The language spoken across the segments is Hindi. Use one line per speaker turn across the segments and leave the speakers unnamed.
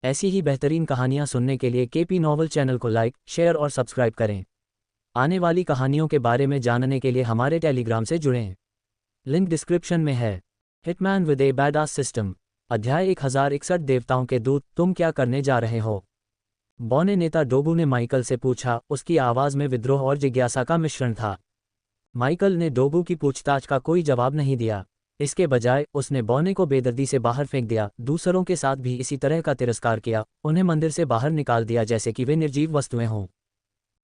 ऐसी ही बेहतरीन कहानियाँ सुनने के लिए केपी नॉवल चैनल को लाइक, शेयर और सब्सक्राइब करें। आने वाली कहानियों के बारे में जानने के लिए हमारे टेलीग्राम से जुड़ें। लिंक डिस्क्रिप्शन में है। Hitman with A badass system, अध्याय 1061 देवताओं के दूत, तुम क्या करने जा रहे हो? बौने नेता डोबू ने माइकल से पूछा। उसकी आवाज़ में विद्रोह और जिज्ञासा का मिश्रण था। माइकल ने डोबू की पूछताछ का कोई जवाब नहीं दिया। इसके बजाय उसने बौने को बेदर्दी से बाहर फेंक दिया, दूसरों के साथ भी इसी तरह का तिरस्कार किया, उन्हें मंदिर से बाहर निकाल दिया जैसे कि वे निर्जीव वस्तुएं हों।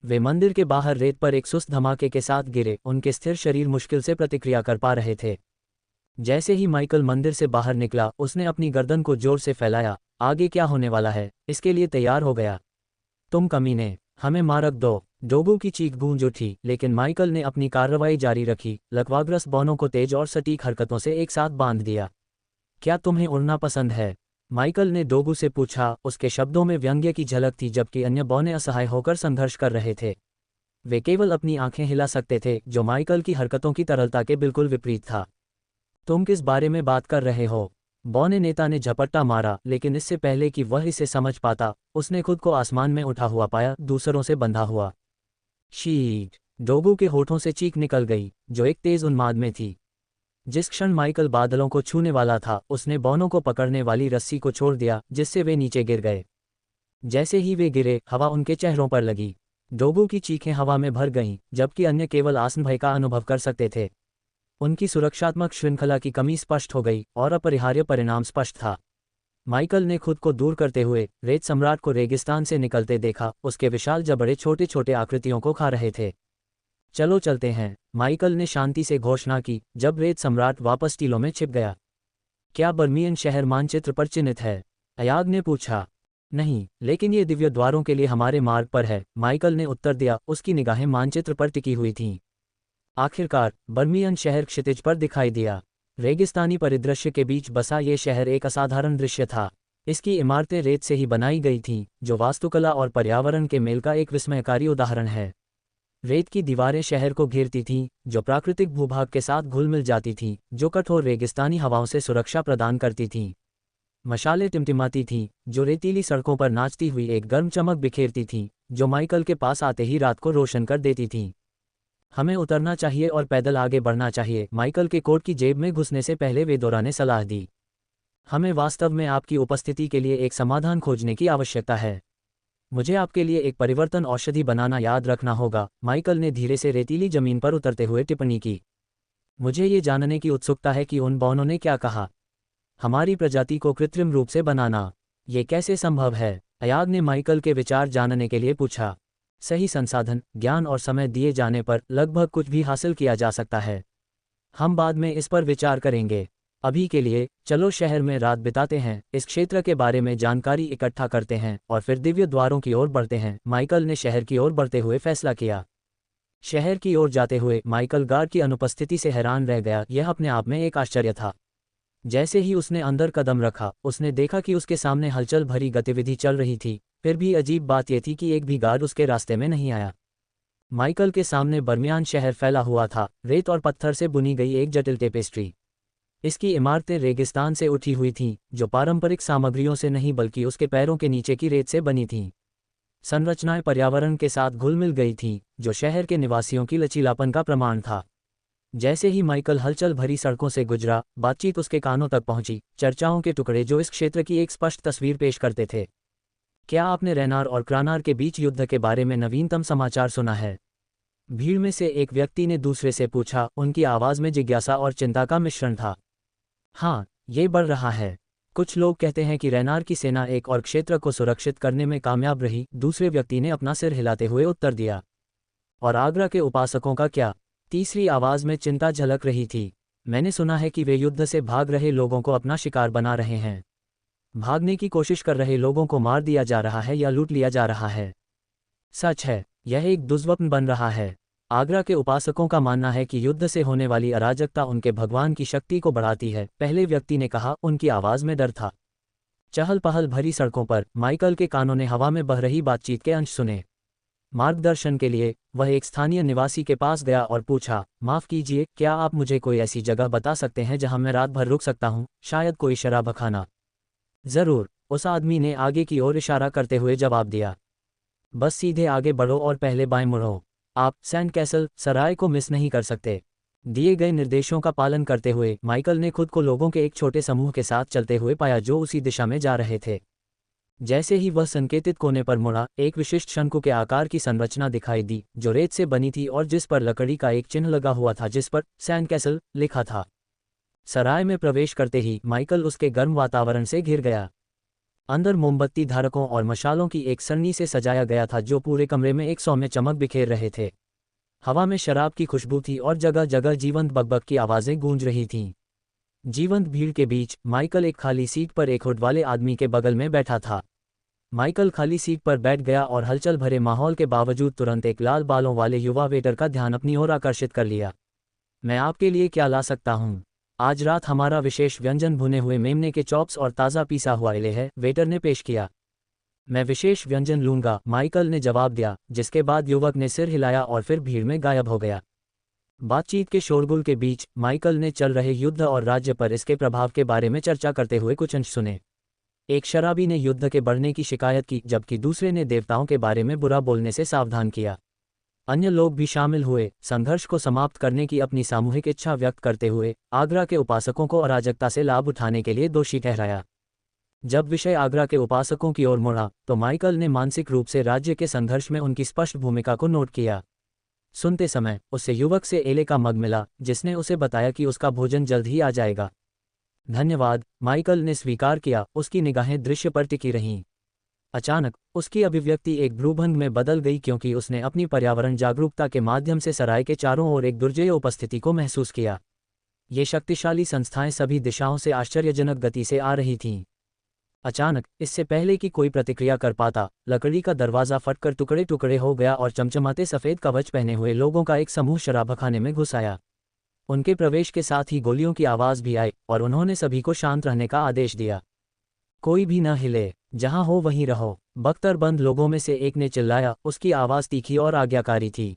वे मंदिर के बाहर रेत पर एक सुस्त धमाके के साथ गिरे, उनके स्थिर शरीर मुश्किल से प्रतिक्रिया कर पा रहे थे। जैसे ही माइकल मंदिर से बाहर निकला, उसने अपनी गर्दन को जोर से फैलाया। आगे क्या होने वाला है, इसके लिए तैयार हो गया। तुम कमीने, हमें मार दो, डोबू की चीख गूंज उठी, लेकिन माइकल ने अपनी कार्रवाई जारी रखी, लकवाग्रस्त बौनों को तेज और सटीक हरकतों से एक साथ बांध दिया। क्या तुम्हें उड़ना पसंद है? माइकल ने डोबू से पूछा। उसके शब्दों में व्यंग्य की झलक थी, जबकि अन्य बौने असहाय होकर संघर्ष कर रहे थे। वे केवल अपनी आंखें हिला सकते थे, जो माइकल की हरकतों की तरलता के बिल्कुल विपरीत था। तुम किस बारे में बात कर रहे हो? बौने नेता ने झपट्टा मारा, लेकिन इससे पहले कि वह इसे समझ पाता, उसने खुद को आसमान में उठा हुआ पाया, दूसरों से बंधा हुआ। शीट! डोबू के होठों से चीख निकल गई, जो एक तेज उन्माद में थी। जिस क्षण माइकल बादलों को छूने वाला था, उसने बौनों को पकड़ने वाली रस्सी को छोड़ दिया, जिससे वे नीचे गिर गए। जैसे ही वे गिरे, हवा उनके चेहरों पर लगी। डोबू की चीखें हवा में भर गईं, जबकि अन्य केवल आसन भय का अनुभव कर सकते थे। उनकी सुरक्षात्मक श्रृंखला की कमी स्पष्ट हो गई, और अपरिहार्य परिणाम स्पष्ट था। माइकल ने खुद को दूर करते हुए रेत सम्राट को रेगिस्तान से निकलते देखा। उसके विशाल जबड़े छोटे छोटे आकृतियों को खा रहे थे। चलो चलते हैं, माइकल ने शांति से घोषणा की, जब रेत सम्राट वापस टीलों में छिप गया। क्या बर्मियन शहर मानचित्र पर चिन्हित है? अयाग ने पूछा। नहीं, लेकिन ये दिव्य द्वारों के लिए हमारे मार्ग पर है, माइकल ने उत्तर दिया। उसकी निगाहें मानचित्र पर टिकी हुई थीं। आखिरकार बर्मियन शहर क्षितिज पर दिखाई दिया। रेगिस्तानी परिदृश्य के बीच बसा ये शहर एक असाधारण दृश्य था। इसकी इमारतें रेत से ही बनाई गई थीं, जो वास्तुकला और पर्यावरण के मेल का एक विस्मयकारी उदाहरण है। रेत की दीवारें शहर को घेरती थीं, जो प्राकृतिक भूभाग के साथ घुल मिल जाती थीं, जो कठोर रेगिस्तानी हवाओं से सुरक्षा प्रदान करती थीं। मशालें टिमटिमाती थीं, जो रेतीली सड़कों पर नाचती हुई एक गर्म चमक बिखेरती थीं, जो माइकल के पास आते ही रात को रोशन कर देती थीं। हमें उतरना चाहिए और पैदल आगे बढ़ना चाहिए, माइकल के कोट की जेब में घुसने से पहले वेदोरा ने सलाह दी। हमें वास्तव में आपकी उपस्थिति के लिए एक समाधान खोजने की आवश्यकता है। मुझे आपके लिए एक परिवर्तन औषधि बनाना याद रखना होगा, माइकल ने धीरे से रेतीली जमीन पर उतरते हुए टिप्पणी की। मुझे ये जानने की उत्सुकता है कि उन बौनों ने क्या कहा। हमारी प्रजाति को कृत्रिम रूप से बनाना, ये कैसे संभव है? अयाग ने माइकल के विचार जानने के लिए पूछा। सही संसाधन, ज्ञान और समय दिए जाने पर लगभग कुछ भी हासिल किया जा सकता है। हम बाद में इस पर विचार करेंगे। अभी के लिए चलो शहर में रात बिताते हैं, इस क्षेत्र के बारे में जानकारी इकट्ठा करते हैं और फिर दिव्य द्वारों की ओर बढ़ते हैं, माइकल ने शहर की ओर बढ़ते हुए फैसला किया। शहर की ओर जाते हुए माइकल गार्ड की अनुपस्थिति से हैरान रह गया। यह अपने आप में एक आश्चर्य था। जैसे ही उसने अंदर कदम रखा, उसने देखा कि उसके सामने हलचल भरी गतिविधि चल रही थी। फिर भी अजीब बात यह थी कि एक भी गार्ड उसके रास्ते में नहीं आया। माइकल के सामने बर्मियान शहर फैला हुआ था, रेत और पत्थर से बुनी गई एक जटिल टेपेस्ट्री। इसकी इमारतें रेगिस्तान से उठी हुई थीं, जो पारंपरिक सामग्रियों से नहीं बल्कि उसके पैरों के नीचे की रेत से बनी थीं। संरचनाएं पर्यावरण के साथ घुल मिल गई थीं, जो शहर के निवासियों की लचीलापन का प्रमाण था। जैसे ही माइकल हलचल भरी सड़कों से गुजरा, बातचीत उसके कानों तक पहुंची, चर्चाओं के टुकड़े जो इस क्षेत्र की एक स्पष्ट तस्वीर पेश करते थे। क्या आपने रेनार और क्रानार के बीच युद्ध के बारे में नवीनतम समाचार सुना है? भीड़ में से एक व्यक्ति ने दूसरे से पूछा। उनकी आवाज़ में जिज्ञासा और चिंता का मिश्रण था। हाँ, ये बढ़ रहा है। कुछ लोग कहते हैं कि रेनार की सेना एक और क्षेत्र को सुरक्षित करने में कामयाब रही, दूसरे व्यक्ति ने अपना सिर हिलाते हुए उत्तर दिया। और आगरा के उपासकों का क्या? तीसरी आवाज़ में चिंता झलक रही थी। मैंने सुना है कि वे युद्ध से भाग रहे लोगों को अपना शिकार बना रहे हैं। भागने की कोशिश कर रहे लोगों को मार दिया जा रहा है या लूट लिया जा रहा है। सच है, यह एक दुष्स्वप्न बन रहा है। आगरा के उपासकों का मानना है कि युद्ध से होने वाली अराजकता उनके भगवान की शक्ति को बढ़ाती है, पहले व्यक्ति ने कहा। उनकी आवाज़ में डर था। चहल पहल भरी सड़कों पर माइकल के कानों ने हवा में बह रही बातचीत के अंश सुने। मार्गदर्शन के लिए वह एक स्थानीय निवासी के पास गया और पूछा, माफ़ कीजिए, क्या आप मुझे कोई ऐसी जगह बता सकते हैं जहां मैं रात भर रुक सकता हूं, शायद कोई शराबखाना? ज़रूर, उस आदमी ने आगे की ओर इशारा करते हुए जवाब दिया। बस सीधे आगे बढ़ो और पहले बाएं मुड़ो। आप सैंड कैसल सराय को मिस नहीं कर सकते। दिए गए निर्देशों का पालन करते हुए माइकल ने खुद को लोगों के एक छोटे समूह के साथ चलते हुए पाया जो उसी दिशा में जा रहे थे। जैसे ही वह संकेतित कोने पर मुड़ा, एक विशिष्ट शंकु के आकार की संरचना दिखाई दी जो रेत से बनी थी और जिस पर लकड़ी का एक चिन्ह लगा हुआ था जिस पर सैंड कैसल लिखा था। सराय में प्रवेश करते ही माइकल उसके गर्म वातावरण से घिर गया। अंदर मोमबत्ती धारकों और मशालों की एक सरनी से सजाया गया था जो पूरे कमरे में एक सौम्य चमक बिखेर रहे थे। हवा में शराब की खुशबू थी और जगह जगह जीवंत बकबक की आवाज़ें गूंज रही थीं। जीवंत भीड़ के बीच माइकल एक खाली सीट पर एक हुड वाले आदमी के बगल में बैठा था। माइकल खाली सीट पर बैठ गया और हलचल भरे माहौल के बावजूद तुरंत एक लाल बालों वाले युवा वेटर का ध्यान अपनी ओर आकर्षित कर लिया। मैं आपके लिए क्या ला सकता हूँ? आज रात हमारा विशेष व्यंजन भुने हुए मेमने के चॉप्स और ताज़ा पीसा हुआ इले है, वेटर ने पेश किया। मैं विशेष व्यंजन लूंगा, माइकल ने जवाब दिया, जिसके बाद युवक ने सिर हिलाया और फिर भीड़ में गायब हो गया। बातचीत के शोरगुल के बीच माइकल ने चल रहे युद्ध और राज्य पर इसके प्रभाव के बारे में चर्चा करते हुए कुछ अंश सुने। एक शराबी ने युद्ध के बढ़ने की शिकायत की जबकि दूसरे ने देवताओं के बारे में बुरा बोलने से सावधान किया। अन्य लोग भी शामिल हुए, संघर्ष को समाप्त करने की अपनी सामूहिक इच्छा व्यक्त करते हुए आगरा के उपासकों को अराजकता से लाभ उठाने के लिए दोषी ठहराया। जब विषय आगरा के उपासकों की ओर मुड़ा तो माइकल ने मानसिक रूप से राज्य के संघर्ष में उनकी स्पष्ट भूमिका को नोट किया। सुनते समय उसे युवक से एले का मग मिला जिसने उसे बताया कि उसका भोजन जल्द ही आ जाएगा। धन्यवाद, माइकल ने स्वीकार किया, उसकी निगाहें दृश्य पर टिकी रहीं। अचानक उसकी अभिव्यक्ति एक भ्रूभंग में बदल गई क्योंकि उसने अपनी पर्यावरण जागरूकता के माध्यम से सराय के चारों ओर एक दुर्जेय उपस्थिति को महसूस किया। ये शक्तिशाली संस्थाएं सभी दिशाओं से आश्चर्यजनक गति से आ रही थीं। अचानक, इससे पहले कि कोई प्रतिक्रिया कर पाता, लकड़ी का दरवाज़ा फटकर टुकड़े टुकड़े हो गया और चमचमाते सफ़ेद कवच पहने हुए लोगों का एक समूह शराबखाने में घुस आया। उनके प्रवेश के साथ ही गोलियों की आवाज़ भी आई और उन्होंने सभी को शांत रहने का आदेश दिया। कोई भी न हिले, जहां हो वहीं रहो, बख्तरबंद लोगों में से एक ने चिल्लाया, उसकी आवाज़ तीखी और आज्ञाकारी थी।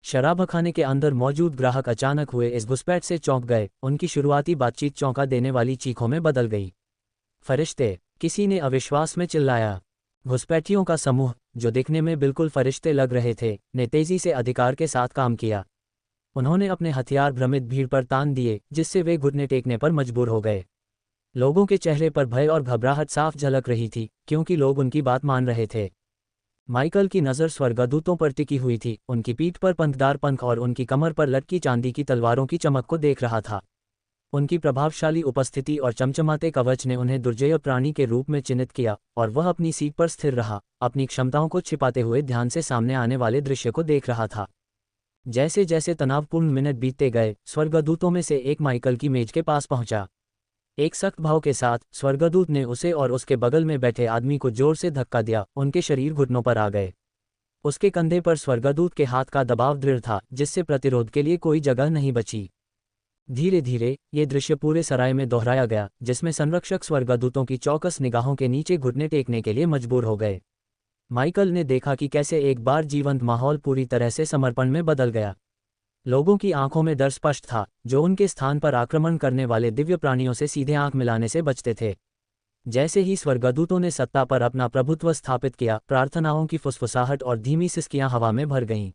शराबखाने के अंदर मौजूद ग्राहक अचानक हुए इस घुसपैठ से चौंक गए, उनकी शुरुआती बातचीत चौंका देने वाली चीखों में बदल गई। फरिश्ते, किसी ने अविश्वास में चिल्लाया। घुसपैठियों का समूह, जो दिखने में बिल्कुल फरिश्ते लग रहे थे, ने तेजी से अधिकार के साथ काम किया। उन्होंने अपने हथियार भ्रमित भीड़ पर तान दिए जिससे वे घुटने टेकने पर मजबूर हो गए। लोगों के चेहरे पर भय और घबराहट साफ झलक रही थी क्योंकि लोग उनकी बात मान रहे थे। माइकल की नज़र स्वर्गदूतों पर टिकी हुई थी, उनकी पीठ पर पंखदार पंख और उनकी कमर पर लटकी चांदी की तलवारों की चमक को देख रहा था। उनकी प्रभावशाली उपस्थिति और चमचमाते कवच ने उन्हें दुर्जेय प्राणी के रूप में चिन्हित किया और वह अपनी सीट पर स्थिर रहा, अपनी क्षमताओं को छिपाते हुए ध्यान से सामने आने वाले दृश्य को देख रहा था। जैसे जैसे तनावपूर्ण मिनट बीतते गए, स्वर्गदूतों में से एक माइकल की मेज के पास पहुंचा। एक सख्त भाव के साथ स्वर्गदूत ने उसे और उसके बगल में बैठे आदमी को जोर से धक्का दिया, उनके शरीर घुटनों पर आ गए। उसके कंधे पर स्वर्गदूत के हाथ का दबाव दृढ़ था जिससे प्रतिरोध के लिए कोई जगह नहीं बची। धीरे धीरे ये दृश्य पूरे सराय में दोहराया गया जिसमें संरक्षक स्वर्गदूतों की चौकस निगाहों के नीचे घुटने टेकने के लिए मजबूर हो गए। माइकल ने देखा कि कैसे एक बार जीवंत माहौल पूरी तरह से समर्पण में बदल गया। लोगों की आंखों में डर स्पष्ट था, जो उनके स्थान पर आक्रमण करने वाले दिव्य प्राणियों से सीधे आंख मिलाने से बचते थे। जैसे ही स्वर्गदूतों ने सत्ता पर अपना प्रभुत्व स्थापित किया, प्रार्थनाओं की फुसफुसाहट और धीमी सिसकियां हवा में भर गईं।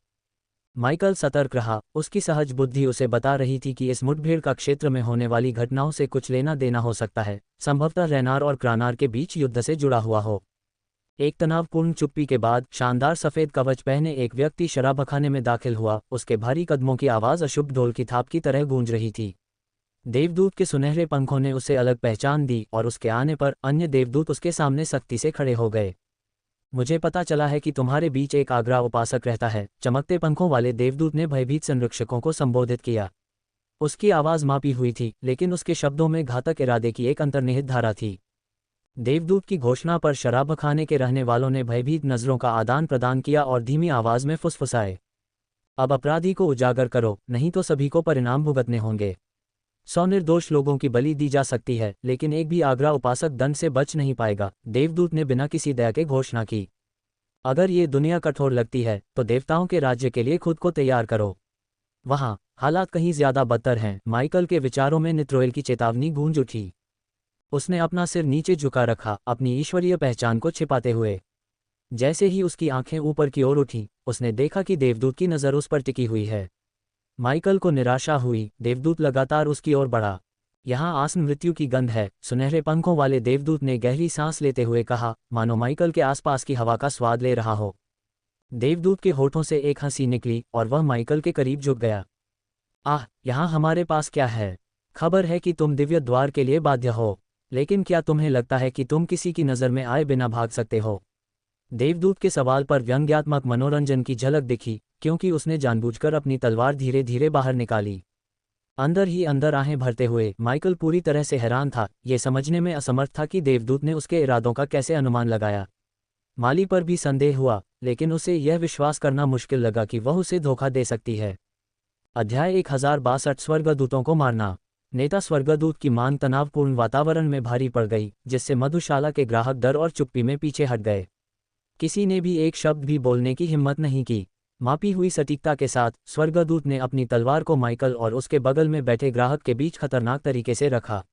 माइकल सतर्क रहा, उसकी सहज बुद्धि उसे बता रही थी कि इस मुठभेड़ का क्षेत्र में होने वाली घटनाओं से कुछ लेना देना हो सकता है, संभवतः रेनार और क्रानार के बीच युद्ध से जुड़ा हुआ हो। एक तनावपूर्ण चुप्पी के बाद शानदार सफ़ेद कवच पहने एक व्यक्ति शराबखाने में दाखिल हुआ, उसके भारी कदमों की आवाज़ अशुभ ढोल की थाप की तरह गूंज रही थी। देवदूत के सुनहरे पंखों ने उसे अलग पहचान दी और उसके आने पर अन्य देवदूत उसके सामने सख्ती से खड़े हो गए। मुझे पता चला है कि तुम्हारे बीच एक आगरा उपासक रहता है, चमकते पंखों वाले देवदूत ने भयभीत संरक्षकों को संबोधित किया। उसकी आवाज़ मापी हुई थी, लेकिन उसके शब्दों में घातक इरादे की एक अंतर्निहित धारा थी। देवदूत की घोषणा पर शराबखाने के रहने वालों ने भयभीत नज़रों का आदान प्रदान किया और धीमी आवाज़ में फुसफुसाए, अब अपराधी को उजागर करो, नहीं तो सभी को परिणाम भुगतने होंगे। 100 निर्दोष लोगों की बलि दी जा सकती है, लेकिन एक भी आगरा उपासक दंड से बच नहीं पाएगा, देवदूत ने बिना किसी दया के घोषणा की। अगर ये दुनिया कठोर लगती है तो देवताओं के राज्य के लिए खुद को तैयार करो। वहाँ हालात कहीं ज्यादा बदतर हैं, माइकल के विचारों में नित्रोएल की चेतावनी गूंज उठी। उसने अपना सिर नीचे झुका रखा, अपनी ईश्वरीय पहचान को छिपाते हुए। जैसे ही उसकी आंखें ऊपर की ओर उठी, उसने देखा कि देवदूत की नज़र उस पर टिकी हुई है। माइकल को निराशा हुई। देवदूत लगातार उसकी ओर बढ़ा। यहाँ आसन मृत्यु की गंध है, सुनहरे पंखों वाले देवदूत ने गहरी सांस लेते हुए कहा, मानो माइकल के आसपास की हवा का स्वाद ले रहा हो। देवदूत के होठों से एक हंसी निकली और वह माइकल के करीब झुक गया। आह, यहाँ हमारे पास क्या है? खबर है कि तुम दिव्य द्वार के लिए बाध्य हो, लेकिन क्या तुम्हें लगता है कि तुम किसी की नज़र में आए बिना भाग सकते हो? देवदूत के सवाल पर व्यंग्यात्मक मनोरंजन की झलक दिखी, क्योंकि उसने जानबूझकर अपनी तलवार धीरे धीरे बाहर निकाली। अंदर ही अंदर आहें भरते हुए माइकल पूरी तरह से हैरान था, ये समझने में असमर्थ था कि देवदूत ने उसके इरादों का कैसे अनुमान लगाया। माली पर भी संदेह हुआ, लेकिन उसे यह विश्वास करना मुश्किल लगा कि वह उसे धोखा दे सकती है। अध्याय 1062 स्वर्गदूतों को मारना। नेता स्वर्गदूत की मांग तनावपूर्ण वातावरण में भारी पड़ गई, जिससे मधुशाला के ग्राहक डर और चुप्पी में पीछे हट गए। किसी ने भी एक शब्द भी बोलने की हिम्मत नहीं की। मापी हुई सटीकता के साथ स्वर्गदूत ने अपनी तलवार को माइकल और उसके बगल में बैठे ग्राहक के बीच खतरनाक तरीके से रखा।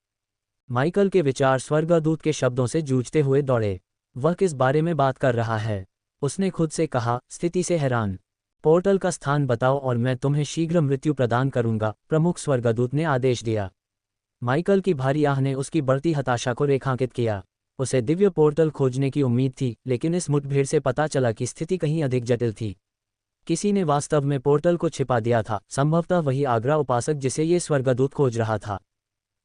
माइकल के विचार स्वर्गदूत के शब्दों से जूझते हुए दौड़े। वह किस बारे में बात कर रहा है? उसने खुद से कहा, स्थिति से हैरान। पोर्टल का स्थान बताओ और मैं तुम्हें शीघ्र मृत्यु प्रदान करूंगा, प्रमुख स्वर्गदूत ने आदेश दिया। माइकल की भारी आह ने उसकी बढ़ती हताशा को रेखांकित किया। उसे दिव्य पोर्टल खोजने की उम्मीद थी, लेकिन इस मुठभेड़ से पता चला कि स्थिति कहीं अधिक जटिल थी। किसी ने वास्तव में पोर्टल को छिपा दिया था, संभवतः वही आगरा उपासक जिसे ये स्वर्गदूत खोज रहा था।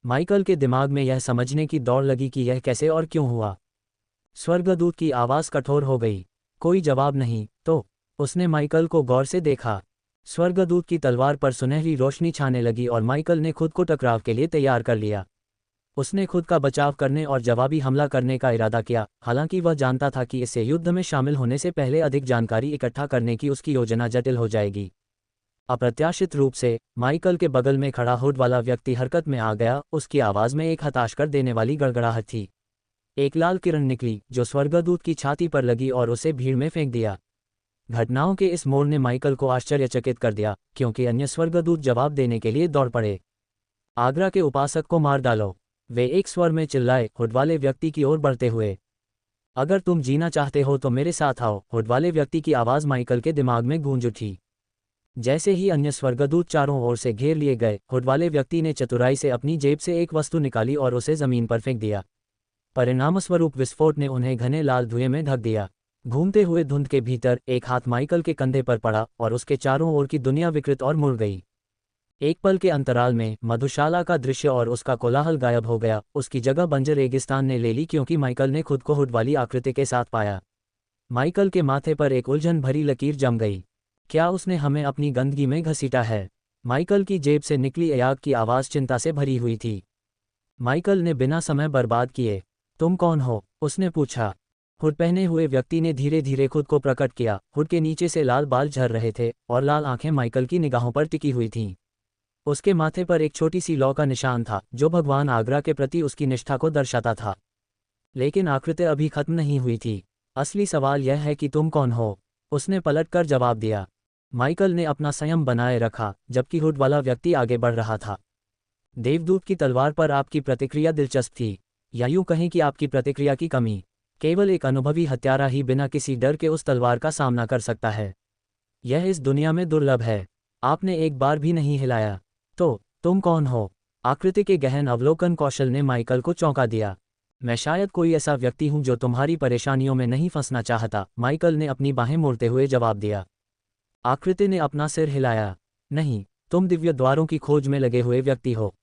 माइकल के दिमाग में यह समझने की दौड़ लगी कि यह कैसे और क्यों हुआ। स्वर्गदूत की आवाज़ कठोर हो गई। कोई जवाब नहीं, तो उसने माइकल को गौर से देखा। स्वर्गदूत की तलवार पर सुनहरी रोशनी छाने लगी और माइकल ने खुद को टकराव के लिए तैयार कर लिया। उसने खुद का बचाव करने और जवाबी हमला करने का इरादा किया, हालांकि वह जानता था कि इससे युद्ध में शामिल होने से पहले अधिक जानकारी इकट्ठा करने की उसकी योजना जटिल हो जाएगी। अप्रत्याशित रूप से माइकल के बगल में खड़ा हुड वाला व्यक्ति हरकत में आ गया। उसकी आवाज़ में एक हताश कर देने वाली गड़गड़ाहट थी। एक लाल किरण निकली जो स्वर्गदूत की छाती पर लगी और उसे भीड़ में फेंक दिया। घटनाओं के इस मोड़ ने माइकल को आश्चर्यचकित कर दिया, क्योंकि अन्य स्वर्गदूत जवाब देने के लिए दौड़ पड़े। आगरा के उपासक को मार डालो, वे एक स्वर में चिल्लाए, हुड वाले व्यक्ति की ओर बढ़ते हुए। अगर तुम जीना चाहते हो तो मेरे साथ आओ, हुड वाले व्यक्ति की आवाज़ माइकल के दिमाग में गूंज उठी। जैसे ही अन्य स्वर्गदूत चारों ओर से घेर लिए गए, हुड वाले व्यक्ति ने चतुराई से अपनी जेब से एक वस्तु निकाली और उसे जमीन पर फेंक दिया। परिणामस्वरूप विस्फोट ने उन्हें घने लाल धुएं में ढक दिया। घूमते हुए धुंध के भीतर एक हाथ माइकल के कंधे पर पड़ा और उसके चारों ओर की दुनिया विकृत और मुड़ गई। एक पल के अंतराल में मधुशाला का दृश्य और उसका कोलाहल गायब हो गया। उसकी जगह बंजर रेगिस्तान ने ले ली, क्योंकि माइकल ने खुद को हुड वाली आकृति के साथ पाया। माइकल के माथे पर एक उलझन भरी लकीर जम गई। क्या उसने हमें अपनी गंदगी में घसीटा है? माइकल की जेब से निकली अयाग की आवाज़ चिंता से भरी हुई थी। माइकल ने बिना समय बर्बाद किए, तुम कौन हो? उसने पूछा। हुड पहने हुए व्यक्ति ने धीरे धीरे खुद को प्रकट किया। हुड के नीचे से लाल बाल झर रहे थे और लाल आंखें माइकल की निगाहों पर टिकी हुई थीं। उसके माथे पर एक छोटी सी लौ का निशान था, जो भगवान आगरा के प्रति उसकी निष्ठा को दर्शाता था। लेकिन आकृति अभी खत्म नहीं हुई थी। असली सवाल यह है कि तुम कौन हो? उसने पलटकर जवाब दिया। माइकल ने अपना संयम बनाए रखा, जबकि हुड वाला व्यक्ति आगे बढ़ रहा था। देवदूत की तलवार पर आपकी प्रतिक्रिया दिलचस्प थी, या यूं कहें कि आपकी प्रतिक्रिया की कमी। केवल एक अनुभवी हत्यारा ही बिना किसी डर के उस तलवार का सामना कर सकता है। यह इस दुनिया में दुर्लभ है। आपने एक बार भी नहीं हिलाया। तो तुम कौन हो? आकृति के गहन अवलोकन कौशल ने माइकल को चौंका दिया। मैं शायद कोई ऐसा व्यक्ति हूं जो तुम्हारी परेशानियों में नहीं फंसना चाहता, माइकल ने अपनी बाहें मोड़ते हुए जवाब दिया। आकृति ने अपना सिर हिलाया। नहीं, तुम दिव्य द्वारों की खोज में लगे हुए व्यक्ति हो।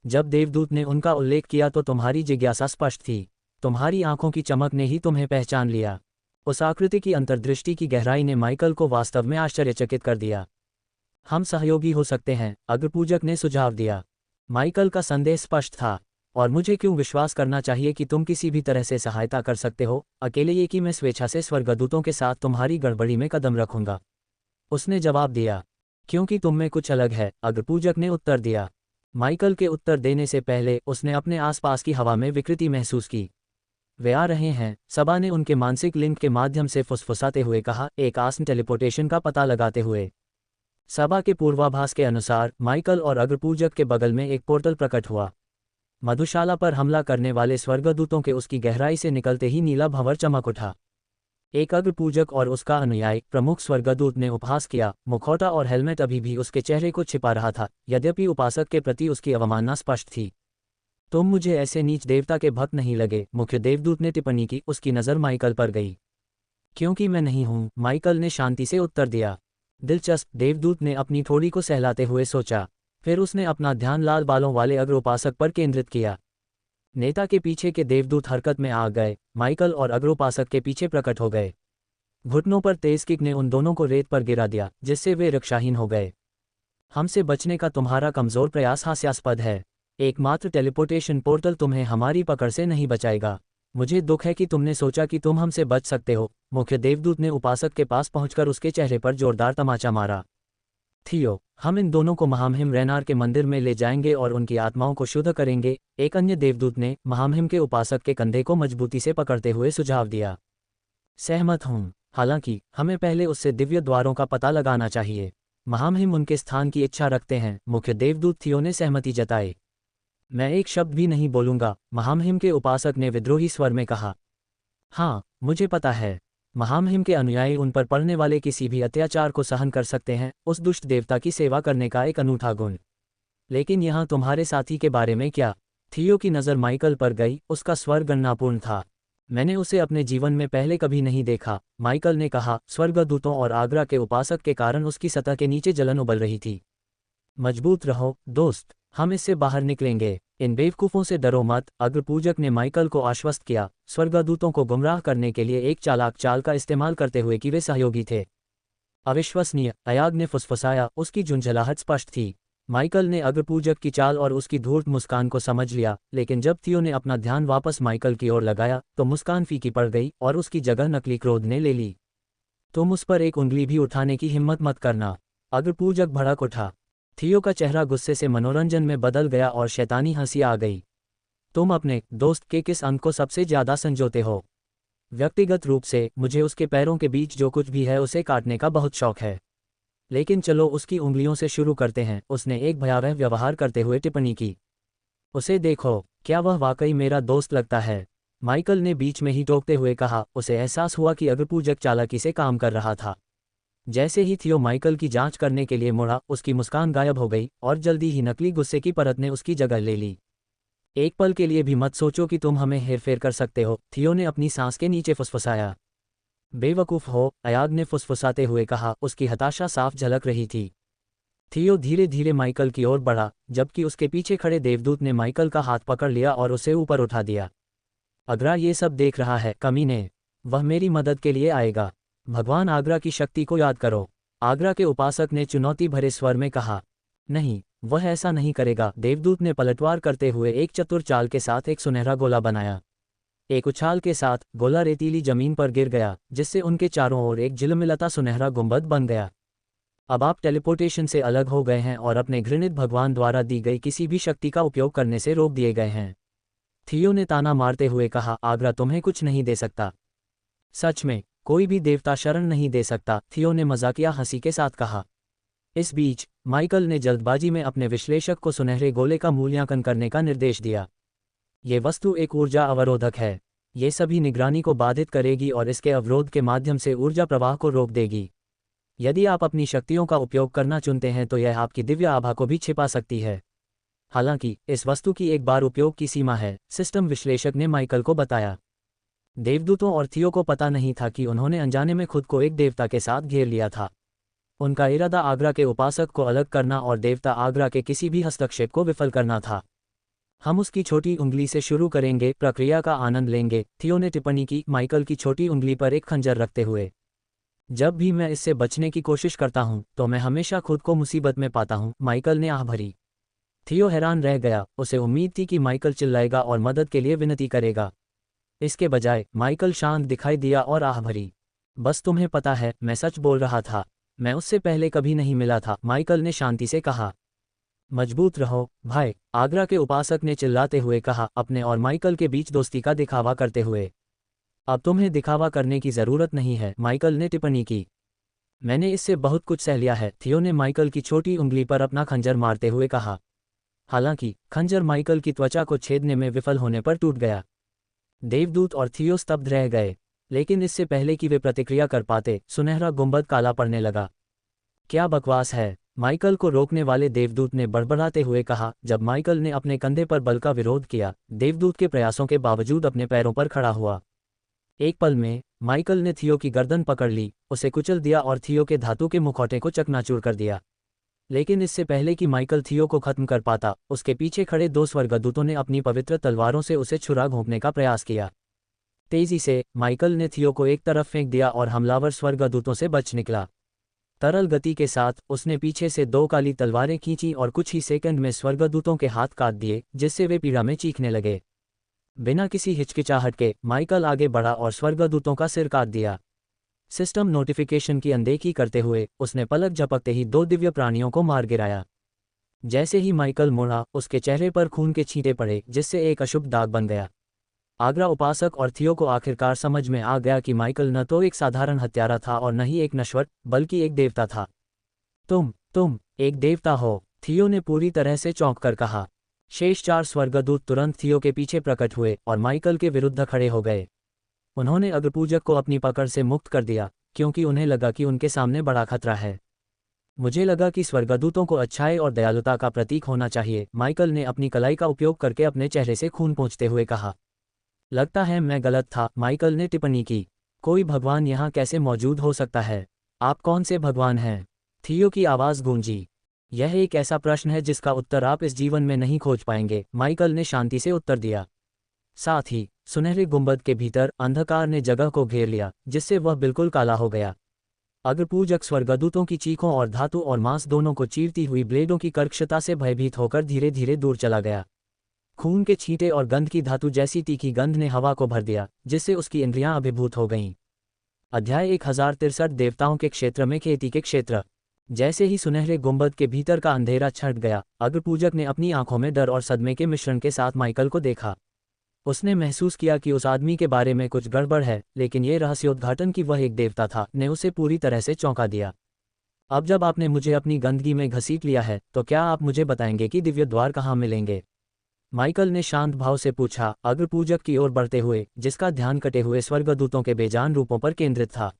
जब देवदूत ने उनका उल्लेख किया तो तुम्हारी जिज्ञासा स्पष्ट थी। तुम्हारी आंखों की चमक ने ही तुम्हें पहचान लिया। उस आकृति की अंतर्दृष्टि की गहराई ने माइकल को वास्तव में आश्चर्यचकित कर दिया। हम सहयोगी हो सकते हैं, अग्रपूजक ने सुझाव दिया। माइकल का संदेह स्पष्ट था। और मुझे क्यों विश्वास करना चाहिए कि तुम किसी भी तरह से सहायता कर सकते हो? अकेले ये कि मैं स्वेच्छा से स्वर्गदूतों के साथ तुम्हारी गड़बड़ी में कदम रखूंगा, उसने जवाब दिया। क्योंकि तुम में कुछ अलग है, अग्रपूजक ने उत्तर दिया। माइकल के उत्तर देने से पहले उसने अपने आसपास की हवा में विकृति महसूस की। वे आ रहे हैं, सबा ने उनके मानसिक लिंक के माध्यम से फुसफुसाते हुए कहा, एक आसन टेलीपोर्टेशन का पता लगाते हुए। सबा के पूर्वाभास के अनुसार माइकल और अग्रपूजक के बगल में एक पोर्टल प्रकट हुआ। मधुशाला पर हमला करने वाले स्वर्गदूतों के उसकी गहराई से निकलते ही नीला भंवर चमक उठा। एक अग्र पूजक और उसका अनुयायी प्रमुख स्वर्गदूत ने उपहास किया। मुखौटा और हेलमेट अभी भी उसके चेहरे को छिपा रहा था, यद्यपि उपासक के प्रति उसकी अवमानना स्पष्ट थी। तुम मुझे ऐसे नीच देवता के भक्त नहीं लगे, मुख्य देवदूत ने टिप्पणी की। उसकी नज़र माइकल पर गई। क्योंकि मैं नहीं हूं, माइकल ने शांति से उत्तर दिया। दिलचस्प, देवदूत ने अपनी थोड़ी को सहलाते हुए सोचा। फिर उसने अपना ध्यान लाल बालों वाले अग्र उपासक पर केंद्रित किया। नेता के पीछे के देवदूत हरकत में आ गए। माइकल और अग्रोपासक के पीछे प्रकट हो गए। घुटनों पर तेज किक ने उन दोनों को रेत पर गिरा दिया, जिससे वे रक्षाहीन हो गए। हमसे बचने का तुम्हारा कमजोर प्रयास हास्यास्पद है। एकमात्र टेलीपोर्टेशन पोर्टल तुम्हें हमारी पकड़ से नहीं बचाएगा। मुझे दुख है कि तुमने सोचा कि तुम हमसे बच सकते हो। मुख्य देवदूत ने उपासक के पास पहुंचकर उसके चेहरे पर जोरदार तमाचा मारा। थियो, हम इन दोनों को महामहिम रेनार के मंदिर में ले जाएंगे और उनकी आत्माओं को शुद्ध करेंगे, एक अन्य देवदूत ने महामहिम के उपासक के कंधे को मजबूती से पकड़ते हुए सुझाव दिया। सहमत हूं, हालांकि हमें पहले उससे दिव्य द्वारों का पता लगाना चाहिए। महामहिम उनके स्थान की इच्छा रखते हैं। मुख्य देवदूत थियो ने सहमति जताई। मैं एक शब्द भी नहीं बोलूंगा, महामहिम के उपासक ने विद्रोही स्वर में कहा। हाँ, मुझे पता है। महामहिम के अनुयायी उन पर पड़ने वाले किसी भी अत्याचार को सहन कर सकते हैं, उस दुष्ट देवता की सेवा करने का एक अनूठा गुण। लेकिन यहाँ तुम्हारे साथी के बारे में क्या? थियो की नज़र माइकल पर गई, उसका स्वर गणनापूर्ण था। मैंने उसे अपने जीवन में पहले कभी नहीं देखा, माइकल ने कहा। स्वर्गदूतों और आगरा के उपासक के कारण उसकी सतह के नीचे जलन उबल रही थी। मजबूत रहो दोस्त, हम इससे बाहर निकलेंगे। इन बेवकूफ़ों से डरो मत, अग्रपूजक ने माइकल को आश्वस्त किया, स्वर्गदूतों को गुमराह करने के लिए एक चालाक चाल का इस्तेमाल करते हुए कि वे सहयोगी थे। अविश्वसनीय, अयाग ने फुसफुसाया, उसकी झुंझलाहट स्पष्ट थी। माइकल ने अग्रपूजक की चाल और उसकी धूर्त मुस्कान को समझ लिया, लेकिन जब थियो ने अपना ध्यान वापस माइकल की ओर लगाया तो मुस्कान फीकी पड़ गई और उसकी जगह नकली क्रोध ने ले ली। तुम उस पर एक उंगली भी उठाने की हिम्मत मत करना। अग्रपूजक भड़क उठा। थियो का चेहरा गुस्से से मनोरंजन में बदल गया और शैतानी हंसी आ गई। तुम अपने दोस्त के किस अंग को सबसे ज्यादा संजोते हो? व्यक्तिगत रूप से मुझे उसके पैरों के बीच जो कुछ भी है उसे काटने का बहुत शौक है। लेकिन चलो उसकी उंगलियों से शुरू करते हैं, उसने एक भयावह व्यवहार करते हुए टिप्पणी की। उसे देखो, क्या वह वाकई मेरा दोस्त लगता है? माइकल ने बीच में ही टोकते हुए कहा। उसे एहसास हुआ कि अग्रपूजक चालाकी से काम कर रहा था। जैसे ही थियो माइकल की जांच करने के लिए मुड़ा, उसकी मुस्कान गायब हो गई और जल्दी ही नकली गुस्से की परत ने उसकी जगह ले ली। एक पल के लिए भी मत सोचो कि तुम हमें हेरफेर कर सकते हो, थियो ने अपनी सांस के नीचे फुसफुसाया। बेवकूफ़ हो, अयाग ने फुसफुसाते हुए कहा, उसकी हताशा साफ झलक रही थी। थियो धीरे धीरे माइकल की ओर बढ़ा, जबकि उसके पीछे खड़े देवदूत ने माइकल का हाथ पकड़ लिया और उसे ऊपर उठा दिया। आगरा ये सब देख रहा है, कमीने। वह मेरी मदद के लिए आएगा। भगवान आगरा की शक्ति को याद करो, आगरा के उपासक ने चुनौती भरे स्वर में कहा। नहीं, वह ऐसा नहीं करेगा। देवदूत ने पलटवार करते हुए एक चतुर चाल के साथ एक सुनहरा गोला बनाया। एक उछाल के साथ गोला रेतीली जमीन पर गिर गया, जिससे उनके चारों ओर एक झिलमिलाता सुनहरा गुंबद बन गया। अब आप टेलीपोर्टेशन से अलग हो गए हैं और अपने घृणित भगवान द्वारा दी गई किसी भी शक्ति का उपयोग करने से रोक दिए गए हैं। थियो ने ताना मारते हुए कहा, आगरा तुम्हें कुछ नहीं दे सकता। सच में, कोई भी देवता शरण नहीं दे सकता, थियो ने मजाकिया हंसी के साथ कहा। इस बीच माइकल ने जल्दबाजी में अपने विश्लेषक को सुनहरे गोले का मूल्यांकन करने का निर्देश दिया। ये वस्तु एक ऊर्जा अवरोधक है। ये सभी निगरानी को बाधित करेगी और इसके अवरोध के माध्यम से ऊर्जा प्रवाह को रोक देगी। यदि आप अपनी शक्तियों का उपयोग करना चुनते हैं तो यह आपकी दिव्य आभा को भी छिपा सकती है। हालांकि इस वस्तु की एक बार उपयोग की सीमा है, सिस्टम विश्लेषक ने माइकल को बताया। देवदूतों और थियो को पता नहीं था कि उन्होंने अनजाने में खुद को एक देवता के साथ घेर लिया था। उनका इरादा आगरा के उपासक को अलग करना और देवता आगरा के किसी भी हस्तक्षेप को विफल करना था। हम उसकी छोटी उंगली से शुरू करेंगे, प्रक्रिया का आनंद लेंगे, थियो ने टिप्पणी की, माइकल की छोटी उंगली पर एक खंजर रखते हुए। जब भी मैं इससे बचने की कोशिश करता हूं तो मैं हमेशा खुद को मुसीबत में पाता हूं, माइकल ने आह भरी। थियो हैरान रह गया, उसे उम्मीद थी कि माइकल चिल्लाएगा और मदद के लिए विनती करेगा। इसके बजाय माइकल शांत दिखाई दिया और आह भरी। बस तुम्हें पता है, मैं सच बोल रहा था। मैं उससे पहले कभी नहीं मिला था, माइकल ने शांति से कहा। मजबूत रहो भाई, आगरा के उपासक ने चिल्लाते हुए कहा, अपने और माइकल के बीच दोस्ती का दिखावा करते हुए। अब तुम्हें दिखावा करने की जरूरत नहीं है, माइकल ने टिप्पणी की। मैंने इससे बहुत कुछ सह लिया है, थियो ने माइकल की छोटी उंगली पर अपना खंजर मारते हुए कहा। हालांकि खंजर माइकल की त्वचा को छेदने में विफल होने पर टूट गया। देवदूत और थियो स्तब्ध रह गए, लेकिन इससे पहले कि वे प्रतिक्रिया कर पाते, सुनहरा गुंबद काला पड़ने लगा। क्या बकवास है, माइकल को रोकने वाले देवदूत ने बड़बड़ाते हुए कहा। जब माइकल ने अपने कंधे पर बल का विरोध किया, देवदूत के प्रयासों के बावजूद अपने पैरों पर खड़ा हुआ। एक पल में माइकल ने थियो की गर्दन पकड़ ली, उसे कुचल दिया और थियो के धातु के मुखौटे को चकनाचूर कर दिया। लेकिन इससे पहले कि माइकल थियो को खत्म कर पाता, उसके पीछे खड़े 2 स्वर्गदूतों ने अपनी पवित्र तलवारों से उसे छुरा घोंपने का प्रयास किया। तेजी से माइकल ने थियो को एक तरफ फेंक दिया और हमलावर स्वर्गदूतों से बच निकला। तरल गति के साथ उसने पीछे से 2 काली तलवारें खींची और कुछ ही सेकंड में स्वर्गदूतों के हाथ काट दिए, जिससे वे पीड़ा में चीखने लगे। बिना किसी हिचकिचाहट के माइकल आगे बढ़ा और स्वर्गदूतों का सिर काट दिया। सिस्टम नोटिफिकेशन की अनदेखी करते हुए उसने पलक झपकते ही 2 दिव्य प्राणियों को मार गिराया। जैसे ही माइकल मुड़ा, उसके चेहरे पर खून के छींटे पड़े, जिससे एक अशुभ दाग बन गया। आगरा उपासक और थियो को आखिरकार समझ में आ गया कि माइकल न तो एक साधारण हत्यारा था और न ही एक नश्वर, बल्कि एक देवता था। तुम एक देवता हो, थियो ने पूरी तरह से चौंक कर कहा। शेष 4 स्वर्गदूत तुरंत थियो के पीछे प्रकट हुए और माइकल के विरुद्ध खड़े हो गए। उन्होंने अग्रपूजक को अपनी पकड़ से मुक्त कर दिया, क्योंकि उन्हें लगा कि उनके सामने बड़ा खतरा है। मुझे लगा कि स्वर्गदूतों को अच्छाई और दयालुता का प्रतीक होना चाहिए, माइकल ने अपनी कलाई का उपयोग करके अपने चेहरे से खून पोंछते हुए कहा। लगता है मैं गलत था, माइकल ने टिप्पणी की। कोई भगवान यहाँ कैसे मौजूद हो सकता है? आप कौन से भगवान हैं? थियो की आवाज़ गूंजी। यह एक ऐसा प्रश्न है जिसका उत्तर आप इस जीवन में नहीं खोज पाएंगे, माइकल ने शांति से उत्तर दिया। साथ ही सुनहरे गुंबद के भीतर अंधकार ने जगह को घेर लिया, जिससे वह बिल्कुल काला हो गया। अग्रपूजक स्वर्गदूतों की चीखों और धातु और मांस दोनों को चीरती हुई ब्लेडों की कर्कशता से भयभीत होकर धीरे धीरे दूर चला गया। खून के छींटे और गंध की धातु जैसी तीखी गंध ने हवा को भर दिया, जिससे उसकी इंद्रियां अभिभूत हो गईं। अध्याय 1063 देवताओं के क्षेत्र में खेती के क्षेत्र। जैसे ही सुनहरे गुंबद के भीतर का अंधेरा छट गया, अग्रपूजक ने अपनी आंखों में डर और सदमे के मिश्रण के साथ माइकल को देखा। उसने महसूस किया कि उस आदमी के बारे में कुछ गड़बड़ है, लेकिन यह रहस्योद्घाटन कि वह एक देवता था ने उसे पूरी तरह से चौंका दिया। अब जब आपने मुझे अपनी गंदगी में घसीट लिया है, तो क्या आप मुझे बताएंगे कि दिव्य द्वार कहाँ मिलेंगे? माइकल ने शांत भाव से पूछा, अग्रपूजक की ओर बढ़ते हुए, जिसका ध्यान कटे हुए स्वर्गदूतों के बेजान रूपों पर केंद्रित था।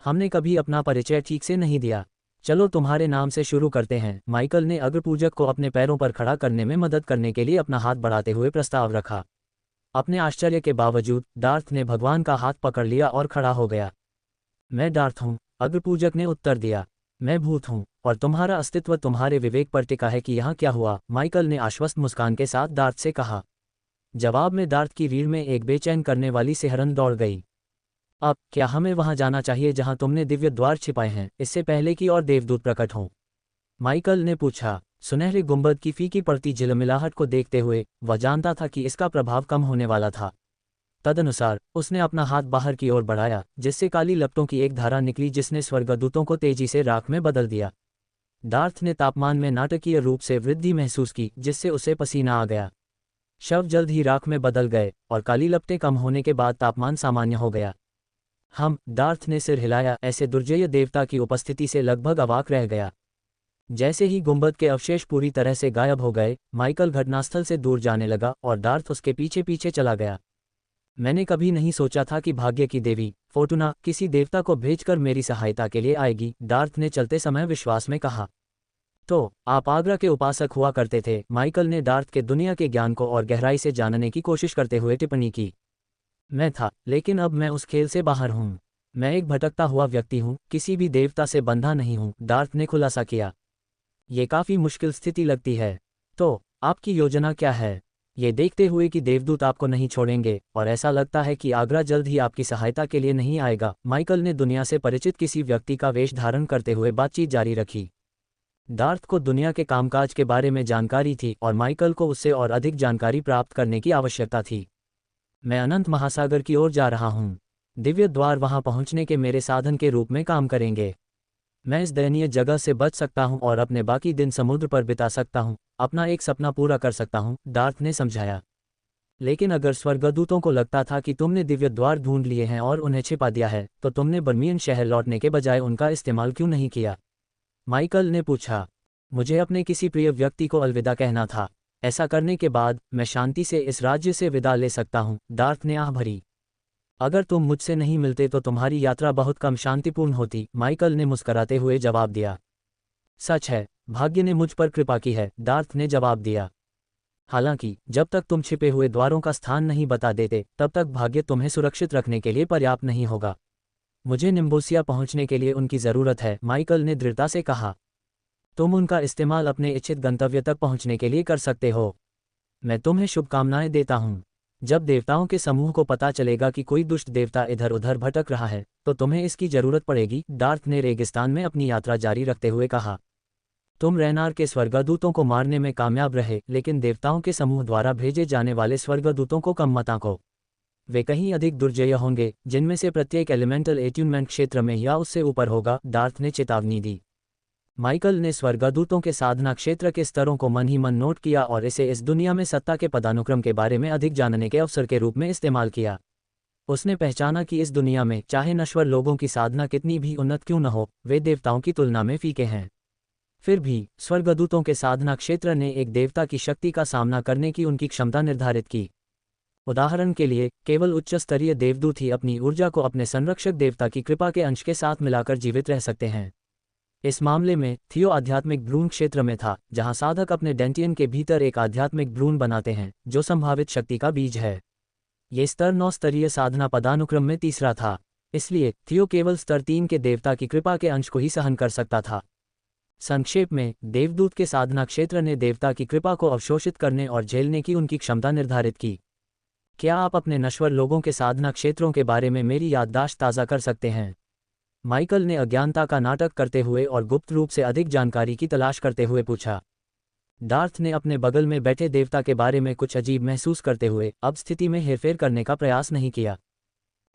हमने कभी अपना परिचय ठीक से नहीं दिया। चलो तुम्हारे नाम से शुरू करते हैं। माइकल ने अग्रपूजक को अपने पैरों पर खड़ा करने में मदद करने के लिए अपना हाथ बढ़ाते हुए प्रस्ताव रखा। अपने आश्चर्य के बावजूद डार्थ ने भगवान का हाथ पकड़ लिया और खड़ा हो गया। मैं डार्थ हूँ, अग्रपूजक ने उत्तर दिया। मैं भूत हूँ, और तुम्हारा अस्तित्व तुम्हारे विवेक पर टिका है कि यहाँ क्या हुआ, माइकल ने आश्वस्त मुस्कान के साथ डार्थ से कहा। जवाब में डार्थ की रीढ़ में एक बेचैन करने वाली सिहरन दौड़ गई। अब क्या हमें वहां जाना चाहिए जहां तुमने दिव्य द्वार छिपाए हैं, इससे पहले कि और देवदूत प्रकट हों? माइकल ने पूछा। सुनहरे गुंबद की फीकी पड़ती झिलमिलाहट को देखते हुए वह जानता था कि इसका प्रभाव कम होने वाला था। तदनुसार उसने अपना हाथ बाहर की ओर बढ़ाया, जिससे काली लपटों की एक धारा निकली जिसने स्वर्गदूतों को तेजी से राख में बदल दिया। डार्थ ने तापमान में नाटकीय रूप से वृद्धि महसूस की, जिससे उसे पसीना आ गया। शव जल्द ही राख में बदल गए और काली लपटें कम होने के बाद तापमान सामान्य हो गया। डार्थ ने सिर हिलाया, ऐसे दुर्जय देवता की उपस्थिति से लगभग अवाक रह गया। जैसे ही गुंबद के अवशेष पूरी तरह से गायब हो गए, माइकल घटनास्थल से दूर जाने लगा और डार्थ उसके पीछे पीछे चला गया। मैंने कभी नहीं सोचा था कि भाग्य की देवी फोर्टुना किसी देवता को भेजकर मेरी सहायता के लिए आएगी, डार्थ ने चलते समय विश्वास में कहा। तो आप आगरा के उपासक हुआ करते थे, माइकल ने डार्थ के दुनिया के ज्ञान को और गहराई से जानने की कोशिश करते हुए टिप्पणी की। मैं था, लेकिन अब मैं उस खेल से बाहर हूँ। मैं एक भटकता हुआ व्यक्ति हूँ, किसी भी देवता से बंधा नहीं हूँ, डार्थ ने खुलासा किया। ये काफी मुश्किल स्थिति लगती है। तो आपकी योजना क्या है? ये देखते हुए कि देवदूत आपको नहीं छोड़ेंगे और ऐसा लगता है कि आगरा जल्द ही आपकी सहायता के लिए नहीं आएगा, माइकल ने दुनिया से परिचित किसी व्यक्ति का वेश धारण करते हुए बातचीत जारी रखी। डार्थ को दुनिया के कामकाज के बारे में जानकारी थी और माइकल को उससे और अधिक जानकारी प्राप्त करने की आवश्यकता थी। मैं अनंत महासागर की ओर जा रहा हूँ। दिव्य द्वार वहां पहुंचने के मेरे साधन के रूप में काम करेंगे। मैं इस दयनीय जगह से बच सकता हूं और अपने बाकी दिन समुद्र पर बिता सकता हूं, अपना एक सपना पूरा कर सकता हूं, डार्थ ने समझाया। लेकिन अगर स्वर्गदूतों को लगता था कि तुमने दिव्य द्वार ढूंढ लिए हैं और उन्हें छिपा दिया है, तो तुमने बर्मियन शहर लौटने के बजाय उनका इस्तेमाल क्यों नहीं किया? माइकल ने पूछा। मुझे अपने किसी प्रिय व्यक्ति को अलविदा कहना था। ऐसा करने के बाद मैं शांति से इस राज्य से विदा ले सकता हूँ, डार्थ ने आह भरी। अगर तुम मुझसे नहीं मिलते तो तुम्हारी यात्रा बहुत कम शांतिपूर्ण होती, माइकल ने मुस्कराते हुए जवाब दिया। सच है, भाग्य ने मुझ पर कृपा की है, डार्थ ने जवाब दिया। हालांकि जब तक तुम छिपे हुए द्वारों का स्थान नहीं बता देते तब तक भाग्य तुम्हें सुरक्षित रखने के लिए पर्याप्त नहीं होगा। मुझे निम्बोसिया पहुंचने के लिए उनकी ज़रूरत है, माइकल ने दृढ़ता से कहा। तुम उनका इस्तेमाल अपने इच्छित गंतव्य तक पहुंचने के लिए कर सकते हो। मैं तुम्हें शुभकामनाएं देता हूं। जब देवताओं के समूह को पता चलेगा कि कोई दुष्ट देवता इधर उधर भटक रहा है तो तुम्हें इसकी जरूरत पड़ेगी, डार्थ ने रेगिस्तान में अपनी यात्रा जारी रखते हुए कहा। तुम रैनार के स्वर्गदूतों को मारने में कामयाब रहे, लेकिन देवताओं के समूह द्वारा भेजे जाने वाले स्वर्गदूतों को कम मत आंको। वे कहीं अधिक दुर्जय होंगे, जिनमें से प्रत्येक एलिमेंटल एट्यूनमेंट क्षेत्र में या उससे ऊपर होगा, डार्थ ने चेतावनी दी। माइकल ने स्वर्गदूतों के साधना क्षेत्र के स्तरों को मन ही मन नोट किया और इसे इस दुनिया में सत्ता के पदानुक्रम के बारे में अधिक जानने के अवसर के रूप में इस्तेमाल किया। उसने पहचाना कि इस दुनिया में चाहे नश्वर लोगों की साधना कितनी भी उन्नत क्यों न हो, वे देवताओं की तुलना में फीके हैं। फिर भी स्वर्गदूतों के साधना क्षेत्र ने एक देवता की शक्ति का सामना करने की उनकी क्षमता निर्धारित की। उदाहरण के लिए, केवल उच्च स्तरीय देवदूत ही अपनी ऊर्जा को अपने संरक्षक देवता की कृपा के अंश के साथ मिलाकर जीवित रह सकते हैं। इस मामले में थियो आध्यात्मिक भ्रूण क्षेत्र में था, जहां साधक अपने डेंटियन के भीतर एक आध्यात्मिक भ्रूण बनाते हैं जो संभावित शक्ति का बीज है। ये स्तर 9 स्तरीय साधना पदानुक्रम में तीसरा था, इसलिए थियो केवल स्तर 3 के देवता की कृपा के अंश को ही सहन कर सकता था। संक्षेप में, देवदूत के साधना क्षेत्र ने देवता की कृपा को अवशोषित करने और झेलने की उनकी क्षमता निर्धारित की। क्या आप अपने नश्वर लोगों के साधना क्षेत्रों के बारे में मेरी याददाश्त ताज़ा कर सकते हैं? माइकल ने अज्ञानता का नाटक करते हुए और गुप्त रूप से अधिक जानकारी की तलाश करते हुए पूछा। डार्थ ने अपने बगल में बैठे देवता के बारे में कुछ अजीब महसूस करते हुए अब स्थिति में हेरफेर करने का प्रयास नहीं किया।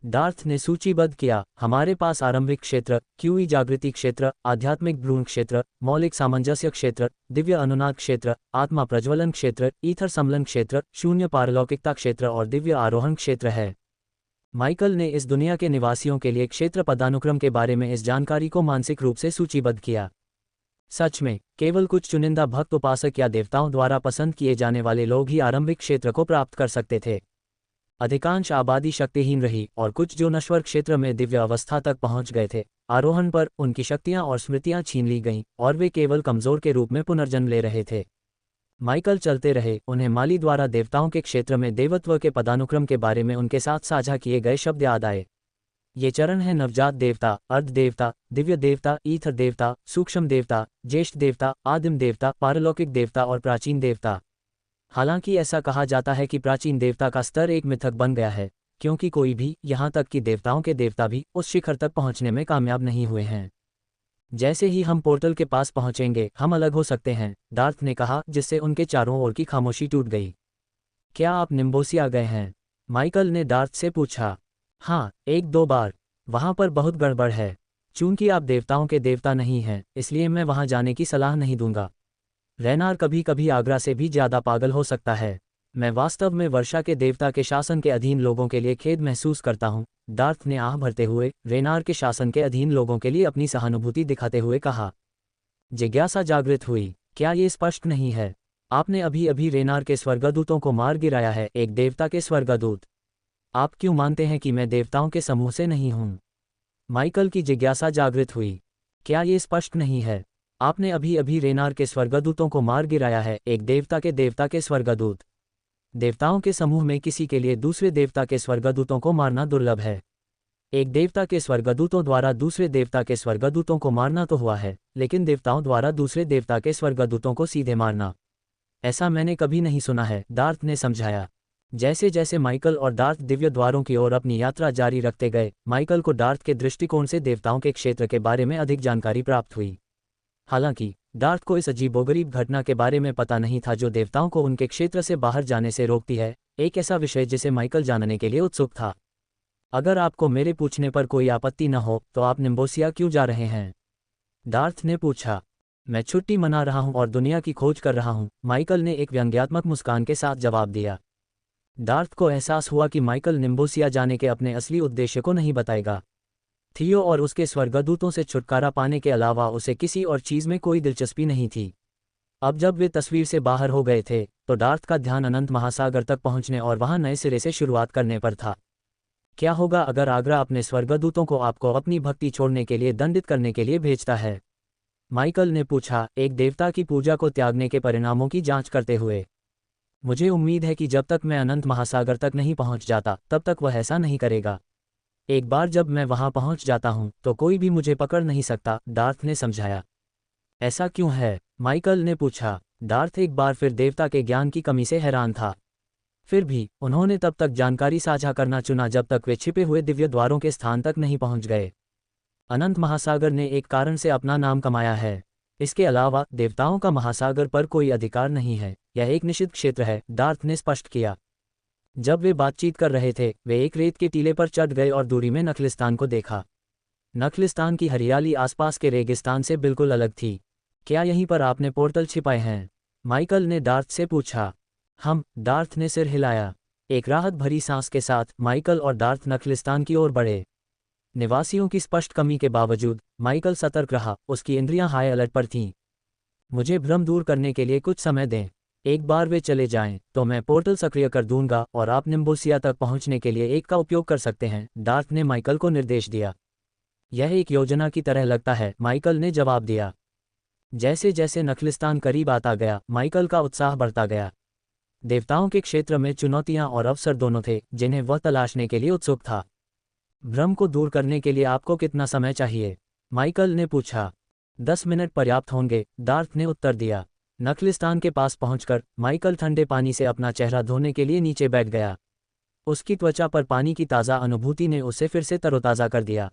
डार्थ ने सूचीबद्ध किया, हमारे पास आरंभिक क्षेत्र, क्यूई जागृति क्षेत्र, आध्यात्मिक भ्रूण क्षेत्र, मौलिक सामंजस्य क्षेत्र, दिव्य अनुनाद क्षेत्र, आत्मा प्रज्वलन क्षेत्र, ईथर सम्लन क्षेत्र, शून्य पारलौकिकता क्षेत्र और दिव्य आरोहण क्षेत्र है। माइकल ने इस दुनिया के निवासियों के लिए क्षेत्र पदानुक्रम के बारे में इस जानकारी को मानसिक रूप से सूचीबद्ध किया। सच में, केवल कुछ चुनिंदा भक्त उपासक या देवताओं द्वारा पसंद किए जाने वाले लोग ही आरंभिक क्षेत्र को प्राप्त कर सकते थे। अधिकांश आबादी शक्तिहीन रही और कुछ जो नश्वर क्षेत्र में दिव्य अवस्था तक पहुंच गए थे, आरोहण पर उनकी शक्तियां और स्मृतियां छीन ली गईं और वे केवल कमजोर के रूप में पुनर्जन्म ले रहे थे। माइकल चलते रहे, उन्हें माली द्वारा देवताओं के क्षेत्र में देवत्व के पदानुक्रम के बारे में उनके साथ साझा किए गए शब्द याद आए। ये चरण है नवजात देवता, अर्ध देवता, दिव्य देवता, ईथर देवता, सूक्ष्म देवता, ज्येष्ठ देवता, आदिम देवता, पारलौकिक देवता और प्राचीन देवता। हालांकि ऐसा कहा जाता है कि प्राचीन देवता का स्तर एक मिथक बन गया है, क्योंकि कोई भी, यहाँ तक कि देवताओं के देवता भी, उस शिखर तक पहुँचने में कामयाब नहीं हुए हैं। जैसे ही हम पोर्टल के पास पहुंचेंगे हम अलग हो सकते हैं, डार्थ ने कहा, जिससे उनके चारों ओर की खामोशी टूट गई। क्या आप निम्बोसिया गए हैं? माइकल ने डार्थ से पूछा। हाँ, 1-2 बार। वहाँ पर बहुत गड़बड़ है। चूंकि आप देवताओं के देवता नहीं हैं, इसलिए मैं वहाँ जाने की सलाह नहीं दूंगा। रैनार कभी कभी आगरा से भी ज़्यादा पागल हो सकता है। मैं वास्तव में वर्षा के देवता के शासन के अधीन लोगों के लिए खेद महसूस करता हूँ, डार्थ ने आह भरते हुए रेनार के शासन के अधीन लोगों के लिए अपनी सहानुभूति दिखाते हुए कहा। जिज्ञासा जागृत हुई, क्या ये स्पष्ट नहीं है? आपने अभी अभी रेनार के स्वर्गदूतों को मार गिराया है, एक देवता के स्वर्गदूत। आप क्यों मानते हैं कि मैं देवताओं के समूह से नहीं हूँ? माइकल की जिज्ञासा जागृत हुई, क्या ये स्पष्ट नहीं है? आपने अभी अभी रेनार के स्वर्गदूतों को मार गिराया है, एक देवता के स्वर्गदूत। देवताओं के समूह में किसी के लिए दूसरे देवता के स्वर्गदूतों को मारना दुर्लभ है। एक देवता के स्वर्गदूतों द्वारा दूसरे देवता के स्वर्गदूतों को मारना तो हुआ है, लेकिन देवताओं द्वारा दूसरे देवता के स्वर्गदूतों को सीधे मारना, ऐसा मैंने कभी नहीं सुना है, डार्थ ने समझाया। जैसे जैसे माइकल और डार्थ दिव्य द्वारों की ओर अपनी यात्रा जारी रखते गए, माइकल को डार्थ के दृष्टिकोण से देवताओं के क्षेत्र के बारे में अधिक जानकारी प्राप्त हुई। हालांकि डार्थ को इस अजीबोगरीब घटना के बारे में पता नहीं था जो देवताओं को उनके क्षेत्र से बाहर जाने से रोकती है, एक ऐसा विषय जिसे माइकल जानने के लिए उत्सुक था। अगर आपको मेरे पूछने पर कोई आपत्ति न हो तो आप निम्बोसिया क्यों जा रहे हैं? डार्थ ने पूछा। मैं छुट्टी मना रहा हूं और दुनिया की खोज कर रहा हूं, माइकल ने एक व्यंग्यात्मक मुस्कान के साथ जवाब दिया। डार्थ को एहसास हुआ कि माइकल निम्बोसिया जाने के अपने असली उद्देश्य को नहीं बताएगा। थियो और उसके स्वर्गदूतों से छुटकारा पाने के अलावा उसे किसी और चीज़ में कोई दिलचस्पी नहीं थी। अब जब वे तस्वीर से बाहर हो गए थे तो डार्थ का ध्यान अनंत महासागर तक पहुंचने और वहां नए सिरे से शुरुआत करने पर था। क्या होगा अगर आगरा अपने स्वर्गदूतों को आपको अपनी भक्ति छोड़ने के लिए दंडित करने के लिए भेजता है? माइकल ने पूछा, एक देवता की पूजा को त्यागने के परिणामों की जांच करते हुए। मुझे उम्मीद है कि जब तक मैं अनंत महासागर तक नहीं पहुंच जाता तब तक वह ऐसा नहीं करेगा। एक बार जब मैं वहां पहुंच जाता हूं तो कोई भी मुझे पकड़ नहीं सकता, डार्थ ने समझाया। ऐसा क्यों है? माइकल ने पूछा। डार्थ एक बार फिर देवता के ज्ञान की कमी से हैरान था। फिर भी उन्होंने तब तक जानकारी साझा करना चुना जब तक वे छिपे हुए दिव्य द्वारों के स्थान तक नहीं पहुंच गए। अनंत महासागर ने एक कारण से अपना नाम कमाया है। इसके अलावा देवताओं का महासागर पर कोई अधिकार नहीं है, यह एक निषिद्ध क्षेत्र है, डार्थ ने स्पष्ट किया। जब वे बातचीत कर रहे थे वे एक रेत के टीले पर चढ़ गए और दूरी में नखलिस्तान को देखा। नखलिस्तान की हरियाली आसपास के रेगिस्तान से बिल्कुल अलग थी। क्या यहीं पर आपने पोर्टल छिपाए हैं? माइकल ने डार्थ से पूछा। डार्थ ने सिर हिलाया। एक राहत भरी सांस के साथ माइकल और डार्थ नखलिस्तान की ओर बढ़े। निवासियों की स्पष्ट कमी के बावजूद माइकल सतर्क रहा, उसकी इंद्रियां हाई अलर्ट पर थीं। मुझे भ्रम दूर करने के लिए कुछ समय दें। एक बार वे चले जाएं तो मैं पोर्टल सक्रिय कर दूंगा और आप निम्बोसिया तक पहुंचने के लिए एक का उपयोग कर सकते हैं, डार्थ ने माइकल को निर्देश दिया। यह एक योजना की तरह लगता है, माइकल ने जवाब दिया। जैसे जैसे नखलिस्तान करीब आता गया माइकल का उत्साह बढ़ता गया। देवताओं के क्षेत्र में चुनौतियां और अवसर दोनों थे जिन्हें वह तलाशने के लिए उत्सुक था। भ्रम को दूर करने के लिए आपको कितना समय चाहिए? माइकल ने पूछा। 10 मिनट पर्याप्त होंगे, डार्थ ने उत्तर दिया। नखलिस्तान के पास पहुंचकर माइकल ठंडे पानी से अपना चेहरा धोने के लिए नीचे बैठ गया। उसकी त्वचा पर पानी की ताज़ा अनुभूति ने उसे फिर से तरोताज़ा कर दिया।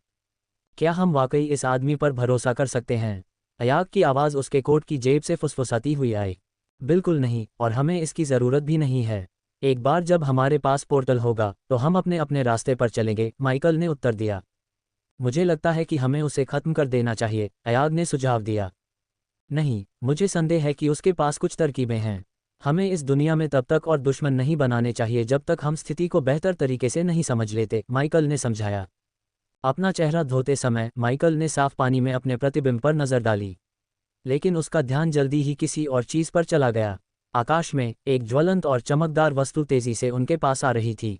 क्या हम वाकई इस आदमी पर भरोसा कर सकते हैं? अयाग की आवाज़ उसके कोट की जेब से फुसफुसाती हुई आई। बिल्कुल नहीं, और हमें इसकी ज़रूरत भी नहीं है। एक बार जब हमारे पास पोर्टल होगा तो हम अपने अपने रास्ते पर चलेंगे, माइकल ने उत्तर दिया। मुझे लगता है कि हमें उसे खत्म कर देना चाहिए, अयाग ने सुझाव दिया। नहीं, मुझे संदेह है कि उसके पास कुछ तरकीबें हैं। हमें इस दुनिया में तब तक और दुश्मन नहीं बनाने चाहिए जब तक हम स्थिति को बेहतर तरीके से नहीं समझ लेते, माइकल ने समझाया। अपना चेहरा धोते समय माइकल ने साफ पानी में अपने प्रतिबिंब पर नजर डाली, लेकिन उसका ध्यान जल्दी ही किसी और चीज पर चला गया। आकाश में एक ज्वलंत और चमकदार वस्तु तेजी से उनके पास आ रही थी।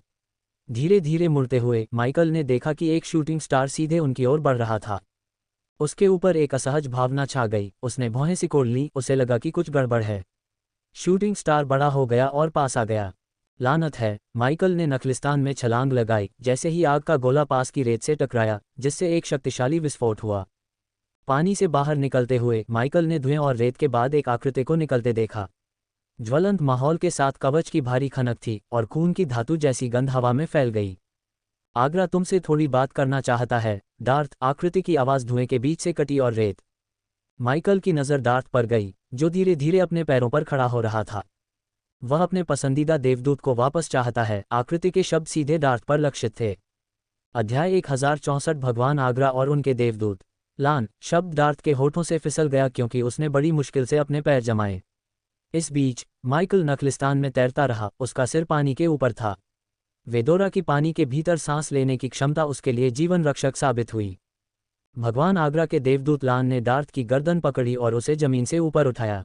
धीरे धीरे मुड़ते हुए माइकल ने देखा कि एक शूटिंग स्टार सीधे उनकी ओर बढ़ रहा था। उसके ऊपर एक असहज भावना छा गई, उसने भौहें सिकोड़ ली, उसे लगा कि कुछ गड़बड़ है। शूटिंग स्टार बड़ा हो गया और पास आ गया। लानत है, माइकल ने नखलिस्तान में छलांग लगाई जैसे ही आग का गोला पास की रेत से टकराया, जिससे एक शक्तिशाली विस्फोट हुआ। पानी से बाहर निकलते हुए माइकल ने धुएं और रेत के बाद एक आकृति को निकलते देखा। ज्वलंत माहौल के साथ कवच की भारी खनक थी और खून की धातु जैसी गंध हवा में फैल गई। आगरा तुमसे थोड़ी बात करना चाहता है, डार्थ, आकृति की आवाज़ धुएं के बीच से कटी और रेत। माइकल की नज़र डार्थ पर गई, जो धीरे धीरे अपने पैरों पर खड़ा हो रहा था। वह अपने पसंदीदा देवदूत को वापस चाहता है, आकृति के शब्द सीधे डार्थ पर लक्षित थे। अध्याय 1064 भगवान आगरा और उनके देवदूत। लान शब्द डार्थ के होठों से फिसल गया क्योंकि उसने बड़ी मुश्किल से अपने पैर जमाए। इस बीच माइकल नखलिस्तान में तैरता रहा, उसका सिर पानी के ऊपर था। वेदोरा की पानी के भीतर सांस लेने की क्षमता उसके लिए जीवन रक्षक साबित हुई। भगवान आगरा के देवदूत लान ने डार्थ की गर्दन पकड़ी और उसे जमीन से ऊपर उठाया।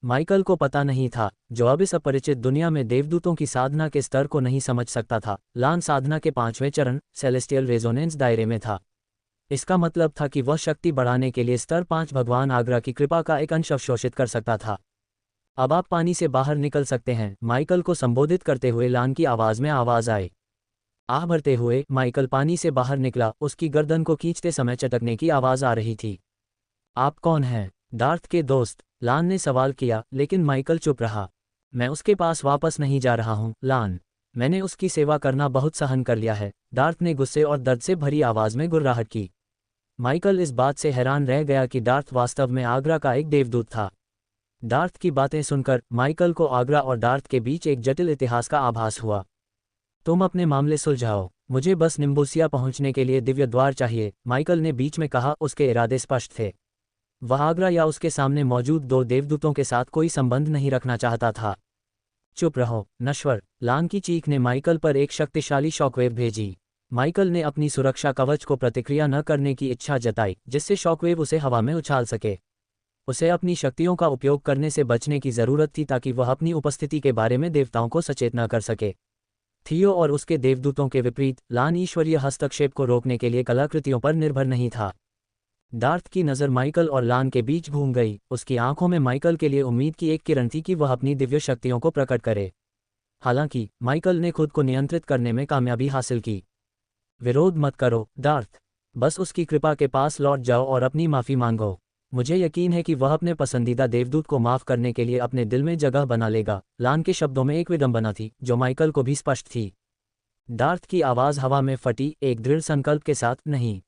माइकल को पता नहीं था, जो अब इस अपरिचित दुनिया में देवदूतों की साधना के स्तर को नहीं समझ सकता था, लान साधना के 5वें चरण सेलेस्टियल रेजोनेंस दायरे में था। इसका मतलब था कि वह शक्ति बढ़ाने के लिए स्तर 5 भगवान आगरा की कृपा का एक अंश अवशोषित कर सकता था। अब आप पानी से बाहर निकल सकते हैं, माइकल को संबोधित करते हुए लान की आवाज़ में आवाज़ आई। आह भरते हुए माइकल पानी से बाहर निकला, उसकी गर्दन को खींचते समय चटकने की आवाज़ आ रही थी। आप कौन हैं? डार्थ के दोस्त, लान ने सवाल किया, लेकिन माइकल चुप रहा। मैं उसके पास वापस नहीं जा रहा हूँ, लान। मैंने उसकी सेवा करना बहुत सहन कर लिया है, डार्थ ने गुस्से और दर्द से भरी आवाज़ में गुर्राहट की। माइकल इस बात से हैरान रह गया कि डार्थ वास्तव में आगरा का एक देवदूत था। डार्थ की बातें सुनकर माइकल को आगरा और डार्थ के बीच एक जटिल इतिहास का आभास हुआ। तुम अपने मामले सुलझाओ, मुझे बस निम्बोसिया पहुंचने के लिए दिव्य द्वार चाहिए, माइकल ने बीच में कहा। उसके इरादे स्पष्ट थे। वह आगरा या उसके सामने मौजूद 2 देवदूतों के साथ कोई संबंध नहीं रखना चाहता था। चुप रहो, नश्वर, लान की चीख ने माइकल पर एक शक्तिशाली शॉकवेव भेजी। माइकल ने अपनी सुरक्षा कवच को प्रतिक्रिया न करने की इच्छा जताई, जिससे शॉकवेव उसे हवा में उछाल सके। उसे अपनी शक्तियों का उपयोग करने से बचने की जरूरत थी ताकि वह अपनी उपस्थिति के बारे में देवताओं को सचेत न कर सके। थियो और उसके देवदूतों के विपरीत, लान ईश्वरीय हस्तक्षेप को रोकने के लिए कलाकृतियों पर निर्भर नहीं था। डार्थ की नज़र माइकल और लान के बीच घूम गई। उसकी आंखों में माइकल के लिए उम्मीद की एक किरण थी कि वह अपनी दिव्य शक्तियों को प्रकट करे। हालांकि माइकल ने खुद को नियंत्रित करने में कामयाबी हासिल की। विरोध मत करो डार्थ, बस उसकी कृपा के पास लौट जाओ और अपनी माफ़ी मांगो। मुझे यकीन है कि वह अपने पसंदीदा देवदूत को माफ़ करने के लिए अपने दिल में जगह बना लेगा। लान के शब्दों में एक विडंबना थी जो माइकल को भी स्पष्ट थी। डार्थ की आवाज़ हवा में फटी, एक दृढ़ संकल्प के साथ, नहीं।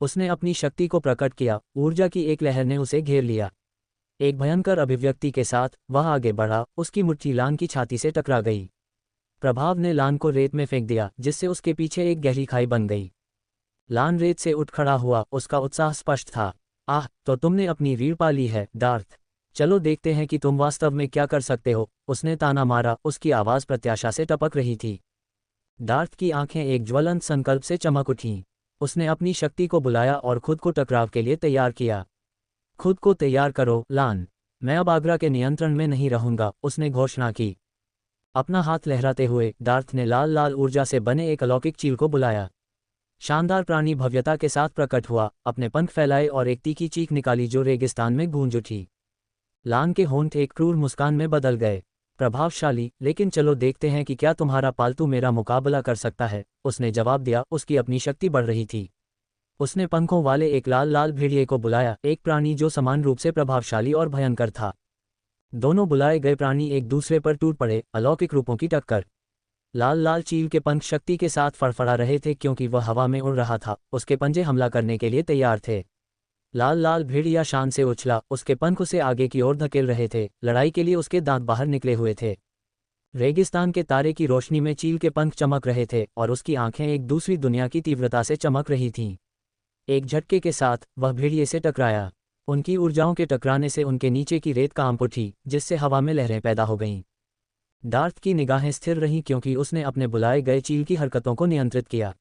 उसने अपनी शक्ति को प्रकट किया। ऊर्जा की एक लहर ने उसे घेर लिया। एक भयंकर अभिव्यक्ति के साथ वह आगे बढ़ा। उसकी मुट्ठी लान की छाती से टकरा गई। प्रभाव ने लान को रेत में फेंक दिया, जिससे उसके पीछे एक गहरी खाई बन गई। लान रेत से उठ खड़ा हुआ, उसका उत्साह स्पष्ट था। आह, तो तुमने अपनी रीढ़ पा ली है डार्थ। चलो देखते हैं कि तुम वास्तव में क्या कर सकते हो। उसने ताना मारा। उसकी आवाज़ प्रत्याशा से टपक रही थी। डार्थ की आंखें एक ज्वलंत संकल्प से चमक उठीं। उसने अपनी शक्ति को बुलाया और खुद को टकराव के लिए तैयार किया। खुद को तैयार करो लान, मैं अब आगरा के नियंत्रण में नहीं रहूंगा, उसने घोषणा की। अपना हाथ लहराते हुए डार्थ ने लाल लाल ऊर्जा से बने एक अलौकिक चील को बुलाया। शानदार प्राणी भव्यता के साथ प्रकट हुआ, अपने पंख फैलाए और एक तीखी चीख निकाली जो रेगिस्तान में गूंज उठी। लान के होंठ एक क्रूर मुस्कान में बदल गए। प्रभावशाली, लेकिन चलो देखते हैं कि क्या तुम्हारा पालतू मेरा मुकाबला कर सकता है, उसने जवाब दिया। उसकी अपनी शक्ति बढ़ रही थी। उसने पंखों वाले एक लाल लाल भेड़िए को बुलाया, एक प्राणी जो समान रूप से प्रभावशाली और भयंकर था। दोनों बुलाए गए प्राणी एक दूसरे पर टूट पड़े, अलौकिक रूपों की टक्कर। लाल लाल चील के पंख शक्ति के साथ फड़फड़ा रहे थे क्योंकि वह हवा में उड़ रहा था। उसके पंजे हमला करने के लिए तैयार थे। लाल लाल भेड़िया शान से उछला, उसके पंख उसे आगे की ओर धकेल रहे थे। लड़ाई के लिए उसके दांत बाहर निकले हुए थे। रेगिस्तान के तारे की रोशनी में चील के पंख चमक रहे थे और उसकी आंखें एक दूसरी दुनिया की तीव्रता से चमक रही थीं। एक झटके के साथ वह भेड़िए से टकराया। उनकी ऊर्जाओं के टकराने से उनके नीचे की रेत कांप उठी, जिससे हवा में लहरें पैदा हो गईं। डार्थ की निगाहें स्थिर रहीं क्योंकि उसने अपने बुलाए गए चील की हरकतों को नियंत्रित किया।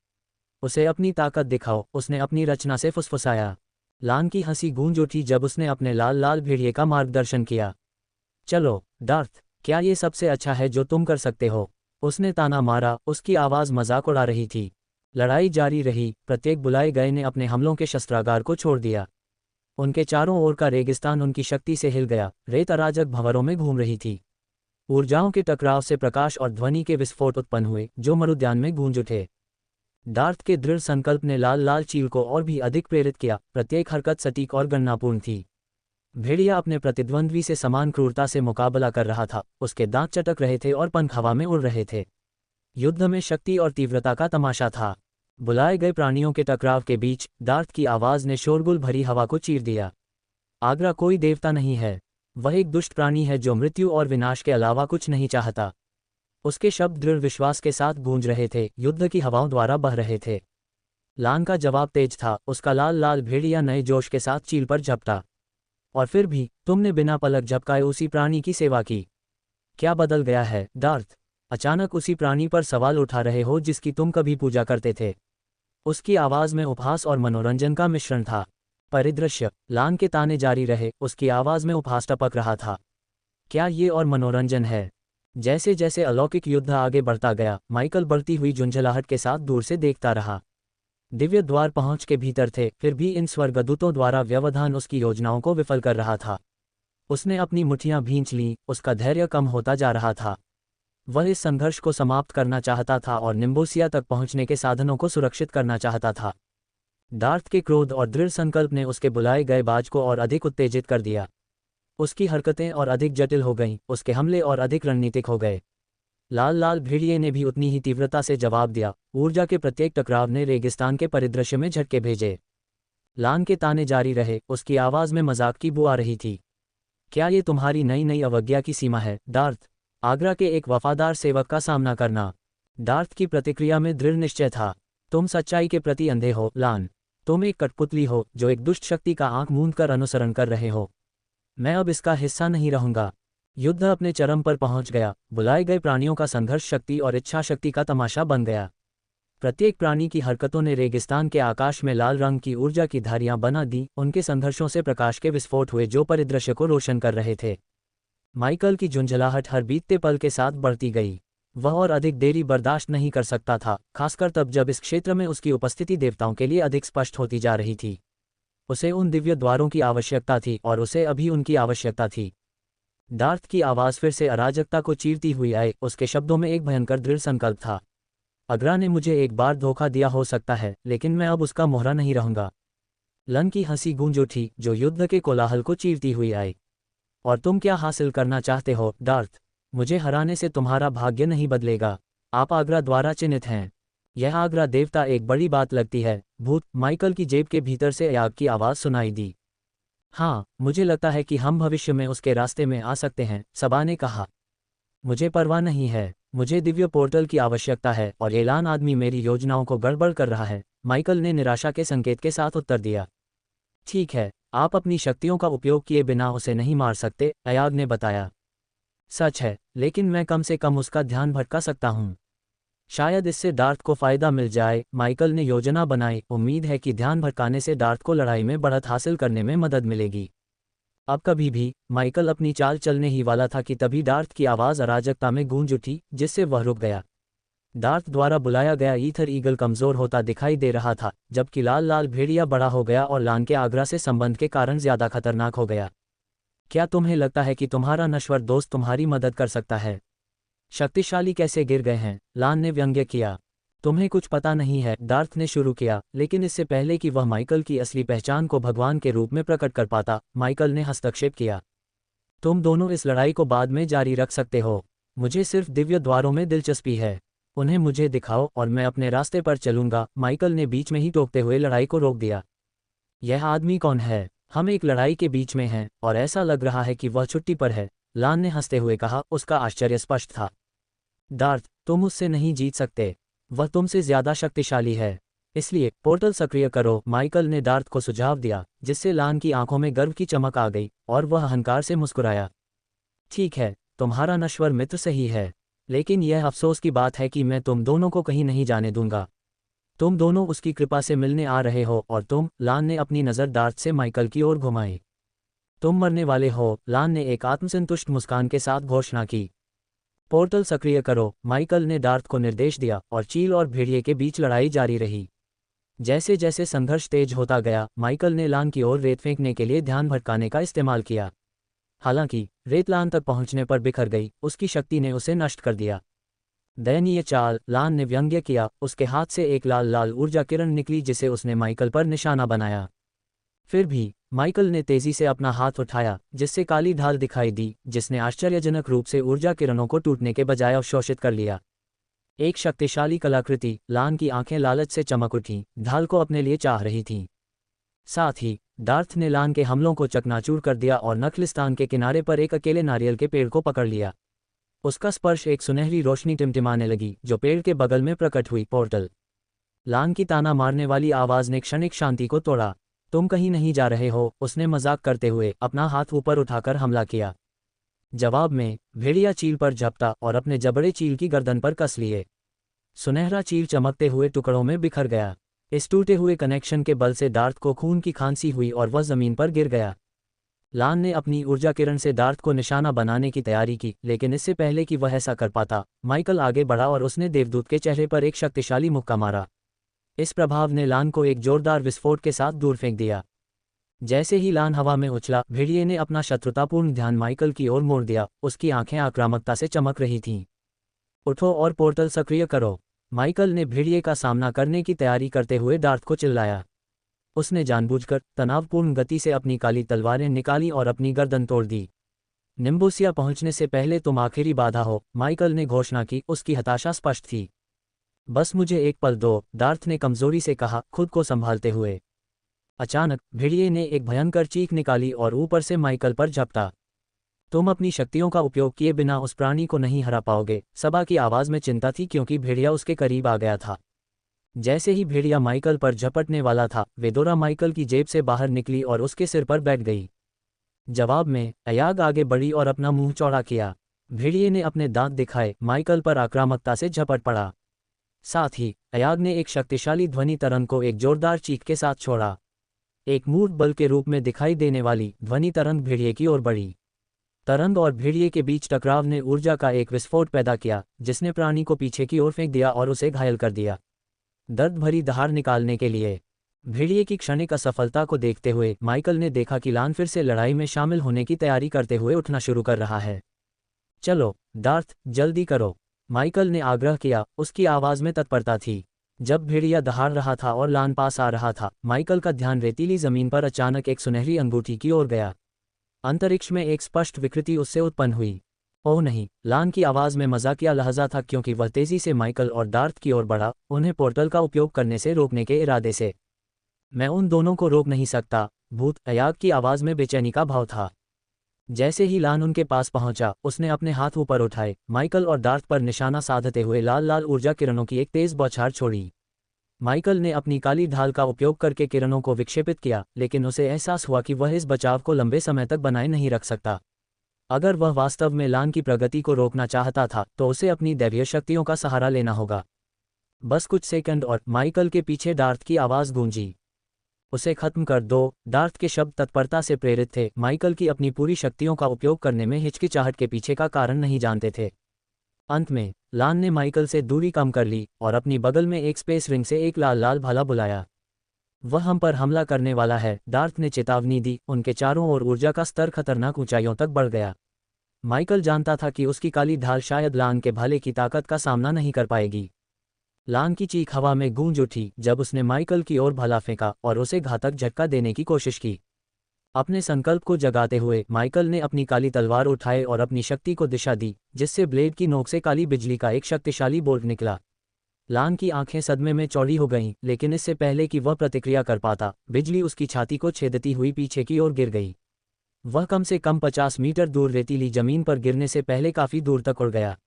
उसे अपनी ताकत दिखाओ, उसने अपनी रचना से फुसफुसाया। लान की हंसी गूंज उठी जब उसने अपने लाल लाल भेड़िए का मार्गदर्शन किया। चलो डार्थ, क्या ये सबसे अच्छा है जो तुम कर सकते हो, उसने ताना मारा। उसकी आवाज़ मजाक उड़ा रही थी। लड़ाई जारी रही। प्रत्येक बुलाए गए ने अपने हमलों के शस्त्रागार को छोड़ दिया। उनके चारों ओर का रेगिस्तान उनकी शक्ति से हिल गया। रेत अराजक भंवरों में घूम रही थी। ऊर्जाओं के टकराव से प्रकाश और ध्वनि के विस्फोट उत्पन्न हुए जो मरुद्यान में गूंज उठे। डार्थ के दृढ़ संकल्प ने लाल लाल चील को और भी अधिक प्रेरित किया। प्रत्येक हरकत सटीक और गणनापूर्ण थी। भेड़िया अपने प्रतिद्वंद्वी से समान क्रूरता से मुकाबला कर रहा था। उसके दांत चटक रहे थे और पंख हवा में उड़ रहे थे। युद्ध में शक्ति और तीव्रता का तमाशा था। बुलाए गए प्राणियों के टकराव के बीच डार्थ की आवाज़ ने शोरगुल भरी हवा को चीर दिया। आगरा कोई देवता नहीं है, वह एक दुष्ट प्राणी है जो मृत्यु और विनाश के अलावा कुछ नहीं चाहता। उसके शब्द दृढ़ विश्वास के साथ गूंज रहे थे, युद्ध की हवाओं द्वारा बह रहे थे। लान का जवाब तेज था। उसका लाल लाल भेड़िया नए जोश के साथ चील पर झपटा। और फिर भी तुमने बिना पलक झपकाए उसी प्राणी की सेवा की। क्या बदल गया है डार्थ? अचानक उसी प्राणी पर सवाल उठा रहे हो जिसकी तुम कभी पूजा करते थे। उसकी आवाज़ में उपहास और मनोरंजन का मिश्रण था। परिदृश्य, लान के ताने जारी रहे। उसकी आवाज़ में उपहास टपक रहा था। क्या ये और मनोरंजन है? जैसे जैसे अलौकिक युद्ध आगे बढ़ता गया, माइकल बढ़ती हुई झुंझलाहट के साथ दूर से देखता रहा। दिव्य द्वार पहुंच के भीतर थे, फिर भी इन स्वर्गदूतों द्वारा व्यवधान उसकी योजनाओं को विफल कर रहा था। उसने अपनी मुट्ठियां भींच लीं। उसका धैर्य कम होता जा रहा था। वह इस संघर्ष को समाप्त करना चाहता था और निम्बोसिया तक पहुंचने के साधनों को सुरक्षित करना चाहता था। डार्थ के क्रोध और दृढ़ संकल्प ने उसके बुलाए गए बाज को और अधिक उत्तेजित कर दिया। उसकी हरकतें और अधिक जटिल हो गईं, उसके हमले और अधिक रणनीतिक हो गए। लाल लाल भेड़िए ने भी उतनी ही तीव्रता से जवाब दिया। ऊर्जा के प्रत्येक टकराव ने रेगिस्तान के परिदृश्य में झटके भेजे। लान के ताने जारी रहे। उसकी आवाज़ में मजाक की बू आ रही थी। क्या ये तुम्हारी नई नई अवज्ञा की सीमा है डार्थ? आगरा के एक वफादार सेवक का सामना करना। डार्थ की प्रतिक्रिया में दृढ़ निश्चय था। तुम सच्चाई के प्रति अंधे हो लान। तुम एक कठपुतली हो जो एक दुष्ट शक्ति का आंख मूंद कर अनुसरण कर रहे हो। मैं अब इसका हिस्सा नहीं रहूंगा। युद्ध अपने चरम पर पहुंच गया। बुलाए गए प्राणियों का संघर्ष शक्ति और इच्छा शक्ति का तमाशा बन गया। प्रत्येक प्राणी की हरकतों ने रेगिस्तान के आकाश में लाल रंग की ऊर्जा की धारियां बना दी, उनके संघर्षों से प्रकाश के विस्फोट हुए जो परिदृश्य को रोशन कर रहे थे। माइकल की झुंझलाहट हर बीतते पल के साथ बढ़ती गई। वह और अधिक देरी बर्दाश्त नहीं कर सकता था, खासकर तब जब इस क्षेत्र में उसकी उपस्थिति देवताओं के लिए अधिक स्पष्ट होती जा रही थी। उसे उन दिव्य द्वारों की आवश्यकता थी और उसे अभी उनकी आवश्यकता थी। डार्थ की आवाज़ फिर से अराजकता को चीरती हुई आई, उसके शब्दों में एक भयंकर दृढ़ संकल्प था। अग्रा ने मुझे एक बार धोखा दिया हो सकता है, लेकिन मैं अब उसका मोहरा नहीं रहूंगा। लन की हंसी गूंज उठी, जो युद्ध के कोलाहल को चीरती हुई आई। और तुम क्या हासिल करना चाहते हो, डार्थ? मुझे हराने से तुम्हारा भाग्य नहीं बदलेगा। आप आग्रा द्वारा चिन्हित हैं। यह आग्रा देवता एक बड़ी बात लगती है, भूत। माइकल की जेब के भीतर से याग की आवाज़ सुनाई दी। हाँ, मुझे लगता है कि हम भविष्य में उसके रास्ते में आ सकते हैं, सबा ने कहा। मुझे परवाह नहीं है, मुझे दिव्य पोर्टल की आवश्यकता है और एलान आदमी मेरी योजनाओं को गड़बड़ कर रहा है, माइकल ने निराशा के संकेत के साथ उत्तर दिया। ठीक है, आप अपनी शक्तियों का उपयोग किए बिना उसे नहीं मार सकते, अयाग ने बताया। सच है, लेकिन मैं कम से कम उसका ध्यान भटका सकता हूँ। शायद इससे डार्थ को फायदा मिल जाए, माइकल ने योजना बनाई। उम्मीद है कि ध्यान भटकाने से डार्थ को लड़ाई में बढ़त हासिल करने में मदद मिलेगी। अब कभी भी, माइकल अपनी चाल चलने ही वाला था कि तभी डार्थ की आवाज़ अराजकता में गूंज उठी, जिससे वह रुक गया। डार्थ द्वारा बुलाया गया ईथर ईगल कमज़ोर होता दिखाई दे रहा था, जबकि लाल लाल भेड़िया बड़ा हो गया और लान के आगरा से संबंध के कारण ज़्यादा खतरनाक हो गया। क्या तुम्हें लगता है कि तुम्हारा नश्वर दोस्त तुम्हारी मदद कर सकता है? शक्तिशाली कैसे गिर गए हैं, लान ने व्यंग्य किया। तुम्हें कुछ पता नहीं है, डार्थ ने शुरू किया, लेकिन इससे पहले कि वह माइकल की असली पहचान को भगवान के रूप में प्रकट कर पाता, माइकल ने हस्तक्षेप किया। तुम दोनों इस लड़ाई को बाद में जारी रख सकते हो। मुझे सिर्फ दिव्य द्वारों में दिलचस्पी है। उन्हें मुझे दिखाओ और मैं अपने रास्ते पर चलूंगा, माइकल ने बीच में ही टोकते हुए लड़ाई को रोक दिया। यह आदमी कौन है? हम एक लड़ाई के बीच में हैं और ऐसा लग रहा है कि वह छुट्टी पर है, लान ने हंसते हुए कहा, उसका आश्चर्य स्पष्ट था। डार्थ, तुम उससे नहीं जीत सकते। वह तुमसे ज्यादा शक्तिशाली है। इसलिए पोर्टल सक्रिय करो, माइकल ने डार्थ को सुझाव दिया, जिससे लान की आंखों में गर्व की चमक आ गई और वह अहंकार से मुस्कुराया। ठीक है, तुम्हारा नश्वर मित्र सही है, लेकिन यह अफसोस की बात है कि मैं तुम दोनों को कहीं नहीं जाने दूंगा। तुम दोनों उसकी कृपा से मिलने आ रहे हो और तुम, लान ने अपनी नज़र डार्थ से माइकल की ओर घुमाई। तुम मरने वाले हो, लान ने एक आत्मसंतुष्ट मुस्कान के साथ घोषणा की। पोर्टल सक्रिय करो, माइकल ने डार्थ को निर्देश दिया और चील और भेड़िए के बीच लड़ाई जारी रही। जैसे जैसे संघर्ष तेज होता गया, माइकल ने लान की ओर रेत फेंकने के लिए ध्यान भटकाने का इस्तेमाल किया। हालांकि रेत लान तक पहुंचने पर बिखर गई, उसकी शक्ति ने उसे नष्ट कर दिया। दयनीय चाल, लान ने व्यंग्य किया। उसके हाथ से एक लाल लाल ऊर्जा किरण निकली जिसे उसने माइकल पर निशाना बनाया। फिर भी माइकल ने तेजी से अपना हाथ उठाया, जिससे काली ढाल दिखाई दी, जिसने आश्चर्यजनक रूप से ऊर्जा किरणों को टूटने के बजाय अवशोषित कर लिया। एक शक्तिशाली कलाकृति, लान की आंखें लालच से चमक उठीं, ढाल को अपने लिए चाह रही थीं। साथ ही डार्थ ने लान के हमलों को चकनाचूर कर दिया और नखलिस्तान के किनारे पर एक अकेले नारियल के पेड़ को पकड़ लिया। उसका स्पर्श एक सुनहरी रोशनी टिमटिमाने लगी, जो पेड़ के बगल में प्रकट हुई। पोर्टल। लान की ताना मारने वाली आवाज़ ने क्षणिक शांति को तोड़ा। तुम कहीं नहीं जा रहे हो, उसने मजाक करते हुए अपना हाथ ऊपर उठाकर हमला किया। जवाब में भेड़िया चील पर झपटा और अपने जबड़े चील की गर्दन पर कस लिए। सुनहरा चील चमकते हुए टुकड़ों में बिखर गया। इस टूटे हुए कनेक्शन के बल से डार्थ को खून की खांसी हुई और वह जमीन पर गिर गया। लान ने अपनी ऊर्जा किरण से डार्थ को निशाना बनाने की तैयारी की, लेकिन इससे पहले कि वह ऐसा कर पाता, माइकल आगे बढ़ा और उसने देवदूत के चेहरे पर एक शक्तिशाली मुक्का मारा। इस प्रभाव ने लान को एक जोरदार विस्फोट के साथ दूर फेंक दिया। जैसे ही लान हवा में उछला, भेड़िए ने अपना शत्रुतापूर्ण ध्यान माइकल की ओर मोड़ दिया। उसकी आंखें आक्रामकता से चमक रही थीं। उठो और पोर्टल सक्रिय करो, माइकल ने भेड़िए का सामना करने की तैयारी करते हुए डार्थ को चिल्लाया। उसने जानबूझकर तनावपूर्ण गति से अपनी काली तलवारें निकाली और अपनी गर्दन तोड़ दी। निम्बूसिया पहुंचने से पहले तुम आखिरी बाधा हो, माइकल ने घोषणा की। उसकी हताशा स्पष्ट थी। बस मुझे एक पल दो, डार्थ ने कमजोरी से कहा, खुद को संभालते हुए। अचानक भेड़िए ने एक भयंकर चीख निकाली और ऊपर से माइकल पर झपटा। तुम अपनी शक्तियों का उपयोग किए बिना उस प्राणी को नहीं हरा पाओगे, सबा की आवाज़ में चिंता थी क्योंकि भेड़िया उसके करीब आ गया था। जैसे ही भेड़िया माइकल पर झपटने वाला था, वेदोरा माइकल की जेब से बाहर निकली और उसके सिर पर बैठ गई। जवाब में अयाग आगे बढ़ी और अपना मुंह चौड़ा किया। भेड़िए ने अपने दांत दिखाए, माइकल पर आक्रामकता से झपट पड़ा। साथ ही अयाग ने एक शक्तिशाली ध्वनि तरंग को एक जोरदार चीख के साथ छोड़ा। एक मूर्त बल के रूप में दिखाई देने वाली ध्वनि तरंग भेड़िए की ओर बढ़ी। तरंग और भेड़िए के बीच टकराव ने ऊर्जा का एक विस्फोट पैदा किया, जिसने प्राणी को पीछे की ओर फेंक दिया और उसे घायल कर दिया। दर्द भरी दहाड़ निकालने के लिए भेड़िए की क्षणिक असफलता को देखते हुए माइकल ने देखा कि लान फिर से लड़ाई में शामिल होने की तैयारी करते हुए उठना शुरू कर रहा है। चलो डार्थ, जल्दी करो, माइकल ने आग्रह किया, उसकी आवाज़ में तत्परता थी। जब भेड़िया दहाड़ रहा था और लान पास आ रहा था, माइकल का ध्यान रेतीली जमीन पर अचानक एक सुनहरी अंगूठी की ओर गया। अंतरिक्ष में एक स्पष्ट विकृति उससे उत्पन्न हुई। ओह नहीं, लान की आवाज़ में मजाकिया लहजा था क्योंकि वह तेजी से माइकल और डार्थ की ओर बढ़ा, उन्हें पोर्टल का उपयोग करने से रोकने के इरादे से। मैं उन दोनों को रोक नहीं सकता, भूत, अयाग की आवाज़ में बेचैनी का भाव था। जैसे ही लान उनके पास पहुंचा, उसने अपने हाथ ऊपर उठाए, माइकल और डार्थ पर निशाना साधते हुए लाल लाल ऊर्जा किरणों की एक तेज बौछार छोड़ी। माइकल ने अपनी काली ढाल का उपयोग करके किरणों को विक्षेपित किया, लेकिन उसे एहसास हुआ कि वह इस बचाव को लंबे समय तक बनाए नहीं रख सकता। अगर वह वास्तव में लान की प्रगति को रोकना चाहता था तो उसे अपनी दैवीय शक्तियों का सहारा लेना होगा। बस कुछ सेकंड और माइकल के पीछे डार्थ की आवाज़ गूंजी, उसे खत्म कर दो। डार्थ के शब्द तत्परता से प्रेरित थे, माइकल की अपनी पूरी शक्तियों का उपयोग करने में हिचकिचाहट के पीछे का कारण नहीं जानते थे। अंत में लान ने माइकल से दूरी कम कर ली और अपनी बगल में एक स्पेस रिंग से एक लाल लाल भाला बुलाया। वह हम पर हमला करने वाला है, डार्थ ने चेतावनी दी। उनके चारों ओर ऊर्जा का स्तर खतरनाक ऊंचाइयों तक बढ़ गया। माइकल जानता था कि उसकी काली ढाल शायद लान के भाले की ताकत का सामना नहीं कर पाएगी। लान की चीख हवा में गूंज उठी जब उसने माइकल की ओर भाला फेंका और उसे घातक झटका देने की कोशिश की। अपने संकल्प को जगाते हुए माइकल ने अपनी काली तलवार उठाए और अपनी शक्ति को दिशा दी, जिससे ब्लेड की नोक से काली बिजली का एक शक्तिशाली बोल्ट निकला। लान की आंखें सदमे में चौड़ी हो गईं, लेकिन इससे पहले कि वह प्रतिक्रिया कर पाता, बिजली उसकी छाती को छेदती हुई पीछे की ओर गिर गई। वह कम से कम 50 मीटर दूर रेतीली जमीन पर गिरने से पहले काफी दूर तक उड़ गया।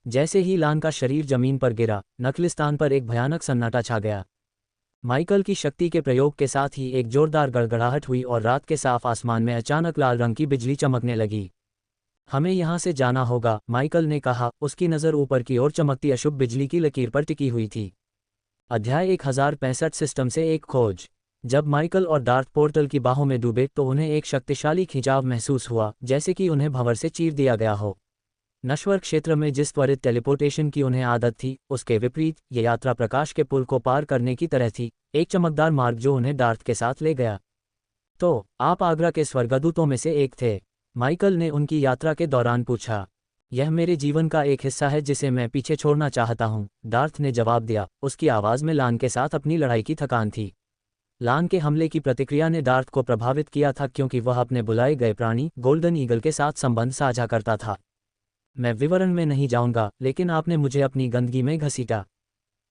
जैसे ही लान का शरीर जमीन पर गिरा, नखलिस्तान पर एक भयानक सन्नाटा छा गया। माइकल की शक्ति के प्रयोग के साथ ही एक जोरदार गड़गड़ाहट हुई और रात के साफ आसमान में अचानक लाल रंग की बिजली चमकने लगी। हमें यहाँ से जाना होगा, माइकल ने कहा, उसकी नज़र ऊपर की ओर चमकती अशुभ बिजली की लकीर पर टिकी हुई थी। अध्याय 1065 सिस्टम से एक खोज। जब माइकल और डार्थ पोर्टल की बाहों में डूबे तो उन्हें एक शक्तिशाली खिंचाव महसूस हुआ, जैसे कि उन्हें भंवर से चीर दिया गया हो। नश्वर क्षेत्र में जिस त्वरित टेलीपोर्टेशन की उन्हें आदत थी, उसके विपरीत ये यात्रा प्रकाश के पुल को पार करने की तरह थी, एक चमकदार मार्ग जो उन्हें डार्थ के साथ ले गया। तो आप आगरा के स्वर्गदूतों में से एक थे? माइकल ने उनकी यात्रा के दौरान पूछा। यह मेरे जीवन का एक हिस्सा है जिसे मैं पीछे छोड़ना चाहता हूँ, डार्थ ने जवाब दिया। उसकी आवाज़ में लान के साथ अपनी लड़ाई की थकान थी। लान के हमले की प्रतिक्रिया ने डार्थ को प्रभावित किया था क्योंकि वह अपने बुलाए गए प्राणी गोल्डन ईगल के साथ संबंध साझा करता था। मैं विवरण में नहीं जाऊंगा, लेकिन आपने मुझे अपनी गंदगी में घसीटा।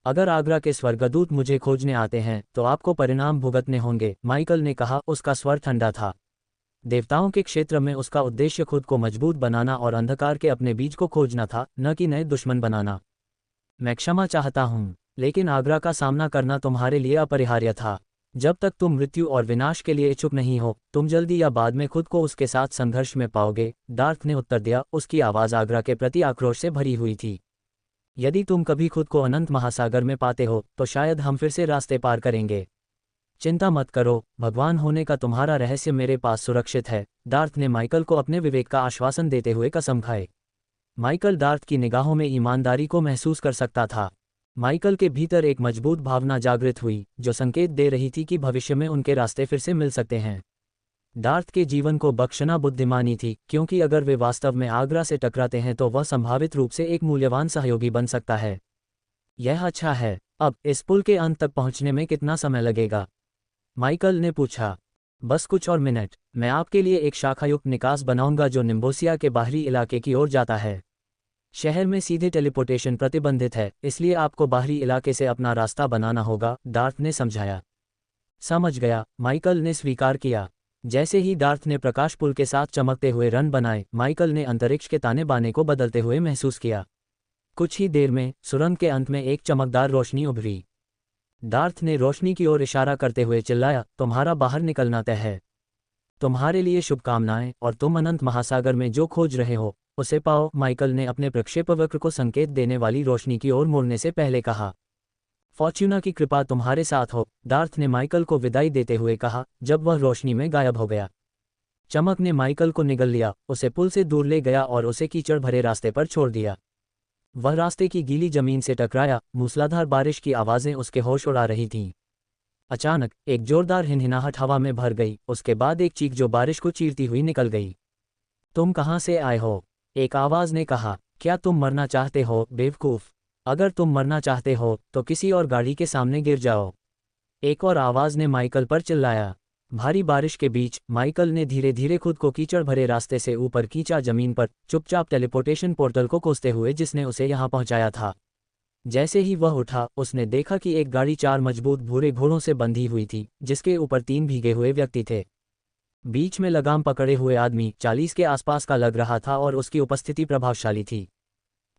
अगर आगरा के स्वर्गदूत मुझे खोजने आते हैं तो आपको परिणाम भुगतने होंगे, माइकल ने कहा। उसका स्वर ठंडा था। देवताओं के क्षेत्र में उसका उद्देश्य खुद को मजबूत बनाना और अंधकार के अपने बीज को खोजना था, न कि नए दुश्मन बनाना। मैं क्षमा चाहता हूँ, लेकिन आगरा का सामना करना तुम्हारे लिए अपरिहार्य था। जब तक तुम मृत्यु और विनाश के लिए इच्छुक नहीं हो, तुम जल्दी या बाद में खुद को उसके साथ संघर्ष में पाओगे, डार्थ ने उत्तर दिया। उसकी आवाज़ आगरा के प्रति आक्रोश से भरी हुई थी। यदि तुम कभी खुद को अनंत महासागर में पाते हो तो शायद हम फिर से रास्ते पार करेंगे। चिंता मत करो, भगवान होने का तुम्हारा रहस्य मेरे पास सुरक्षित है, डार्थ ने माइकल को अपने विवेक का आश्वासन देते हुए कसम खाई। माइकल डार्थ की निगाहों में ईमानदारी को महसूस कर सकता था। माइकल के भीतर एक मजबूत भावना जागृत हुई जो संकेत दे रही थी कि भविष्य में उनके रास्ते फिर से मिल सकते हैं। डार्थ के जीवन को बख्शना बुद्धिमानी थी, क्योंकि अगर वे वास्तव में आगरा से टकराते हैं तो वह संभावित रूप से एक मूल्यवान सहयोगी बन सकता है। यह अच्छा है। अब इस पुल के अंत तक पहुंचने में कितना समय लगेगा? माइकल ने पूछा। बस कुछ और मिनट। मैं आपके लिए एक शाखायुक्त निकास बनाऊंगा जो निम्बोसिया के बाहरी इलाके की ओर जाता है। शहर में सीधे टेलीपोर्टेशन प्रतिबंधित है, इसलिए आपको बाहरी इलाके से अपना रास्ता बनाना होगा, डार्थ ने समझाया। समझ गया, माइकल ने स्वीकार किया। जैसे ही डार्थ ने प्रकाश पुल के साथ चमकते हुए रन बनाए, माइकल ने अंतरिक्ष के ताने बाने को बदलते हुए महसूस किया। कुछ ही देर में सुरंग के अंत में एक चमकदार रोशनी उभरी। डार्थ ने रोशनी की ओर इशारा करते हुए चिल्लाया, तुम्हारा बाहर निकलना तय है। तुम्हारे लिए शुभकामनाएं, और तुम अनंत महासागर में जो खोज रहे हो उसे पाओ, माइकल ने अपने प्रक्षेपवक्र को संकेत देने वाली रोशनी की ओर मुड़ने से पहले कहा। फॉर्च्यूना की कृपा तुम्हारे साथ हो, डार्थ ने माइकल को विदाई देते हुए कहा जब वह रोशनी में गायब हो गया। चमक ने माइकल को निगल लिया, उसे पुल से दूर ले गया और उसे कीचड़ भरे रास्ते पर छोड़ दिया। वह रास्ते की गीली जमीन से टकराया, मूसलाधार बारिश की आवाज़ें उसके होश उड़ा रही थीं। अचानक एक जोरदार हिनहिनाहट हवा में भर गई, उसके बाद एक चीख जो बारिश को चीरती हुई निकल गई। तुम कहाँ से आए हो? एक आवाज़ ने कहा। क्या तुम मरना चाहते हो, बेवकूफ़? अगर तुम मरना चाहते हो तो किसी और गाड़ी के सामने गिर जाओ, एक और आवाज़ ने माइकल पर चिल्लाया। भारी बारिश के बीच माइकल ने धीरे धीरे खुद को कीचड़ भरे रास्ते से ऊपर खींचा, जमीन पर चुपचाप टेलीपोर्टेशन पोर्टल को कोसते हुए जिसने उसे यहाँ पहुँचाया था। जैसे ही वह उठा, उसने देखा कि एक गाड़ी 4 मजबूत भूरे घोड़ों से बंधी हुई थी, जिसके ऊपर 3 भीगे हुए व्यक्ति थे। बीच में लगाम पकड़े हुए आदमी 40 के आसपास का लग रहा था और उसकी उपस्थिति प्रभावशाली थी।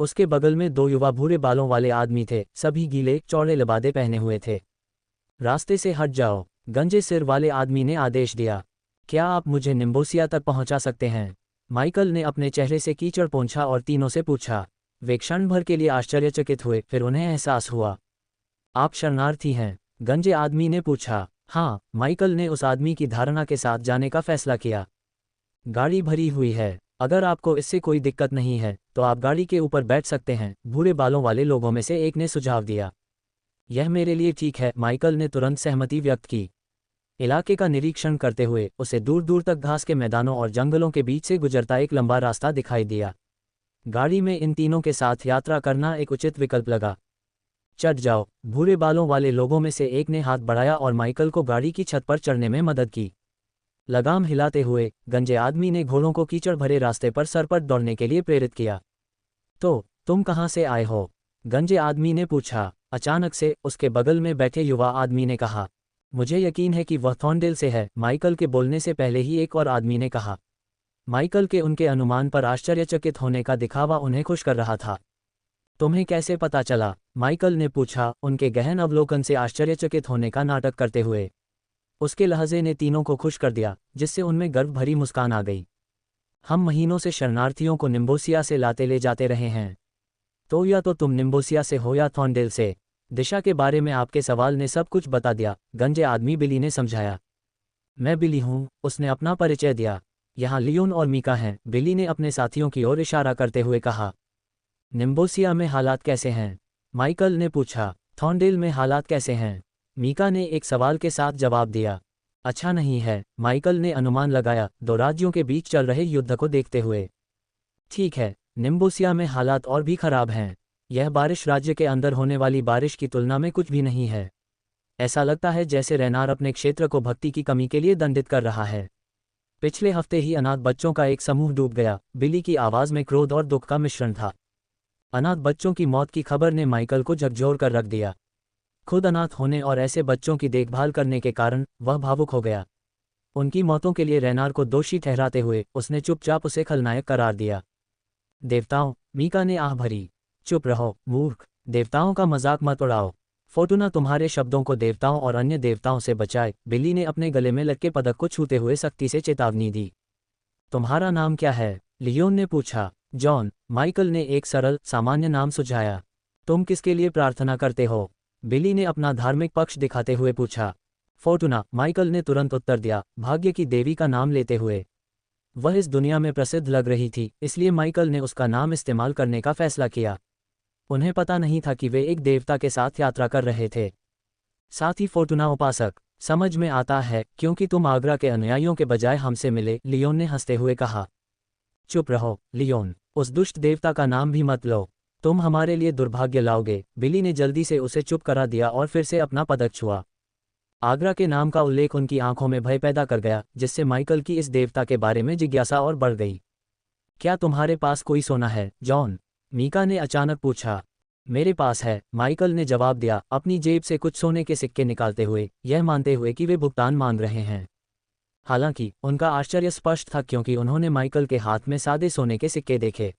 उसके बगल में 2 युवा भूरे बालों वाले आदमी थे, सभी गीले चौड़े लिबादे पहने हुए थे। रास्ते से हट जाओ, गंजे सिर वाले आदमी ने आदेश दिया। क्या आप मुझे निम्बोसिया तक पहुंचा सकते हैं? माइकल ने अपने चेहरे से कीचड़ पोंछा और तीनों से पूछा। वे क्षण भर के लिए आश्चर्यचकित हुए, फिर उन्हें एहसास हुआ। आप शरणार्थी हैं? गंजे आदमी ने पूछा। हाँ, माइकल ने उस आदमी की धारणा के साथ जाने का फैसला किया। गाड़ी भरी हुई है, अगर आपको इससे कोई दिक्कत नहीं है तो आप गाड़ी के ऊपर बैठ सकते हैं, भूरे बालों वाले लोगों में से एक ने सुझाव दिया। यह मेरे लिए ठीक है, माइकल ने तुरंत सहमति व्यक्त की। इलाके का निरीक्षण करते हुए उसे दूर दूर तक घास के मैदानों और जंगलों के बीच से गुजरता एक लंबा रास्ता दिखाई दिया। गाड़ी में इन तीनों के साथ यात्रा करना एक उचित विकल्प लगा। चढ़ जाओ, भूरे बालों वाले लोगों में से एक ने हाथ बढ़ाया और माइकल को गाड़ी की छत पर चढ़ने में मदद की। लगाम हिलाते हुए गंजे आदमी ने घोड़ों को कीचड़ भरे रास्ते पर सरपट दौड़ने के लिए प्रेरित किया। तो तुम कहाँ से आए हो? गंजे आदमी ने पूछा। अचानक से उसके बगल में बैठे युवा आदमी ने कहा। मुझे यकीन है कि वह थॉर्नडेल से है, माइकल के बोलने से पहले ही एक और आदमी ने कहा। माइकल के उनके अनुमान पर आश्चर्यचकित होने का दिखावा उन्हें खुश कर रहा था। तुम्हें कैसे पता चला? माइकल ने पूछा, उनके गहन अवलोकन से आश्चर्यचकित होने का नाटक करते हुए। उसके लहजे ने तीनों को खुश कर दिया, जिससे उनमें गर्व भरी मुस्कान आ गई। हम महीनों से शरणार्थियों को निम्बोसिया से लाते ले जाते रहे हैं। तो या तो तुम निम्बोसिया से हो या थॉर्नडेल से। दिशा के बारे में आपके सवाल ने सब कुछ बता दिया, गंजे आदमी बिली ने समझाया। मैं बिली हूँ, उसने अपना परिचय दिया। यहाँ लियोन और मीका हैं, बिली ने अपने साथियों की ओर इशारा करते हुए कहा। निम्बोसिया में हालात कैसे हैं? माइकल ने पूछा। थॉर्नडेल में हालात कैसे हैं? मीका ने एक सवाल के साथ जवाब दिया। अच्छा नहीं है, माइकल ने अनुमान लगाया, 2 राज्यों के बीच चल रहे युद्ध को देखते हुए। ठीक है, निम्बोसिया में हालात और भी खराब हैं। यह बारिश राज्य के अंदर होने वाली बारिश की तुलना में कुछ भी नहीं है। ऐसा लगता है जैसे रेनार अपने क्षेत्र को भक्ति की कमी के लिए दंडित कर रहा है। पिछले हफ्ते ही अनाथ बच्चों का एक समूह डूब गया, बिली की आवाज़ में क्रोध और दुख का मिश्रण था। अनाथ बच्चों की मौत की खबर ने माइकल को झकझोर कर रख दिया। खुद अनाथ होने और ऐसे बच्चों की देखभाल करने के कारण वह भावुक हो गया। उनकी मौतों के लिए रेनार को दोषी ठहराते हुए उसने चुपचाप उसे खलनायक करार दिया। देवताओं, मीका ने आह भरी। चुप रहो, मूर्ख, देवताओं का मजाक मत उड़ाओ। फोर्टूना तुम्हारे शब्दों को देवताओं और अन्य देवताओं से बचाए, बिली ने अपने गले में लटके पदक को छूते हुए सख्ती से चेतावनी दी। तुम्हारा नाम क्या है? लियोन ने पूछा। जॉन, माइकल ने एक सरल सामान्य नाम सुझाया। तुम किसके लिए प्रार्थना करते हो? बिली ने अपना धार्मिक पक्ष दिखाते हुए पूछा। फोर्टूना, माइकल ने तुरंत उत्तर दिया, भाग्य की देवी का नाम लेते हुए। वह इस दुनिया में प्रसिद्ध लग रही थी, इसलिए माइकल ने उसका नाम इस्तेमाल करने का फैसला किया। उन्हें पता नहीं था कि वे एक देवता के साथ यात्रा कर रहे थे। साथ ही फोर्टूना उपासक। समझ में आता है, क्योंकि तुम आगरा के अनुयायियों के बजाय हमसे मिले, लियोन ने हंसते हुए कहा। चुप रहो, लियोन, उस दुष्ट देवता का नाम भी मत लो, तुम हमारे लिए दुर्भाग्य लाओगे। बिली ने जल्दी से उसे चुप करा दिया और फिर से अपना पदक छुआ। आगरा के नाम का उल्लेख उनकी आंखों में भय पैदा कर गया, जिससे माइकल की इस देवता के बारे में जिज्ञासा और बढ़ गई। क्या तुम्हारे पास कोई सोना है, जॉन? मीका ने अचानक पूछा। मेरे पास है, माइकल ने जवाब दिया, अपनी जेब से कुछ सोने के सिक्के निकालते हुए, यह मानते हुए कि वे भुगतान मांग रहे हैं। हालांकि उनका आश्चर्य स्पष्ट था, क्योंकि उन्होंने माइकल के हाथ में सादे सोने के सिक्के देखे।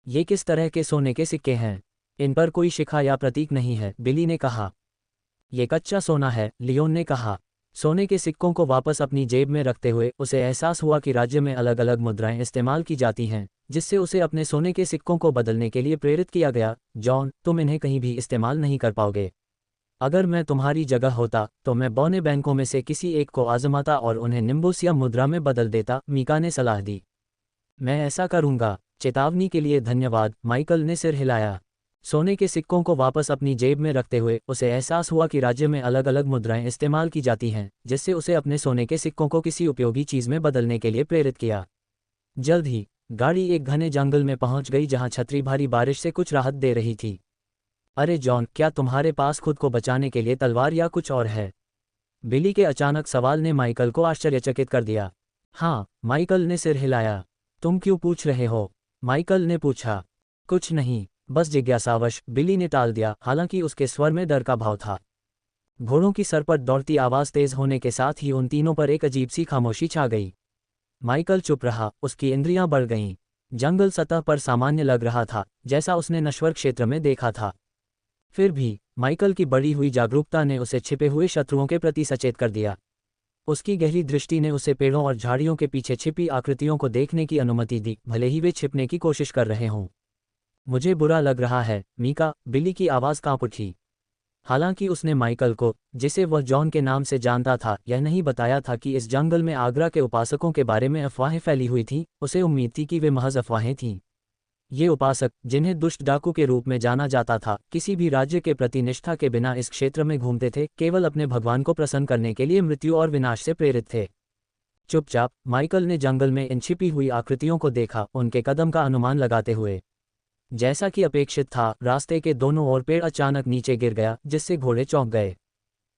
ये किस तरह के सोने के सिक्के हैं? इन पर कोई शिखा या प्रतीक नहीं है, बिली ने कहा। ये कच्चा सोना है, लियोन ने कहा। सोने के सिक्कों को वापस अपनी जेब में रखते हुए उसे एहसास हुआ कि राज्य में अलग अलग मुद्राएं इस्तेमाल की जाती हैं, जिससे उसे अपने सोने के सिक्कों को बदलने के लिए प्रेरित किया गया। जॉन, तुम इन्हें कहीं भी इस्तेमाल नहीं कर पाओगे। अगर मैं तुम्हारी जगह होता तो मैं बौने बैंकों में से किसी एक को आजमाता और उन्हें निम्बुस या मुद्रा में बदल देता, मीका ने सलाह दी। मैं ऐसा करूंगा। चेतावनी के लिए धन्यवाद, माइकल ने सिर हिलाया। सोने के सिक्कों को वापस अपनी जेब में रखते हुए उसे एहसास हुआ कि राज्य में अलग अलग मुद्राएं इस्तेमाल की जाती हैं, जिससे उसे अपने सोने के सिक्कों को किसी उपयोगी चीज में बदलने के लिए प्रेरित किया। जल्द ही गाड़ी एक घने जंगल में पहुंच गई जहां छतरी भारी बारिश से कुछ राहत दे रही थी। अरे जॉन, क्या तुम्हारे पास खुद को बचाने के लिए तलवार या कुछ और है? बिली के अचानक सवाल ने माइकल को आश्चर्यचकित कर दिया। हाँ, माइकल ने सिर हिलाया। तुम क्यों पूछ रहे हो? माइकल ने पूछा। कुछ नहीं, बस जिज्ञासावश, बिली ने टाल दिया, हालांकि उसके स्वर में डर का भाव था। घोड़ों की सरपट दौड़ती आवाज तेज होने के साथ ही उन तीनों पर एक अजीब सी खामोशी छा गई। माइकल चुप रहा, उसकी इंद्रियां बढ़ गईं। जंगल सतह पर सामान्य लग रहा था, जैसा उसने नश्वर क्षेत्र में देखा था। फिर भी माइकल की बढ़ी हुई जागरूकता ने उसे छिपे हुए शत्रुओं के प्रति सचेत कर दिया। उसकी गहरी दृष्टि ने उसे पेड़ों और झाड़ियों के पीछे छिपी आकृतियों को देखने की अनुमति दी, भले ही वे छिपने की कोशिश कर रहे हों। मुझे बुरा लग रहा है, मीका, बिली की आवाज़ कांप उठी। हालांकि उसने माइकल को, जिसे वह जॉन के नाम से जानता था, यह नहीं बताया था कि इस जंगल में आगरा के उपासकों के बारे में अफवाहें फैली हुई थीं। उसे उम्मीद थी कि वे महज अफवाहें थीं। ये उपासक, जिन्हें दुष्ट डाकू के रूप में जाना जाता था, किसी भी राज्य के प्रति निष्ठा के बिना इस क्षेत्र में घूमते थे, केवल अपने भगवान को प्रसन्न करने के लिए मृत्यु और विनाश से प्रेरित थे। चुपचाप माइकल ने जंगल में इन छिपी हुई आकृतियों को देखा, उनके कदम का अनुमान लगाते हुए। जैसा कि अपेक्षित था, रास्ते के दोनों ओर पेड़ अचानक नीचे गिर गया, जिससे घोड़े चौंक गए।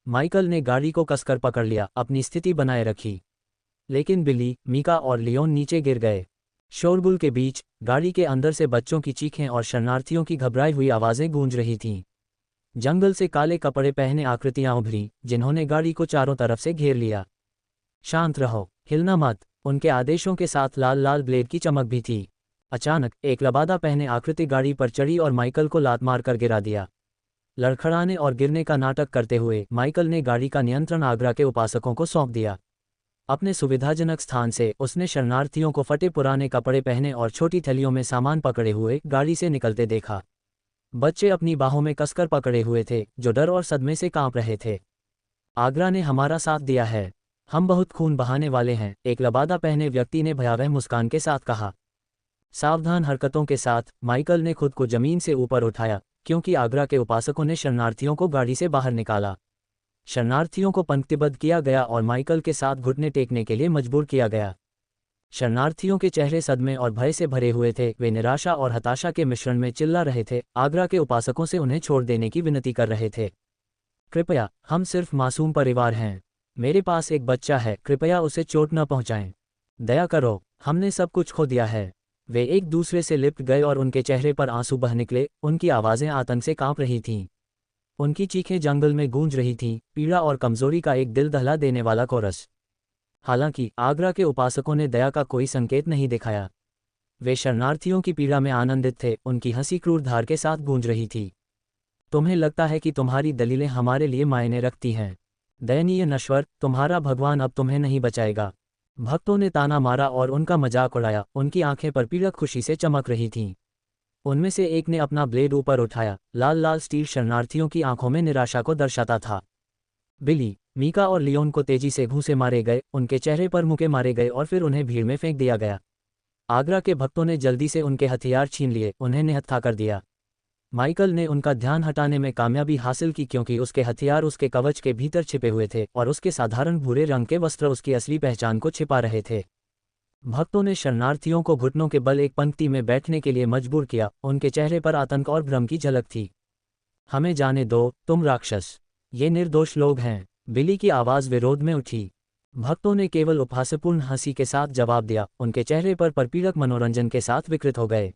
माइकल ने गाड़ी को कसकर पकड़ लिया, अपनी स्थिति बनाए रखी। लेकिन बिली, मीका और लियोन नीचे गिर गए। शोरगुल के बीच गाड़ी के अंदर से बच्चों की चीखें और शरणार्थियों की घबराई हुई आवाजें गूंज रही थीं। जंगल से काले कपड़े पहने आकृतियां उभरी, जिन्होंने गाड़ी को चारों तरफ से घेर लिया। शांत रहो, हिलना मत, उनके आदेशों के साथ लाल लाल ब्लेड की चमक भी थी। अचानक एक लबादा पहने आकृति गाड़ी पर चढ़ी और माइकल को लात मारकर गिरा दिया। लड़खड़ाने और गिरने का नाटक करते हुए माइकल ने गाड़ी का नियंत्रण आगरा के उपासकों को सौंप दिया। अपने सुविधाजनक स्थान से उसने शरणार्थियों को फटे पुराने कपड़े पहने और छोटी थैलियों में सामान पकड़े हुए गाड़ी से निकलते देखा। बच्चे अपनी बाहों में कसकर पकड़े हुए थे, जो डर और सदमे से कांप रहे थे। आगरा ने हमारा साथ दिया है, हम बहुत खून बहाने वाले हैं, एक लबादा पहने व्यक्ति ने भयावह मुस्कान के साथ कहा। सावधान हरकतों के साथ माइकल ने खुद को जमीन से ऊपर उठाया, क्योंकि आगरा के उपासकों ने शरणार्थियों को गाड़ी से बाहर निकाला। शरणार्थियों को पंक्तिबद्ध किया गया और माइकल के साथ घुटने टेकने के लिए मजबूर किया गया। शरणार्थियों के चेहरे सदमे और भय से भरे हुए थे, वे निराशा और हताशा के मिश्रण में चिल्ला रहे थे, आगरा के उपासकों से उन्हें छोड़ देने की विनती कर रहे थे। कृपया, हम सिर्फ मासूम परिवार हैं। मेरे पास एक बच्चा है, कृपया उसे चोट न पहुंचाएं। दया करो, हमने सब कुछ खो दिया है। वे एक दूसरे से लिपट गए और उनके चेहरे पर आंसू बह निकले, उनकी आवाज़ें आतंक से कांप रही थीं। उनकी चीखें जंगल में गूंज रही थीं, पीड़ा और कमजोरी का एक दिल दहला देने वाला कोरस। हालांकि आगरा के उपासकों ने दया का कोई संकेत नहीं दिखाया। वे शरणार्थियों की पीड़ा में आनंदित थे, उनकी हंसी क्रूर धार के साथ गूंज रही थी। तुम्हें लगता है कि तुम्हारी दलीलें हमारे लिए मायने रखती हैं? दयनीय नश्वर, तुम्हारा भगवान अब तुम्हें नहीं बचाएगा। भक्तों ने ताना मारा और उनका मजाक उड़ाया, उनकी आंखें पर पीड़क खुशी से चमक रही थीं। उनमें से एक ने अपना ब्लेड ऊपर उठाया, लाल लाल स्टील शरणार्थियों की आंखों में निराशा को दर्शाता था। बिली, मीका और लियोन को तेजी से घूंसे मारे गए, उनके चेहरे पर मुके मारे गए और फिर उन्हें भीड़ में फेंक दिया गया। आगरा के भक्तों ने जल्दी से उनके हथियार छीन लिए, उन्हें निहत्था कर दिया। माइकल ने उनका ध्यान हटाने में कामयाबी हासिल की, क्योंकि उसके हथियार उसके कवच के भीतर छिपे हुए थे और उसके साधारण भूरे रंग के वस्त्र उसकी असली पहचान को छिपा रहे थे। भक्तों ने शरणार्थियों को घुटनों के बल एक पंक्ति में बैठने के लिए मजबूर किया, उनके चेहरे पर आतंक और भ्रम की झलक थी। हमें जाने दो, तुम राक्षस। ये निर्दोष लोग हैं, बिली की आवाज़ विरोध में उठी। भक्तों ने केवल उपहासपूर्ण हंसी के साथ जवाब दिया, उनके चेहरे पर पीड़क मनोरंजन के साथ विकृत हो गए।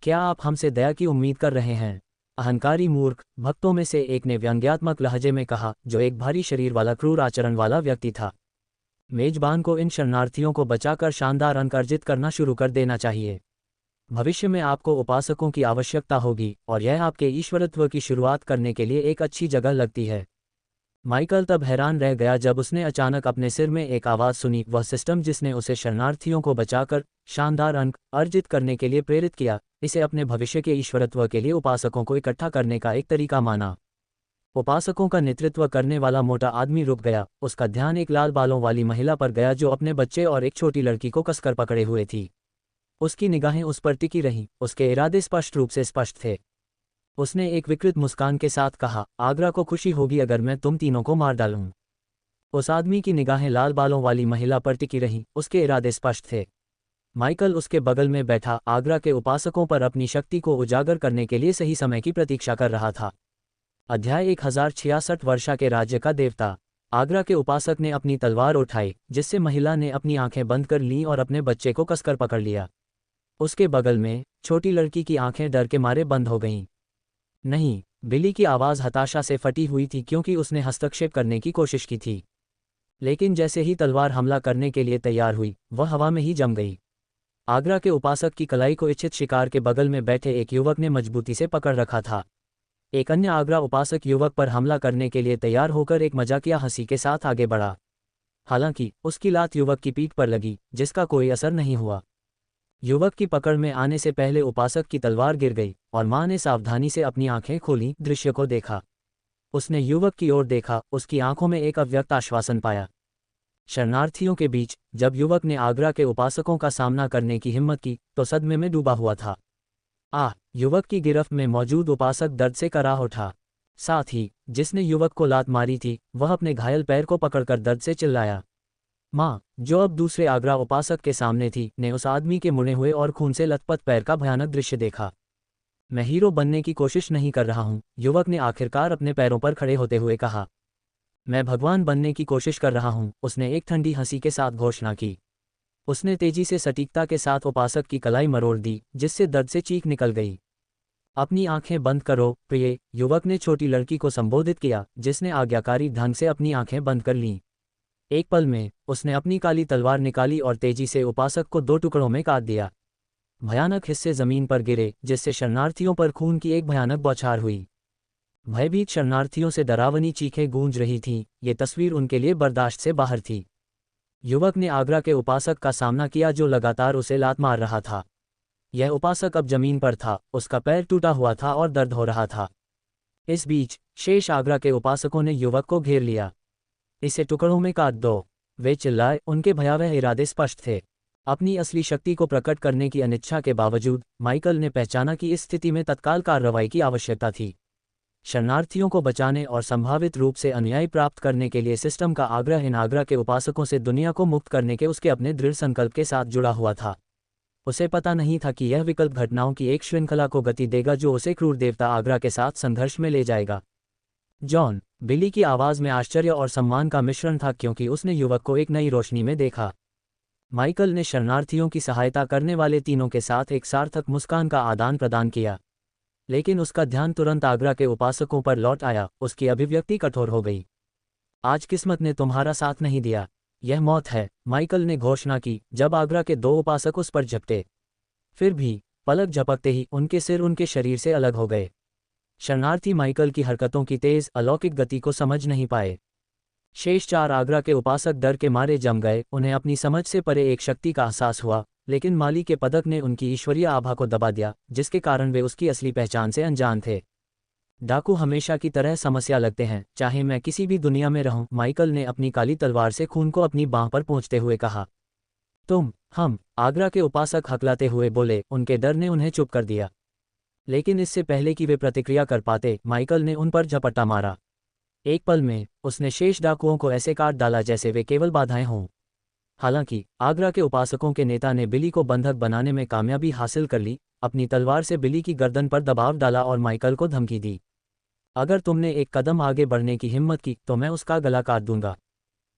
क्या आप हमसे दया की उम्मीद कर रहे हैं? अहंकारी मूर्ख, भक्तों में से एक ने व्यंग्यात्मक लहजे में कहा, जो एक भारी शरीर वाला क्रूर आचरण वाला व्यक्ति था। मेजबान को इन शरणार्थियों को बचाकर शानदार अंक अर्जित करना शुरू कर देना चाहिए। भविष्य में आपको उपासकों की आवश्यकता होगी और यह आपके ईश्वरत्व की शुरुआत करने के लिए एक अच्छी जगह लगती है। माइकल तब हैरान रह गया जब उसने अचानक अपने सिर में एक आवाज़ सुनी, वह सिस्टम जिसने उसे शरणार्थियों को बचाकर शानदार अंक अर्जित करने के लिए प्रेरित किया, इसे अपने भविष्य के ईश्वरत्व के लिए उपासकों को इकट्ठा करने का एक तरीका माना। उपासकों का नेतृत्व करने वाला मोटा आदमी रुक गया, उसका ध्यान एक लाल बालों वाली महिला पर गया जो अपने बच्चे और एक छोटी लड़की को कसकर पकड़े हुए थी। उसकी निगाहें उस पर टिकी रहीं, उसके इरादे स्पष्ट रूप से स्पष्ट थे। उसने एक विकृत मुस्कान के साथ कहा, आगरा को खुशी होगी अगर मैं तुम तीनों को मार डालूं। उस आदमी की निगाहें लाल बालों वाली महिला पर टिकी रहीं, उसके इरादे स्पष्ट थे। माइकल उसके बगल में बैठा आगरा के उपासकों पर अपनी शक्ति को उजागर करने के लिए सही समय की प्रतीक्षा कर रहा था। अध्याय 1066 वर्षा के राज्य का देवता। आगरा के उपासक ने अपनी तलवार उठाई, जिससे महिला ने अपनी आंखें बंद कर लीं और अपने बच्चे को कसकर पकड़ लिया। उसके बगल में छोटी लड़की की आंखें डर के मारे बंद हो गईं। नहीं, बिली की आवाज़ हताशा से फटी हुई थी क्योंकि उसने हस्तक्षेप करने की कोशिश की थी। लेकिन जैसे ही तलवार हमला करने के लिए तैयार हुई, वह हवा में ही जम गई। आगरा के उपासक की कलाई को इच्छित शिकार के बगल में बैठे एक युवक ने मजबूती से पकड़ रखा था। एक अन्य आगरा उपासक युवक पर हमला करने के लिए तैयार होकर एक मजाकिया हंसी के साथ आगे बढ़ा। हालांकि उसकी लात युवक की पीठ पर लगी, जिसका कोई असर नहीं हुआ। युवक की पकड़ में आने से पहले उपासक की तलवार गिर गई और मां ने सावधानी से अपनी आंखें खोलीं, दृश्य को देखा। उसने युवक की ओर देखा, उसकी आंखों में एक अव्यक्त आश्वासन पाया। शरणार्थियों के बीच जब युवक ने आगरा के उपासकों का सामना करने की हिम्मत की तो सदमे में डूबा हुआ था। युवक की गिरफ्त में मौजूद उपासक दर्द से कराह उठा। साथ ही जिसने युवक को लात मारी थी वह अपने घायल पैर को पकड़कर दर्द से चिल्लाया। मां, जो अब दूसरे आगरा उपासक के सामने थी, ने उस आदमी के मुड़े हुए और खून से लथपथ पैर का भयानक दृश्य देखा। मैं हीरो बनने की कोशिश नहीं कर रहा हूं, युवक ने आखिरकार अपने पैरों पर खड़े होते हुए कहा। मैं भगवान बनने की कोशिश कर रहा हूं, उसने एक ठंडी हंसी के साथ घोषणा की। उसने तेजी से सटीकता के साथ उपासक की कलाई मरोड़ दी, जिससे दर्द से चीख निकल गई। अपनी आंखें बंद करो प्रिय, युवक ने छोटी लड़की को संबोधित किया, जिसने आज्ञाकारी ढंग से अपनी आंखें बंद कर लीं। एक पल में उसने अपनी काली तलवार निकाली और तेजी से उपासक को 2 टुकड़ों में काट दिया। भयानक हिस्से जमीन पर गिरे, जिससे शरणार्थियों पर खून की एक भयानक बौछार हुई। भयभीत शरणार्थियों से डरावनी चीखें गूंज रही थीं, ये तस्वीर उनके लिए बर्दाश्त से बाहर थी। युवक ने आगरा के उपासक का सामना किया जो लगातार उसे लात मार रहा था। यह उपासक अब जमीन पर था, उसका पैर टूटा हुआ था और दर्द हो रहा था। इस बीच शेष आगरा के उपासकों ने युवक को घेर लिया। इसे टुकड़ों में काट दो, वे चिल्लाए, उनके भयावह इरादे स्पष्ट थे। अपनी असली शक्ति को प्रकट करने की अनिच्छा के बावजूद माइकल ने पहचाना कि इस स्थिति में तत्काल कार्रवाई की आवश्यकता थी। शरणार्थियों को बचाने और संभावित रूप से अन्याय प्राप्त करने के लिए सिस्टम का आग्रह इन आगरा के उपासकों से दुनिया को मुक्त करने के उसके अपने दृढ़ संकल्प के साथ जुड़ा हुआ था। उसे पता नहीं था कि यह विकल्प घटनाओं की एक श्रृंखला को गति देगा जो उसे क्रूर देवता आगरा के साथ संघर्ष में ले जाएगा। जॉन, बिली की आवाज़ में आश्चर्य और सम्मान का मिश्रण था क्योंकि उसने युवक को एक नई रोशनी में देखा। माइकल ने शरणार्थियों की सहायता करने वाले तीनों के साथ एक सार्थक मुस्कान का आदान प्रदान किया, लेकिन उसका ध्यान तुरंत आगरा के उपासकों पर लौट आया। उसकी अभिव्यक्ति कठोर हो गई। आज किस्मत ने तुम्हारा साथ नहीं दिया, यह मौत है, माइकल ने घोषणा की जब आगरा के 2 उपासक उस पर झपटे। फिर भी पलक झपकते ही उनके सिर उनके शरीर से अलग हो गए। शरणार्थी माइकल की हरकतों की तेज अलौकिक गति को समझ नहीं पाए। शेष 4 आगरा के उपासक डर के मारे जम गए। उन्हें अपनी समझ से परे एक शक्ति का एहसास हुआ, लेकिन माली के पदक ने उनकी ईश्वरीय आभा को दबा दिया, जिसके कारण वे उसकी असली पहचान से अनजान थे। डाकू हमेशा की तरह समस्या लगते हैं, चाहे मैं किसी भी दुनिया में रहूं, माइकल ने अपनी काली तलवार से खून को अपनी बांह पर पोंछते हुए कहा। हम आगरा के उपासक हकलाते हुए बोले, उनके डर ने उन्हें चुप कर दिया। लेकिन इससे पहले कि वे प्रतिक्रिया कर पाते, माइकल ने उन पर झपट्टा मारा। एक पल में उसने शेष डाकुओं को ऐसे काट डाला जैसे वे केवल बाधाएं हों। हालांकि आगरा के उपासकों के नेता ने बिली को बंधक बनाने में कामयाबी हासिल कर ली, अपनी तलवार से बिली की गर्दन पर दबाव डाला और माइकल को धमकी दी, अगर तुमने एक कदम आगे बढ़ने की हिम्मत की तो मैं उसका गला काट दूंगा।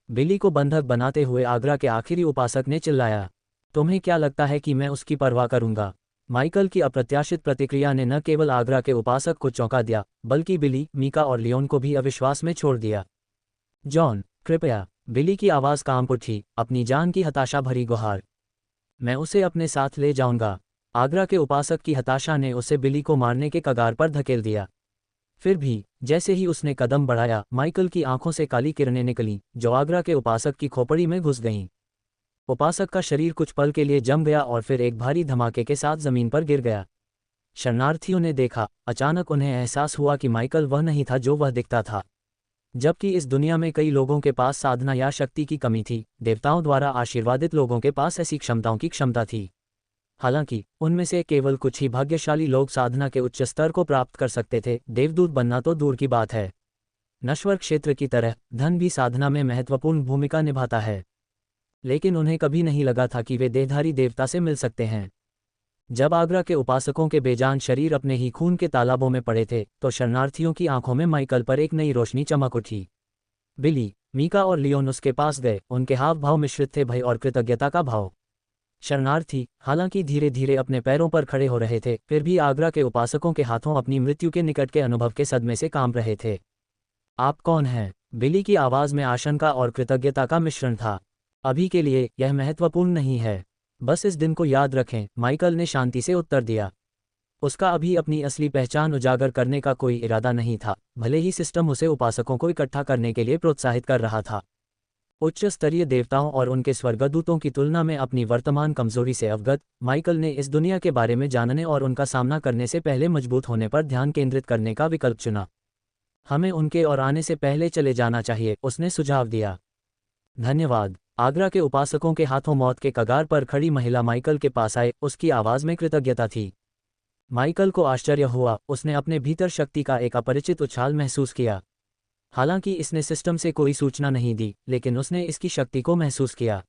बिली को बंधक बनाते हुए आगरा के आखिरी उपासक ने चिल्लाया, तुम्हें क्या लगता है कि मैं उसकी परवाह करूंगा? माइकल की अप्रत्याशित प्रतिक्रिया ने न केवल आगरा के उपासक को चौंका दिया, बल्कि बिली, मीका और लियोन को भी अविश्वास में छोड़ दिया। जॉन, कृपया, बिली की आवाज़ कांप उठी, अपनी जान की हताशा भरी गुहार। मैं उसे अपने साथ ले जाऊंगा। आगरा के उपासक की हताशा ने उसे बिली को मारने के कगार पर धकेल दिया। फिर भी जैसे ही उसने कदम बढ़ाया, माइकल की आंखों से काली किरणें निकलीं, जो आगरा के उपासक की खोपड़ी में घुस गईं। उपासक का शरीर कुछ पल के लिए जम गया और फिर एक भारी धमाके के साथ जमीन पर गिर गया। शरणार्थियों ने देखा, अचानक उन्हें एहसास हुआ कि माइकल वह नहीं था जो वह दिखता था। जबकि इस दुनिया में कई लोगों के पास साधना या शक्ति की कमी थी, देवताओं द्वारा आशीर्वादित लोगों के पास ऐसी क्षमताओं की क्षमता थी। हालांकि उनमें से केवल कुछ ही भाग्यशाली लोग साधना के उच्च स्तर को प्राप्त कर सकते थे। देवदूत बनना तो दूर की बात है, नश्वर क्षेत्र की तरह धन भी साधना में महत्वपूर्ण भूमिका निभाता है। लेकिन उन्हें कभी नहीं लगा था कि वे देहधारी देवता से मिल सकते हैं। जब आगरा के उपासकों के बेजान शरीर अपने ही खून के तालाबों में पड़े थे, तो शरणार्थियों की आंखों में माइकल पर एक नई रोशनी चमक उठी। बिली, मीका और लियोन उसके पास गए, उनके हाव भाव मिश्रित थे भय और कृतज्ञता का भाव। शरणार्थी हालांकि धीरे धीरे अपने पैरों पर खड़े हो रहे थे, फिर भी आगरा के उपासकों के हाथों अपनी मृत्यु के निकट के अनुभव के सदमे से काम रहे थे। आप कौन हैं? बिली की आवाज़ में आशंका और कृतज्ञता का मिश्रण था। अभी के लिए यह महत्वपूर्ण नहीं है, बस इस दिन को याद रखें, माइकल ने शांति से उत्तर दिया। उसका अभी अपनी असली पहचान उजागर करने का कोई इरादा नहीं था, भले ही सिस्टम उसे उपासकों को इकट्ठा करने के लिए प्रोत्साहित कर रहा था। उच्च स्तरीय देवताओं और उनके स्वर्गदूतों की तुलना में अपनी वर्तमान कमजोरी से अवगत, माइकल ने इस दुनिया के बारे में जानने और उनका सामना करने से पहले मजबूत होने पर ध्यान केंद्रित करने का विकल्प चुना। हमें उनके और आने से पहले चले जाना चाहिए, उसने सुझाव दिया। धन्यवाद। आगरा के उपासकों के हाथों मौत के कगार पर खड़ी महिला माइकल के पास आए, उसकी आवाज़ में कृतज्ञता थी। माइकल को आश्चर्य हुआ, उसने अपने भीतर शक्ति का एक अपरिचित उछाल महसूस किया। हालांकि इसने सिस्टम से कोई सूचना नहीं दी, लेकिन उसने इसकी शक्ति को महसूस किया।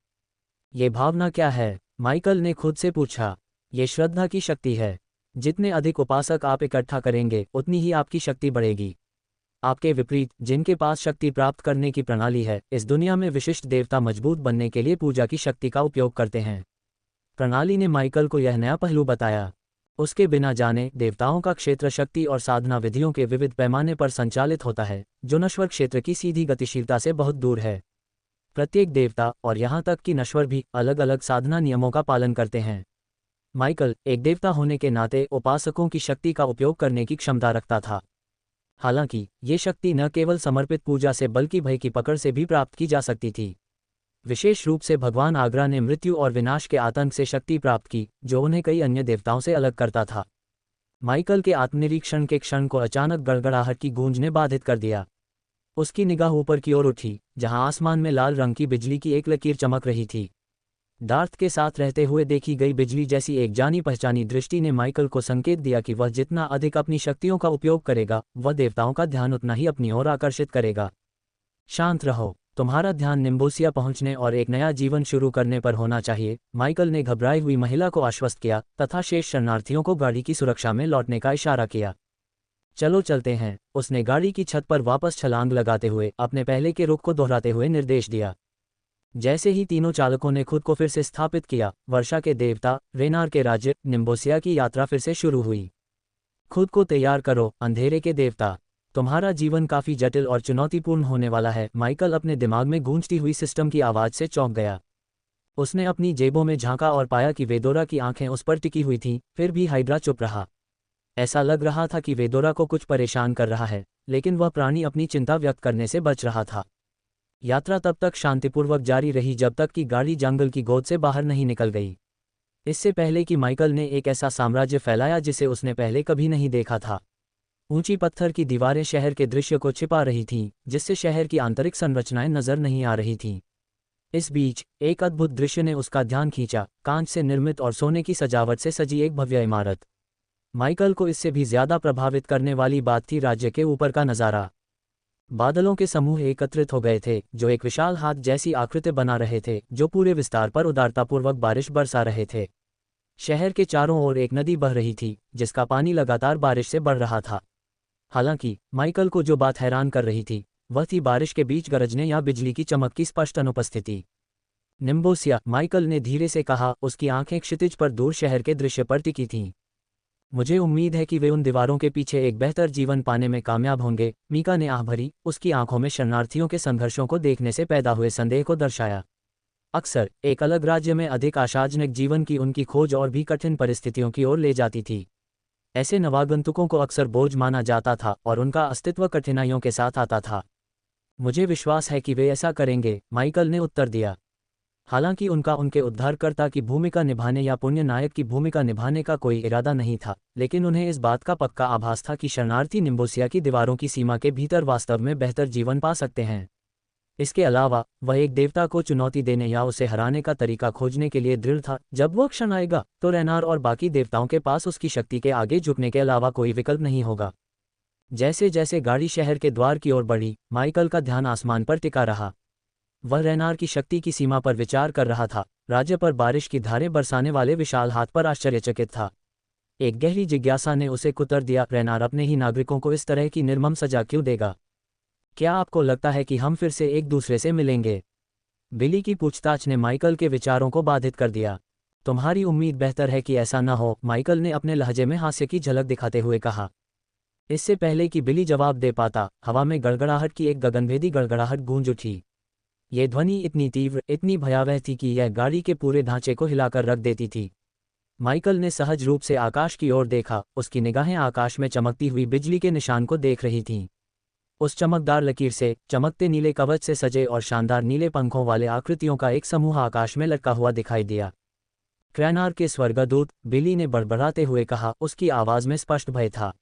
ये भावना क्या है? माइकल ने खुद से पूछा। ये श्रद्धा की शक्ति है। जितने अधिक उपासक आप इकट्ठा करेंगे, उतनी ही आपकी शक्ति बढ़ेगी। आपके विपरीत, जिनके पास शक्ति प्राप्त करने की प्रणाली है, इस दुनिया में विशिष्ट देवता मजबूत बनने के लिए पूजा की शक्ति का उपयोग करते हैं। प्रणाली ने माइकल को यह नया पहलू बताया। उसके बिना जाने, देवताओं का क्षेत्र शक्ति और साधना विधियों के विविध पैमाने पर संचालित होता है, जो नश्वर क्षेत्र की सीधी गतिशीलता से बहुत दूर है। प्रत्येक देवता, और यहाँ तक कि नश्वर भी, अलग अलग साधना नियमों का पालन करते हैं। माइकल, एक देवता होने के नाते, उपासकों की शक्ति का उपयोग करने की क्षमता रखता था। हालांकि ये शक्ति न केवल समर्पित पूजा से बल्कि भय की पकड़ से भी प्राप्त की जा सकती थी। विशेष रूप से भगवान आगरा ने मृत्यु और विनाश के आतंक से शक्ति प्राप्त की, जो उन्हें कई अन्य देवताओं से अलग करता था। माइकल के आत्मनिरीक्षण के क्षण को अचानक गड़गड़ाहट की गूंज ने बाधित कर दिया। उसकी निगाह ऊपर की ओर उठी, जहां आसमान में लाल रंग की बिजली की एक लकीर चमक रही थी। डार्थ के साथ रहते हुए देखी गई बिजली जैसी एक जानी पहचानी दृष्टि ने माइकल को संकेत दिया कि वह जितना अधिक अपनी शक्तियों का उपयोग करेगा, वह देवताओं का ध्यान उतना ही अपनी ओर आकर्षित करेगा। शांत रहो, तुम्हारा ध्यान निम्बोसिया पहुंचने और एक नया जीवन शुरू करने पर होना चाहिए, माइकल ने घबराई हुई महिला को आश्वस्त किया, तथा शेष शरणार्थियों को गाड़ी की सुरक्षा में लौटने का इशारा किया। चलो चलते हैं, उसने गाड़ी की छत पर वापस छलांग लगाते हुए अपने पहले के रुख को दोहराते हुए निर्देश दिया। जैसे ही तीनों चालकों ने खुद को फिर से स्थापित किया, वर्षा के देवता, रेनार के राज्य, निम्बोसिया की यात्रा फिर से शुरू हुई। खुद को तैयार करो, अंधेरे के देवता, तुम्हारा जीवन काफी जटिल और चुनौतीपूर्ण होने वाला है। माइकल अपने दिमाग में गूंजती हुई सिस्टम की आवाज से चौंक गया। उसने अपनी जेबों में झांका और पाया कि वेदोरा की आंखें उस पर टिकी हुई थीं, फिर भी हाइड्रा चुप रहा। ऐसा लग रहा था कि वेदोरा को कुछ परेशान कर रहा है, लेकिन वह प्राणी अपनी चिंता व्यक्त करने से बच रहा था। यात्रा तब तक शांतिपूर्वक जारी रही जब तक कि गाड़ी जंगल की गोद से बाहर नहीं निकल गई। इससे पहले कि माइकल ने एक ऐसा साम्राज्य फैलाया जिसे उसने पहले कभी नहीं देखा था। ऊंची पत्थर की दीवारें शहर के दृश्य को छिपा रही थीं, जिससे शहर की आंतरिक संरचनाएं नजर नहीं आ रही थीं। इस बीच एक अद्भुत दृश्य ने उसका ध्यान खींचा, कांच से निर्मित और सोने की सजावट से सजी एक भव्य इमारत। माइकल को इससे भी ज्यादा प्रभावित करने वाली बात थी राज्य के ऊपर का नज़ारा। बादलों के समूह एकत्रित हो गए थे, जो एक विशाल हाथ जैसी आकृति बना रहे थे, जो पूरे विस्तार पर उदारतापूर्वक बारिश बरसा रहे थे। शहर के चारों ओर एक नदी बह रही थी, जिसका पानी लगातार बारिश से बढ़ रहा था। हालांकि माइकल को जो बात हैरान कर रही थी, वह थी बारिश के बीच गरजने या बिजली की चमक की स्पष्ट अनुपस्थिति। निम्बोसिया, माइकल ने धीरे से कहा, उसकी आंखें क्षितिज पर दूर शहर के दृश्य पर टिकी थीं। मुझे उम्मीद है कि वे उन दीवारों के पीछे एक बेहतर जीवन पाने में कामयाब होंगे। मीका ने आह भरी, उसकी आंखों में शरणार्थियों के संघर्षों को देखने से पैदा हुए संदेह को दर्शाया। अक्सर एक अलग राज्य में अधिक आशाजनक जीवन की उनकी खोज और भी कठिन परिस्थितियों की ओर ले जाती थी। ऐसे नवागंतुकों को अक्सर बोझ माना जाता था और उनका अस्तित्व कठिनाइयों के साथ आता था। मुझे विश्वास है कि वे ऐसा करेंगे, माइकल ने उत्तर दिया। हालांकि उनका उनके उद्धारकर्ता की भूमिका निभाने या पुण्य नायक की भूमिका निभाने का कोई इरादा नहीं था, लेकिन उन्हें इस बात का पक्का आभास था कि शरणार्थी निम्बोसिया की दीवारों की सीमा के भीतर वास्तव में बेहतर जीवन पा सकते हैं। इसके अलावा वह एक देवता को चुनौती देने या उसे हराने का तरीका खोजने के लिए दृढ़ था। जब वह क्षण आएगा तो रेनार और बाकी देवताओं के पास उसकी शक्ति के आगे झुकने के अलावा कोई विकल्प नहीं होगा। जैसे जैसे गाड़ी शहर के द्वार की ओर बढ़ी, माइकल का ध्यान आसमान पर टिका रहा। वह रेनार की शक्ति की सीमा पर विचार कर रहा था, राज्य पर बारिश की धारें बरसाने वाले विशाल हाथ पर आश्चर्यचकित था। एक गहरी जिज्ञासा ने उसे कुतर दिया, रेनार अपने ही नागरिकों को इस तरह की निर्मम सजा क्यों देगा? क्या आपको लगता है कि हम फिर से एक दूसरे से मिलेंगे? बिली की पूछताछ ने माइकल के विचारों को बाधित कर दिया। तुम्हारी उम्मीद बेहतर है कि ऐसा न हो, माइकल ने अपने लहजे में हास्य की झलक दिखाते हुए कहा। इससे पहले कि बिली जवाब दे पाता, हवा में गड़गड़ाहट की एक गगनभेदी गड़गड़ाहट गूंज उठी। ये ध्वनि इतनी तीव्र, इतनी भयावह थी कि यह गाड़ी के पूरे ढांचे को हिलाकर रख देती थी। माइकल ने सहज रूप से आकाश की ओर देखा, उसकी निगाहें आकाश में चमकती हुई बिजली के निशान को देख रही थीं। उस चमकदार लकीर से, चमकते नीले कवच से सजे और शानदार नीले पंखों वाले आकृतियों का एक समूह आकाश में लटका हुआ दिखाई दिया। क्रैनार के स्वर्गदूत, बिली ने बड़बड़ाते हुए कहा, उसकी आवाज़ में स्पष्ट भय था।